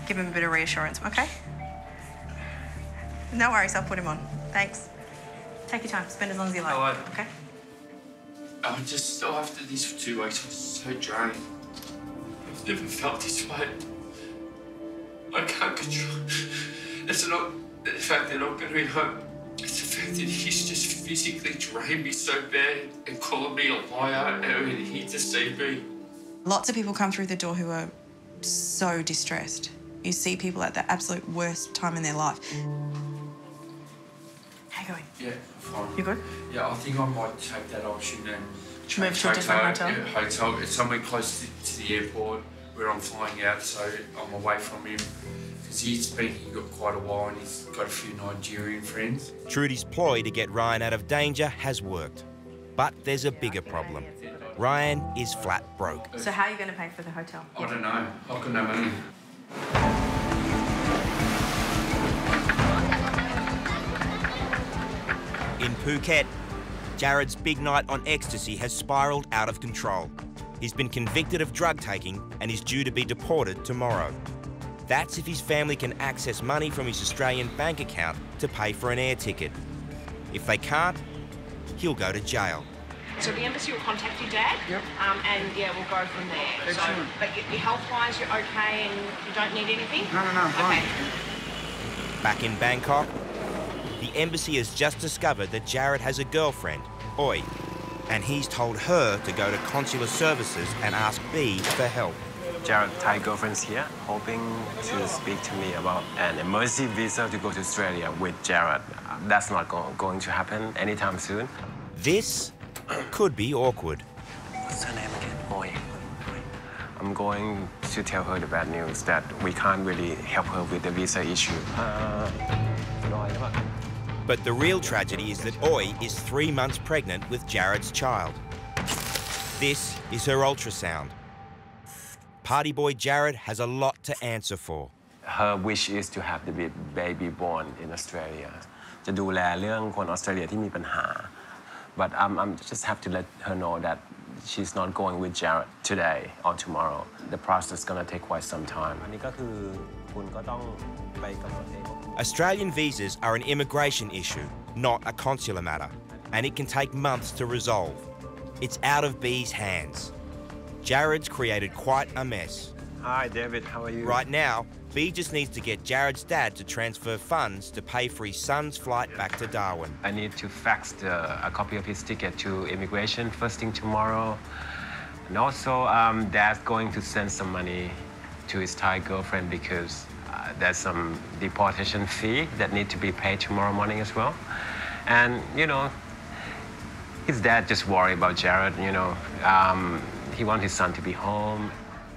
give him a bit of reassurance, okay? No worries, I'll put him on. Thanks. Take your time, spend as long as you like, Alright. okay? I was just still after this for 2 weeks. I was so drained. I've never felt this way. I can't control. It's not the fact they're not going to be home. It's the fact that he's just physically drained me so bad and called me a liar and he deceived me. Lots of people come through the door who are so distressed. You see people at the absolute worst time in their life. How you going? Yeah, fine. You good? Yeah, I think I might take that option and Move to a different hotel? Yeah, hotel. It's somewhere close to the airport where I'm flying out, so I'm away from him. Because he's been here quite a while and he's got a few Nigerian friends. Trudy's ploy to get Ryan out of danger has worked. But there's a bigger problem. Ryan is flat broke. So how are you going to pay for the hotel? I don't know. I've got no money. In Phuket, Jared's big night on ecstasy has spiralled out of control. He's been convicted of drug taking and is due to be deported tomorrow. That's if his family can access money from his Australian bank account to pay for an air ticket. If they can't, he'll go to jail. So the embassy will contact your dad, and yeah, we'll go from there. Excellent. So, but your health-wise, you're okay, and you don't need anything. No, I'm fine. Okay. Back in Bangkok, the embassy has just discovered that Jared has a girlfriend, Oi, and he's told her to go to consular services and ask B for help. Jared's Thai girlfriend's here, hoping to speak to me about an emergency visa to go to Australia with Jared. That's not going to happen anytime soon. This could be awkward. What's her name again? Oi. I'm going to tell her the bad news that we can't really help her with the visa issue. But the real tragedy is that Oi is 3 months pregnant with Jared's child. This is her ultrasound. Party boy Jared has a lot to answer for. Her wish is to have the baby born in Australia. จะดูแลเรื่องคนออสเตรเลียที่มีปัญหา But I'm just have to let her know that she's not going with Jared today or tomorrow. The process is going to take quite some time. อันนี้ก็คือคุณก็ต้องไปกำหนดเอง Australian visas are an immigration issue, not a consular matter, and it can take months to resolve. It's out of B's hands. Jared's created quite a mess. Hi, David. How are you? Right now, B just needs to get Jared's dad to transfer funds to pay for his son's flight back to Darwin. I need to fax a copy of his ticket to immigration first thing tomorrow. And also, Dad's going to send some money to his Thai girlfriend because there's some deportation fee that need to be paid tomorrow morning as well. And, you know, his dad just worried about Jared, you know. He wants his son to be home.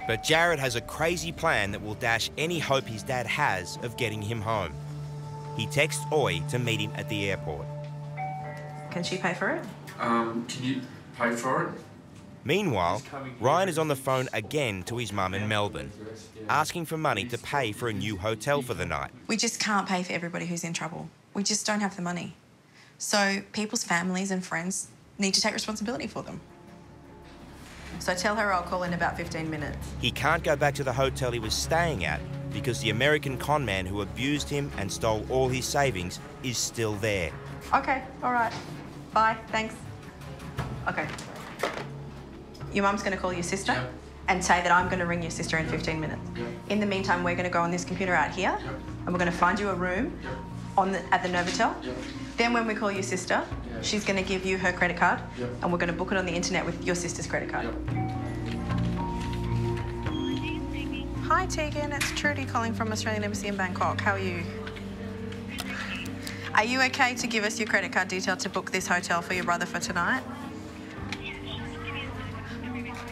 But Jared has a crazy plan that will dash any hope his dad has of getting him home. He texts Oi to meet him at the airport. Can she pay for it? Can you pay for it? Meanwhile, Ryan is on the phone again to his mum in Melbourne, asking for money to pay for a new hotel for the night. We just can't pay for everybody who's in trouble. We just don't have the money. So people's families and friends need to take responsibility for them. So tell her I'll call in about 15 minutes. He can't go back to the hotel he was staying at because the American con man who abused him and stole all his savings is still there. Okay, all right. Bye, thanks. Okay. Your mum's going to call your sister and say that I'm going to ring your sister in 15 minutes. In the meantime, we're going to go on this computer out here and we're going to find you a room at the Novotel. Then when we call your sister, she's going to give you her credit card and we're going to book it on the internet with your sister's credit card. Hi Tegan, it's Trudy calling from Australian Embassy in Bangkok. How are you? Are you okay to give us your credit card detail to book this hotel for your brother for tonight?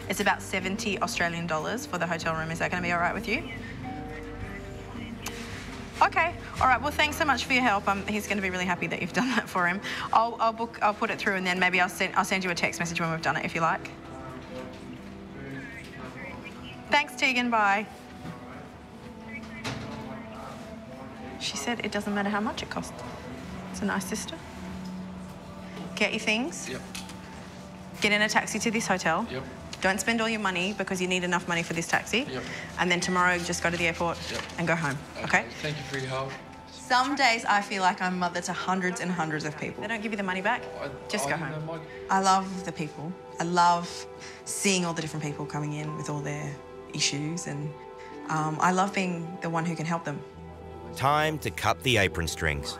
It's about 70 Australian dollars for the hotel room. Is that going to be all right with you? Okay, all right. Well, thanks so much for your help. He's going to be really happy that you've done that for him. I'll put it through, and then maybe I'll send you a text message when we've done it, if you like. Thanks, Tegan. Bye. She said it doesn't matter how much it costs. It's a nice sister. Get your things. Yep. Get in a taxi to this hotel. Yep. Don't spend all your money because you need enough money for this taxi. Yep. And then tomorrow, just go to the airport and go home, okay? Thank you for your help. Some days I feel like I'm mother to hundreds and hundreds of people. They don't give you the money back, just go home. I love the people. I love seeing all the different people coming in with all their issues, and I love being the one who can help them. Time to cut the apron strings.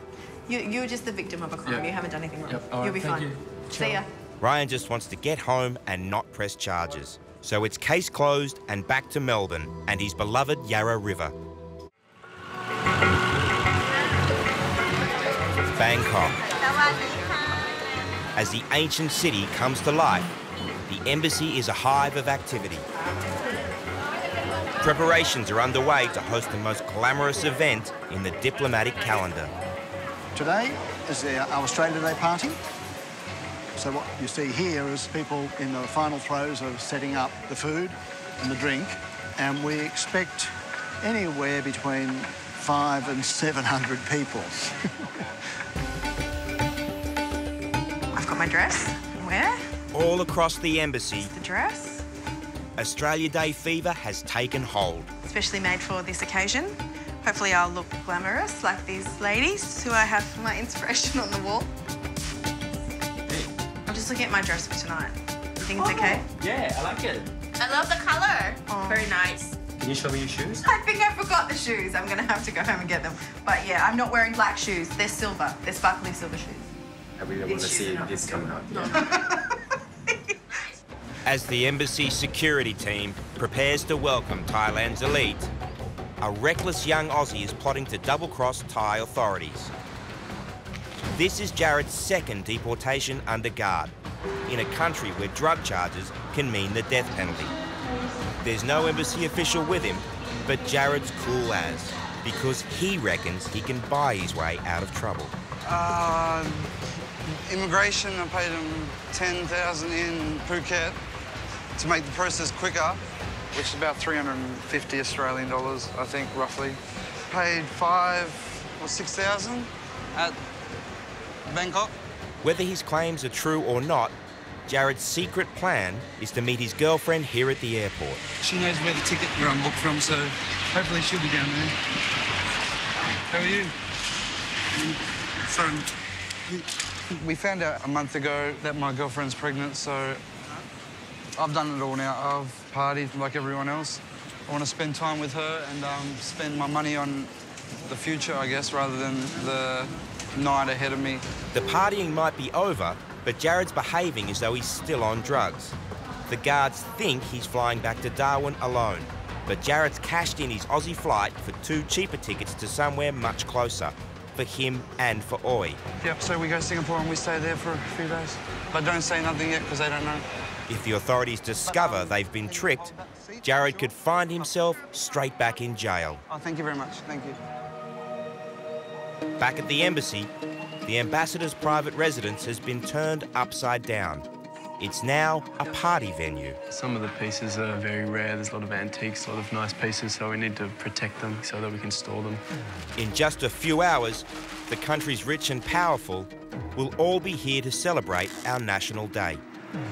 You're just the victim of a crime. Yep. You haven't done anything wrong. Yep. All You'll right, be thank fine. you. See ya. Ryan just wants to get home and not press charges. So it's case closed and back to Melbourne and his beloved Yarra River. Bangkok. As the ancient city comes to life, the embassy is a hive of activity. Preparations are underway to host the most glamorous event in the diplomatic calendar. Today is our Australia Day party. So what you see here is people in the final throes of setting up the food and the drink, and we expect anywhere between 500 and 700 people. I've got my dress. Where? All across the embassy, The dress. Australia Day fever has taken hold. Especially made for this occasion. Hopefully I'll look glamorous like these ladies who I have for my inspiration on the wall. I'm just looking at my dress for tonight. You think it's okay? Yeah, I like it. I love the color. Oh. Very nice. Can you show me your shoes? I think I forgot the shoes. I'm gonna have to go home and get them. But yeah, I'm not wearing black shoes. They're silver. They're sparkly silver shoes. I really want to These shoes see are not this coming out. As the embassy security team prepares to welcome Thailand's elite, a reckless young Aussie is plotting to double-cross Thai authorities. This is Jared's second deportation under guard, in a country where drug charges can mean the death penalty. There's no embassy official with him, but Jared's cool as, because he reckons he can buy his way out of trouble. Immigration, I paid them 10,000 in Phuket to make the process quicker, which is about 350 Australian dollars, I think, roughly. Paid 5,000 or 6,000 at Bangkok. Whether his claims are true or not, Jared's secret plan is to meet his girlfriend here at the airport. She knows where I'm booked from, so hopefully she'll be down there. How are you? So, we found out a month ago that my girlfriend's pregnant, so I've done it all now. I've partied like everyone else. I want to spend time with her and spend my money on the future, I guess, rather than the night ahead of me. The partying might be over, but Jared's behaving as though he's still on drugs. The guards think he's flying back to Darwin alone, but Jared's cashed in his Aussie flight for 2 cheaper tickets to somewhere much closer, for him and for Oi. Yep, so we go to Singapore and we stay there for a few days. But don't say nothing yet, because they don't know. If the authorities discover they've been tricked, Jared could find himself straight back in jail. Oh, thank you very much. Thank you. Back at the embassy, the ambassador's private residence has been turned upside down. It's now a party venue. Some of the pieces are very rare. There's a lot of antiques, a lot of nice pieces, so we need to protect them so that we can store them. In just a few hours, the country's rich and powerful will all be here to celebrate our National Day.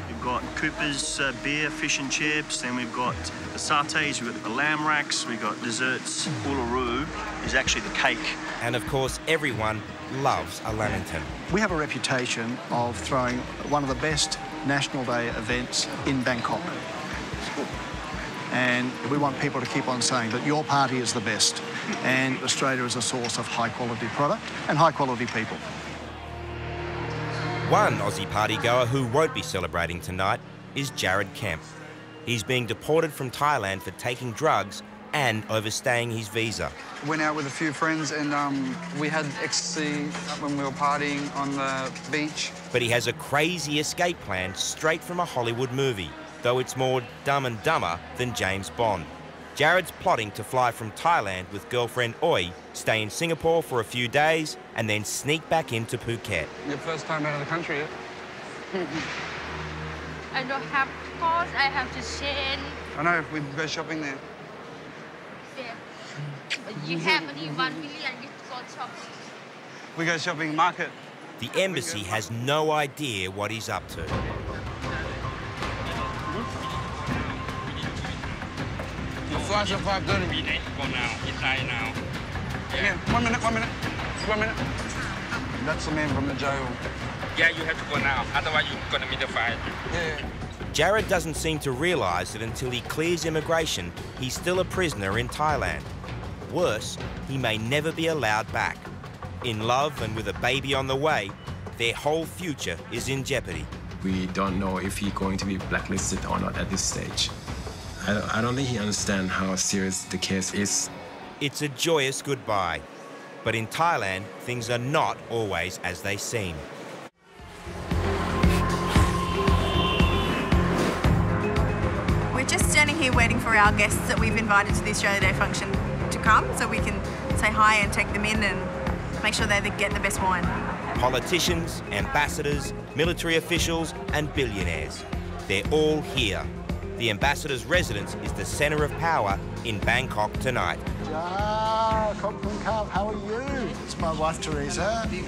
We've got Cooper's beer, fish and chips, then we've got the satay, we've got the lamb racks, we've got desserts. Uluru is actually the cake. And of course, everyone loves a lamington. We have a reputation of throwing one of the best National Day events in Bangkok. And we want people to keep on saying that your party is the best. And Australia is a source of high-quality product and high-quality people. One Aussie partygoer who won't be celebrating tonight is Jared Kemp. He's being deported from Thailand for taking drugs and overstaying his visa. Went out with a few friends and we had ecstasy when we were partying on the beach. But he has a crazy escape plan straight from a Hollywood movie, though it's more Dumb and Dumber than James Bond. Jared's plotting to fly from Thailand with girlfriend Oi, stay in Singapore for a few days, and then sneak back into Phuket. Your first time out of the country, yeah? I don't have clothes, I have to change. I know, we go shopping there. Yeah. You have only 1 million, you go shopping. We go shopping market. The embassy has no idea what he's up to. The flights are 5:30. We need to go now, inside now. Yeah, 1 minute, 1 minute, 1 minute. That's the man from the jail. Yeah, you have to go now, otherwise you're gonna meet the fight. Yeah. Jared doesn't seem to realise that until he clears immigration, he's still a prisoner in Thailand. Worse, he may never be allowed back. In love and with a baby on the way, their whole future is in jeopardy. We don't know if he's going to be blacklisted or not at this stage. I don't think he understands how serious the case is. It's a joyous goodbye. But in Thailand, things are not always as they seem. We're just standing here waiting for our guests that we've invited to the Australia Day function to come so we can say hi and take them in and make sure they get the best wine. Politicians, ambassadors, military officials and billionaires. They're all here. The ambassador's residence is the centre of power in Bangkok tonight. How are you? It's my wife, Teresa, the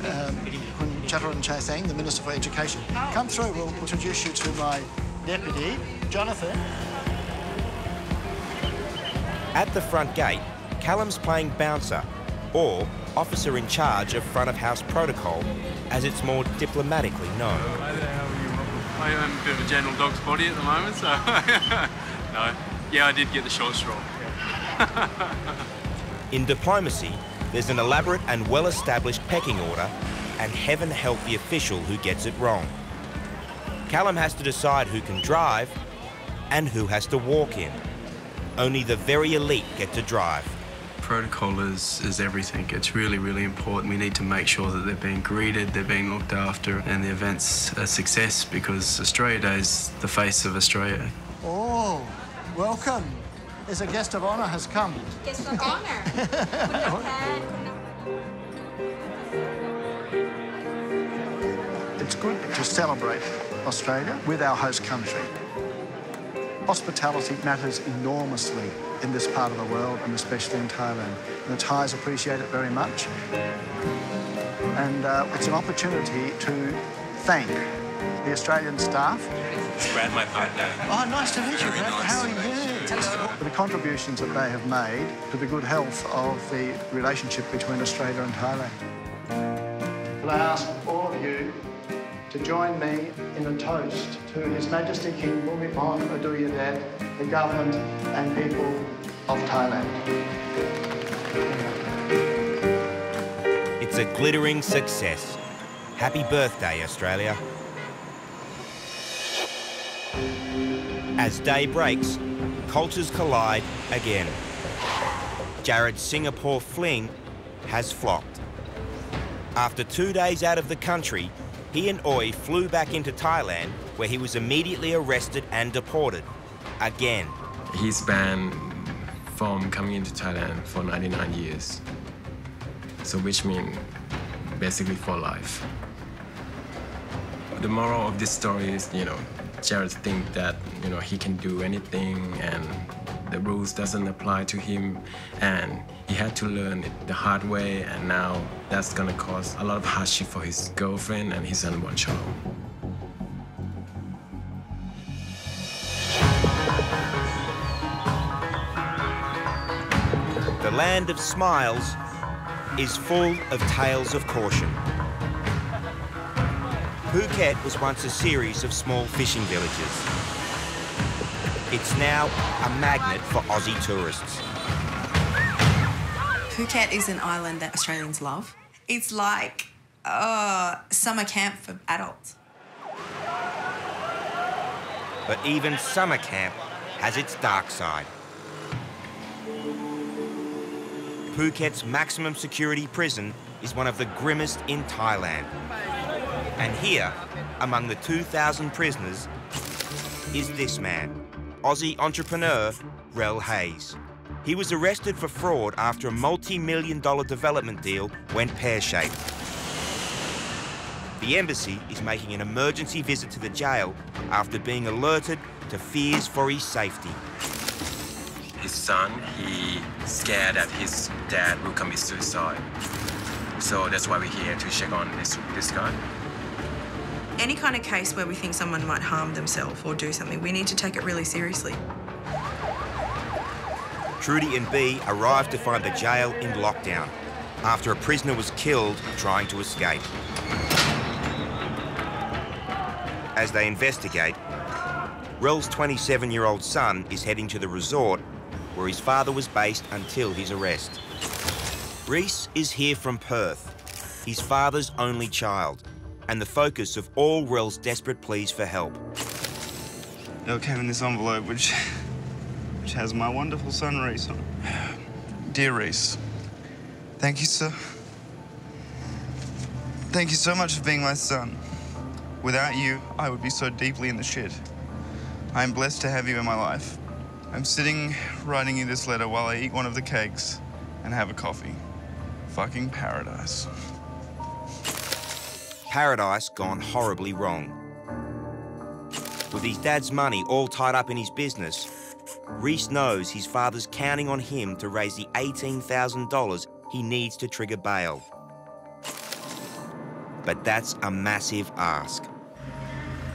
Minister for Education. Come through, we'll introduce you to my deputy, Jonathan. At the front gate, Callum's playing bouncer, or officer in charge of front-of-house protocol, as it's more diplomatically known. Hi there, how are you? I am a bit of a general dog's body at the moment, so no. Yeah, I did get the short straw. In diplomacy, there's an elaborate and well-established pecking order, and heaven help the official who gets it wrong. Callum has to decide who can drive and who has to walk in. Only the very elite get to drive. Protocol is everything. It's really, really important. We need to make sure that they're being greeted, they're being looked after, and the event's a success because Australia Day is the face of Australia. Oh, welcome. There's a guest of honour has come. Guest of honour. It's good to celebrate Australia with our host country. Hospitality matters enormously in this part of the world, and especially in Thailand. And the Thais appreciate it very much. And it's an opportunity to thank the Australian staff. It's Brad, my partner. Oh, nice to meet you, Brad. Nice. How are you? For the contributions that they have made to the good health of the relationship between Australia and Thailand. Can I ask all of you to join me in a toast to His Majesty King Bhumibol Adulyadej, the government and people of Thailand. It's a glittering success. Happy birthday, Australia. As day breaks, cultures collide again. Jared's Singapore fling has flopped. After 2 days out of the country, he and Oi flew back into Thailand, where he was immediately arrested and deported. Again. He's banned from coming into Thailand for 99 years. So which means basically for life. The moral of this story is, Jared thinks that, he can do anything and the rules doesn't apply to him, and he had to learn it the hard way, and now that's gonna cause a lot of hardship for his girlfriend and his unborn child. The land of smiles is full of tales of caution. Phuket was once a series of small fishing villages. It's now a magnet for Aussie tourists. Phuket is an island that Australians love. It's like summer camp for adults. But even summer camp has its dark side. Phuket's maximum security prison is one of the grimmest in Thailand. And here, among the 2,000 prisoners, is this man, Aussie entrepreneur Rel Hayes. He was arrested for fraud after a multi-million-dollar development deal went pear-shaped. The embassy is making an emergency visit to the jail after being alerted to fears for his safety. His son, he's scared that his dad will commit suicide. So that's why we're here to check on this guy. Any kind of case where we think someone might harm themselves or do something, we need to take it really seriously. Trudy and Bea arrived to find the jail in lockdown after a prisoner was killed trying to escape. As they investigate, Rel's 27-year-old son is heading to the resort where his father was based until his arrest. Reese is here from Perth. his father's only child, and the focus of all Rel's desperate pleas for help. It came in this envelope, which has my wonderful son, Reese, on it. Dear Reese, thank you, sir. Thank you so much for being my son. Without you, I would be so deeply in the shit. I am blessed to have you in my life. I'm sitting writing you this letter while I eat one of the cakes and have a coffee. Fucking paradise. Paradise gone horribly wrong. With his dad's money all tied up in his business, Reese knows his father's counting on him to raise the $18,000 he needs to trigger bail. But that's a massive ask.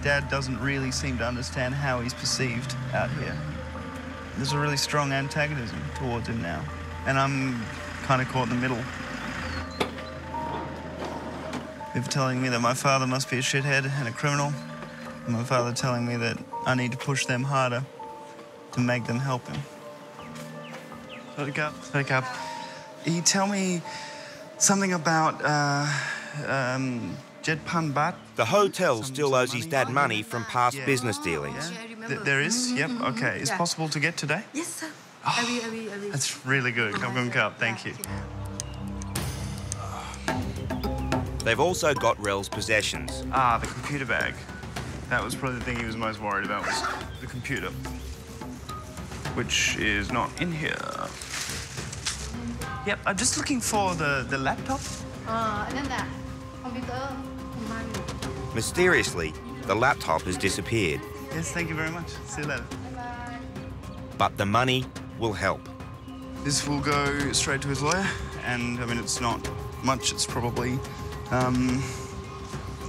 Dad doesn't really seem to understand how he's perceived out here. There's a really strong antagonism towards him now, and I'm kind of caught in the middle. They're telling me that my father must be a shithead and a criminal, and my father telling me that I need to push them harder to make them help him. Wake up. You tell me something about, Jetpan Bat? The hotel still owes his dad money from past business dealings. Yeah. There is? Yep, okay. Is it possible to get today? Yes, sir. I will. That's really good. Come, thank you. They've also got Rel's possessions. The computer bag. That was probably the thing he was most worried about, was the computer, which is not in here. Yep, I'm just looking for the laptop. Mysteriously, the laptop has disappeared. Yes, thank you very much. See you later. But the money will help. This will go straight to his lawyer, and I mean, it's not much. It's probably $200,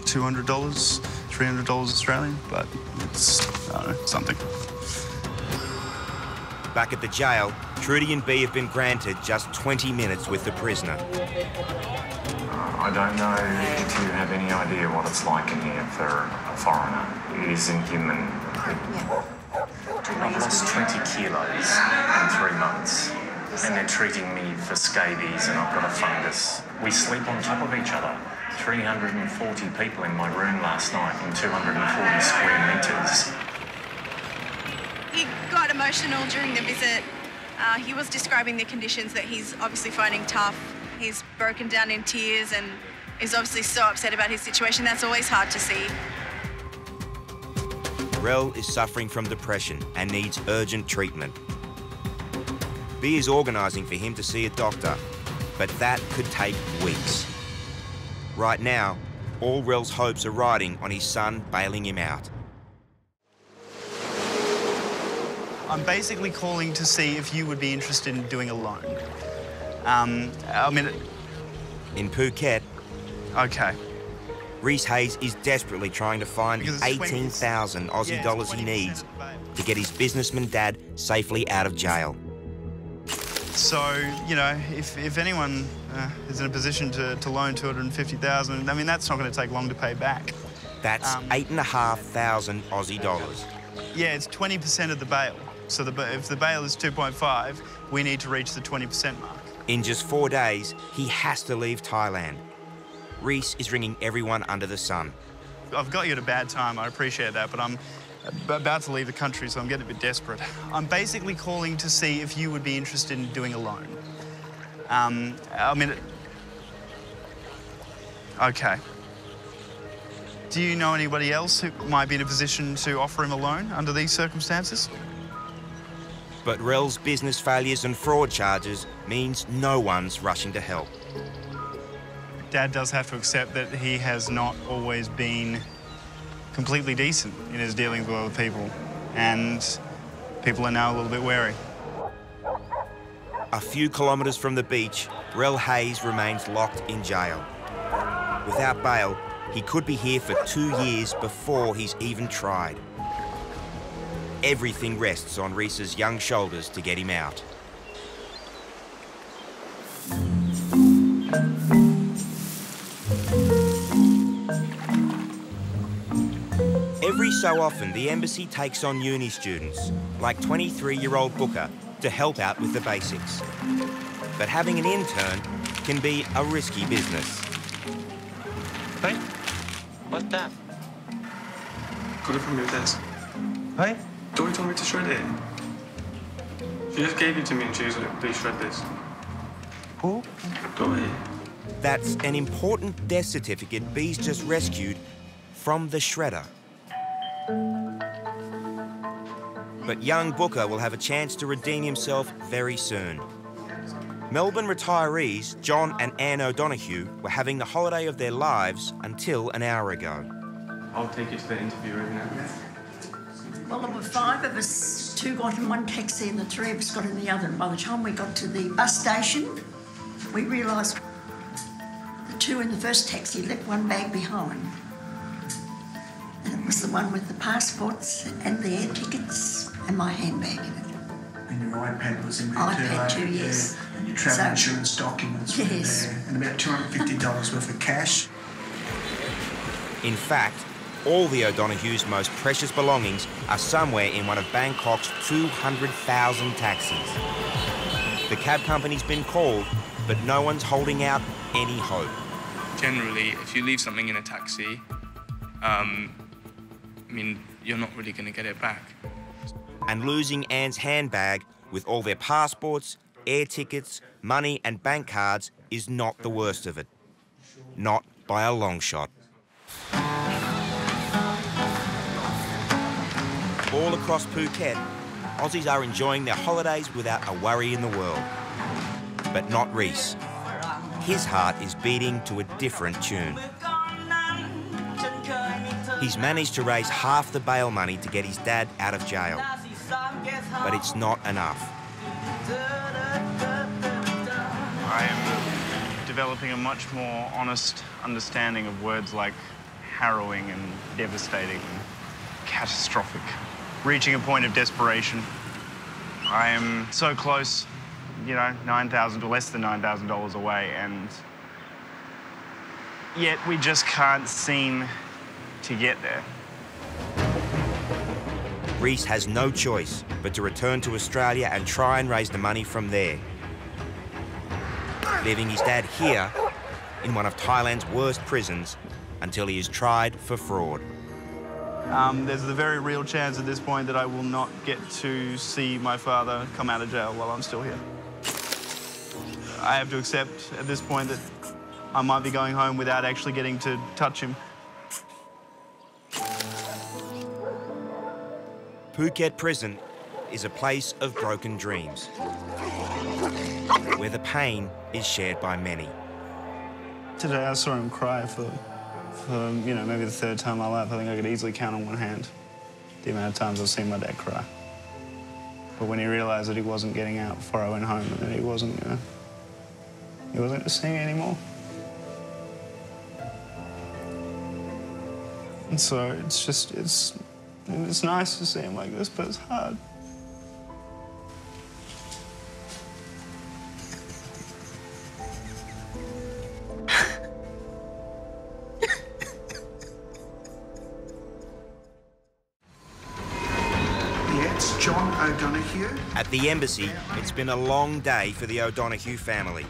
$300 Australian, but it's, I don't know, something. Back at the jail, Trudy and B have been granted just 20 minutes with the prisoner. I don't know if you have any idea what it's like in here for a foreigner. It is inhuman. I've lost 20 kilos in 3 months, and they're treating me for scabies, and I've got a fungus. We sleep on top of each other. 340 people in my room last night in 240 square metres. He got emotional during the visit. He was describing the conditions that he's obviously finding tough. He's broken down in tears and is obviously so upset about his situation. That's always hard to see. Rel is suffering from depression and needs urgent treatment. B is organising for him to see a doctor, but that could take weeks. Right now, all Rel's hopes are riding on his son bailing him out. I'm basically calling to see if you would be interested in doing a loan. In Phuket. Okay. Reese Hayes is desperately trying to find the 18,000 Aussie dollars he needs to get his businessman dad safely out of jail. So, you know, if anyone is in a position to loan 250,000, I mean, that's not going to take long to pay back. That's 8,500 Aussie dollars. Yeah, it's 20% of the bail. So if the bail is 2.5, we need to reach the 20% mark. In just 4 days, he has to leave Thailand. Reese is ringing everyone under the sun. I've got you at a bad time, I appreciate that, but I'm about to leave the country, so I'm getting a bit desperate. I'm basically calling to see if you would be interested in doing a loan. Okay. Do you know anybody else who might be in a position to offer him a loan under these circumstances? But Rel's business failures and fraud charges means no one's rushing to help. Dad does have to accept that he has not always been completely decent in his dealings with other people, and people are now a little bit wary. A few kilometres from the beach, Rel Hayes remains locked in jail. Without bail, he could be here for 2 years before he's even tried. Everything rests on Reese's young shoulders to get him out. Every so often, the embassy takes on uni students, like 23-year-old Booker, to help out with the basics. But having an intern can be a risky business. Hey? What's that? Got it from your desk. Hey? Dory told me to shred it. She just gave it to me and she was like, please shred this. Who? Dory. That's an important death certificate B's just rescued from the shredder. But young Booker will have a chance to redeem himself very soon. Melbourne retirees John and Anne O'Donoghue were having the holiday of their lives until an hour ago. I'll take you to the interview room now. Well, there were 5 of us, 2 got in one taxi and the 3 of us got in the other. And by the time we got to the bus station, we realised the 2 in the first taxi left one bag behind. And it was the one with the passports and the air tickets and my handbag in it. And your iPad was in there iPad too, too, yes. And your travel insurance documents were there. And about $250 worth of cash. In fact, all the O'Donoghues' most precious belongings are somewhere in one of Bangkok's 200,000 taxis. The cab company's been called, but no one's holding out any hope. Generally, if you leave something in a taxi, I mean, you're not really going to get it back. And losing Anne's handbag with all their passports, air tickets, money and bank cards is not the worst of it. Not by a long shot. All across Phuket, Aussies are enjoying their holidays without a worry in the world. But not Reese. His heart is beating to a different tune. He's managed to raise half the bail money to get his dad out of jail. But it's not enough. I am developing a much more honest understanding of words like harrowing and devastating and catastrophic. Reaching a point of desperation. I am so close, you know, $9,000 or less than $9,000 away, and yet we just can't seem to get there. Reese has no choice but to return to Australia and try and raise the money from there. Leaving his dad here in one of Thailand's worst prisons until he is tried for fraud. There's a very real chance at this point that I will not get to see my father come out of jail while I'm still here. I have to accept at this point that I might be going home without actually getting to touch him. Phuket Prison is a place of broken dreams, where the pain is shared by many. Today I saw him cry for you know, maybe the 3rd time in my life. I think I could easily count on one hand the amount of times I've seen my dad cry. But when he realised that he wasn't getting out before I went home and that he wasn't going to see me anymore. And so it's just, it's nice to see him like this, but it's hard. John O'Donoghue. At the embassy, it's been a long day for the O'Donoghue family.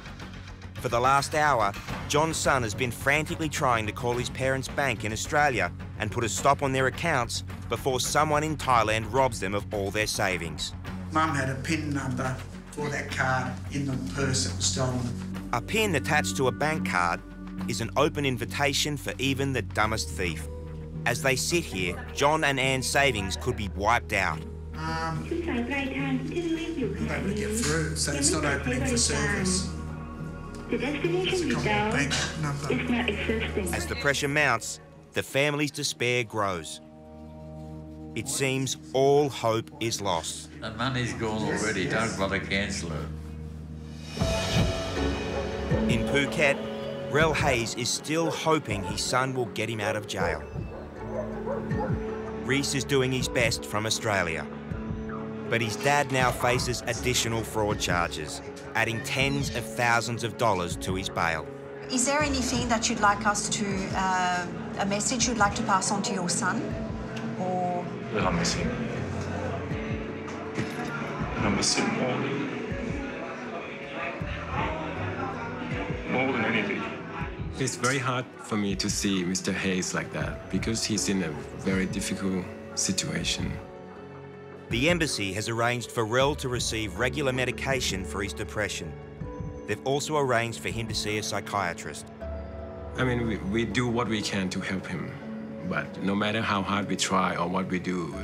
For the last hour, John's son has been frantically trying to call his parents' bank in Australia and put a stop on their accounts before someone in Thailand robs them of all their savings. Mum had a PIN number for that card in the purse that was stolen. A PIN attached to a bank card is an open invitation for even the dumbest thief. As they sit here, John and Anne's savings could be wiped out. Not able to get through, so it's not opening for service. The destination you dialed is not existing. As the pressure mounts, the family's despair grows. It seems all hope is lost. The money's gone already, don't bother cancel it. In Phuket, Rel Hayes is still hoping his son will get him out of jail. Reese is doing his best from Australia. But his dad now faces additional fraud charges, adding tens of thousands of dollars to his bail. Is there anything that you'd like us to, a message you'd like to pass on to your son? Or... That I miss him. And I miss him more than anything. it's very hard for me to see Mr. Hayes like that because he's in a very difficult situation. The embassy has arranged for Rel to receive regular medication for his depression. They've also arranged for him to see a psychiatrist. I mean, we do what we can to help him, but no matter how hard we try or what we do,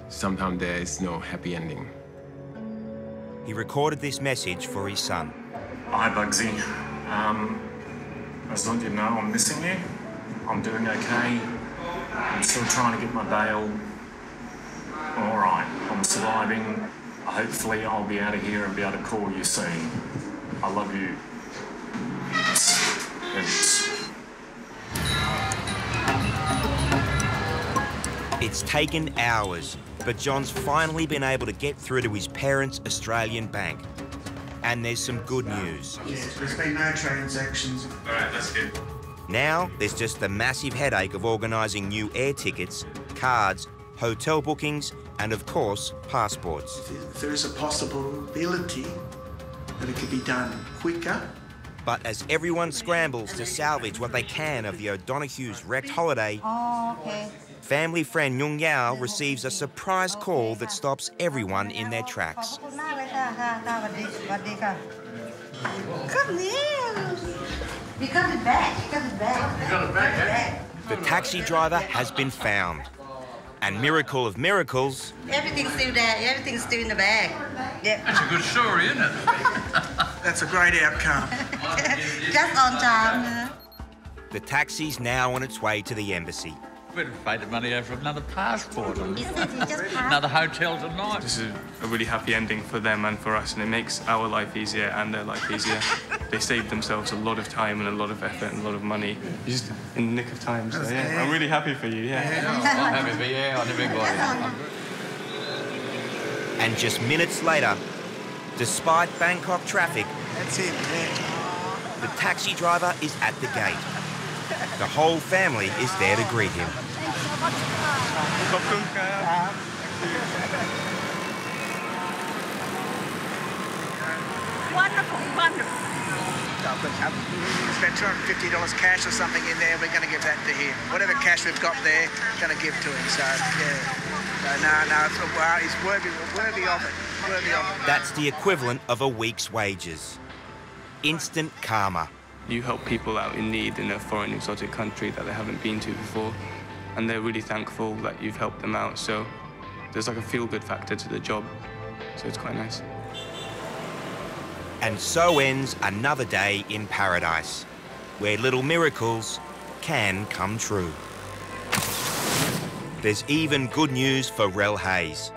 sometimes there is no happy ending. He recorded this message for his son. Hi, Bugsy. I just want you to know I'm missing you. I'm doing okay. I'm still trying to get my bail. All right, I'm surviving. Hopefully I'll be out of here and be able to call you soon. I love you. It's taken hours, but John's finally been able to get through to his parents' Australian bank. And there's some good news. Yes, there's been no transactions. All right, that's good. Now, there's just the massive headache of organising new air tickets, cards, hotel bookings, and of course, passports. If there is a possibility that it could be done quicker. But as everyone scrambles to salvage what they can of the O'Donoghue's wrecked holiday, family friend Nhung Yao receives a surprise call that stops everyone in their tracks. Good news! We got it back. We got it back. You got it back, eh? The taxi driver has been found. And miracle of miracles, Everything's still there. Everything's still in the bag. Yep. That's a good story, isn't it? That's a great outcome. Just on time. the taxi's now on its way to the embassy. We'd have paid the money out for another passport and another hotel tonight. This is a really happy ending for them and for us, and it makes our life easier and their life easier. They saved themselves a lot of time and a lot of effort and a lot of money. You're just in the nick of time, so yeah, I'm really happy for you, yeah. I'm happy for you, on everybody. And just minutes later, despite Bangkok traffic, That's it, yeah. the taxi driver is at the gate. The whole family is there to greet him. Wonderful, wonderful. Spent $250 cash or something in there. We're going to give that to him. Whatever cash we've got there, going to give to him. So, yeah. So, no, he's worthy of it. Worthy of it. That's the equivalent of a week's wages. Instant karma. You help people out in need in a foreign exotic country that they haven't been to before, and they're really thankful that you've helped them out, so there's like a feel-good factor to the job, so it's quite nice. And so ends another day in paradise, where little miracles can come true. There's even good news for Rel Hayes.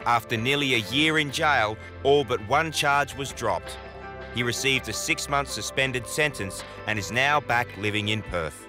After nearly a year in jail, all but one charge was dropped. He received a 6-month suspended sentence and is now back living in Perth.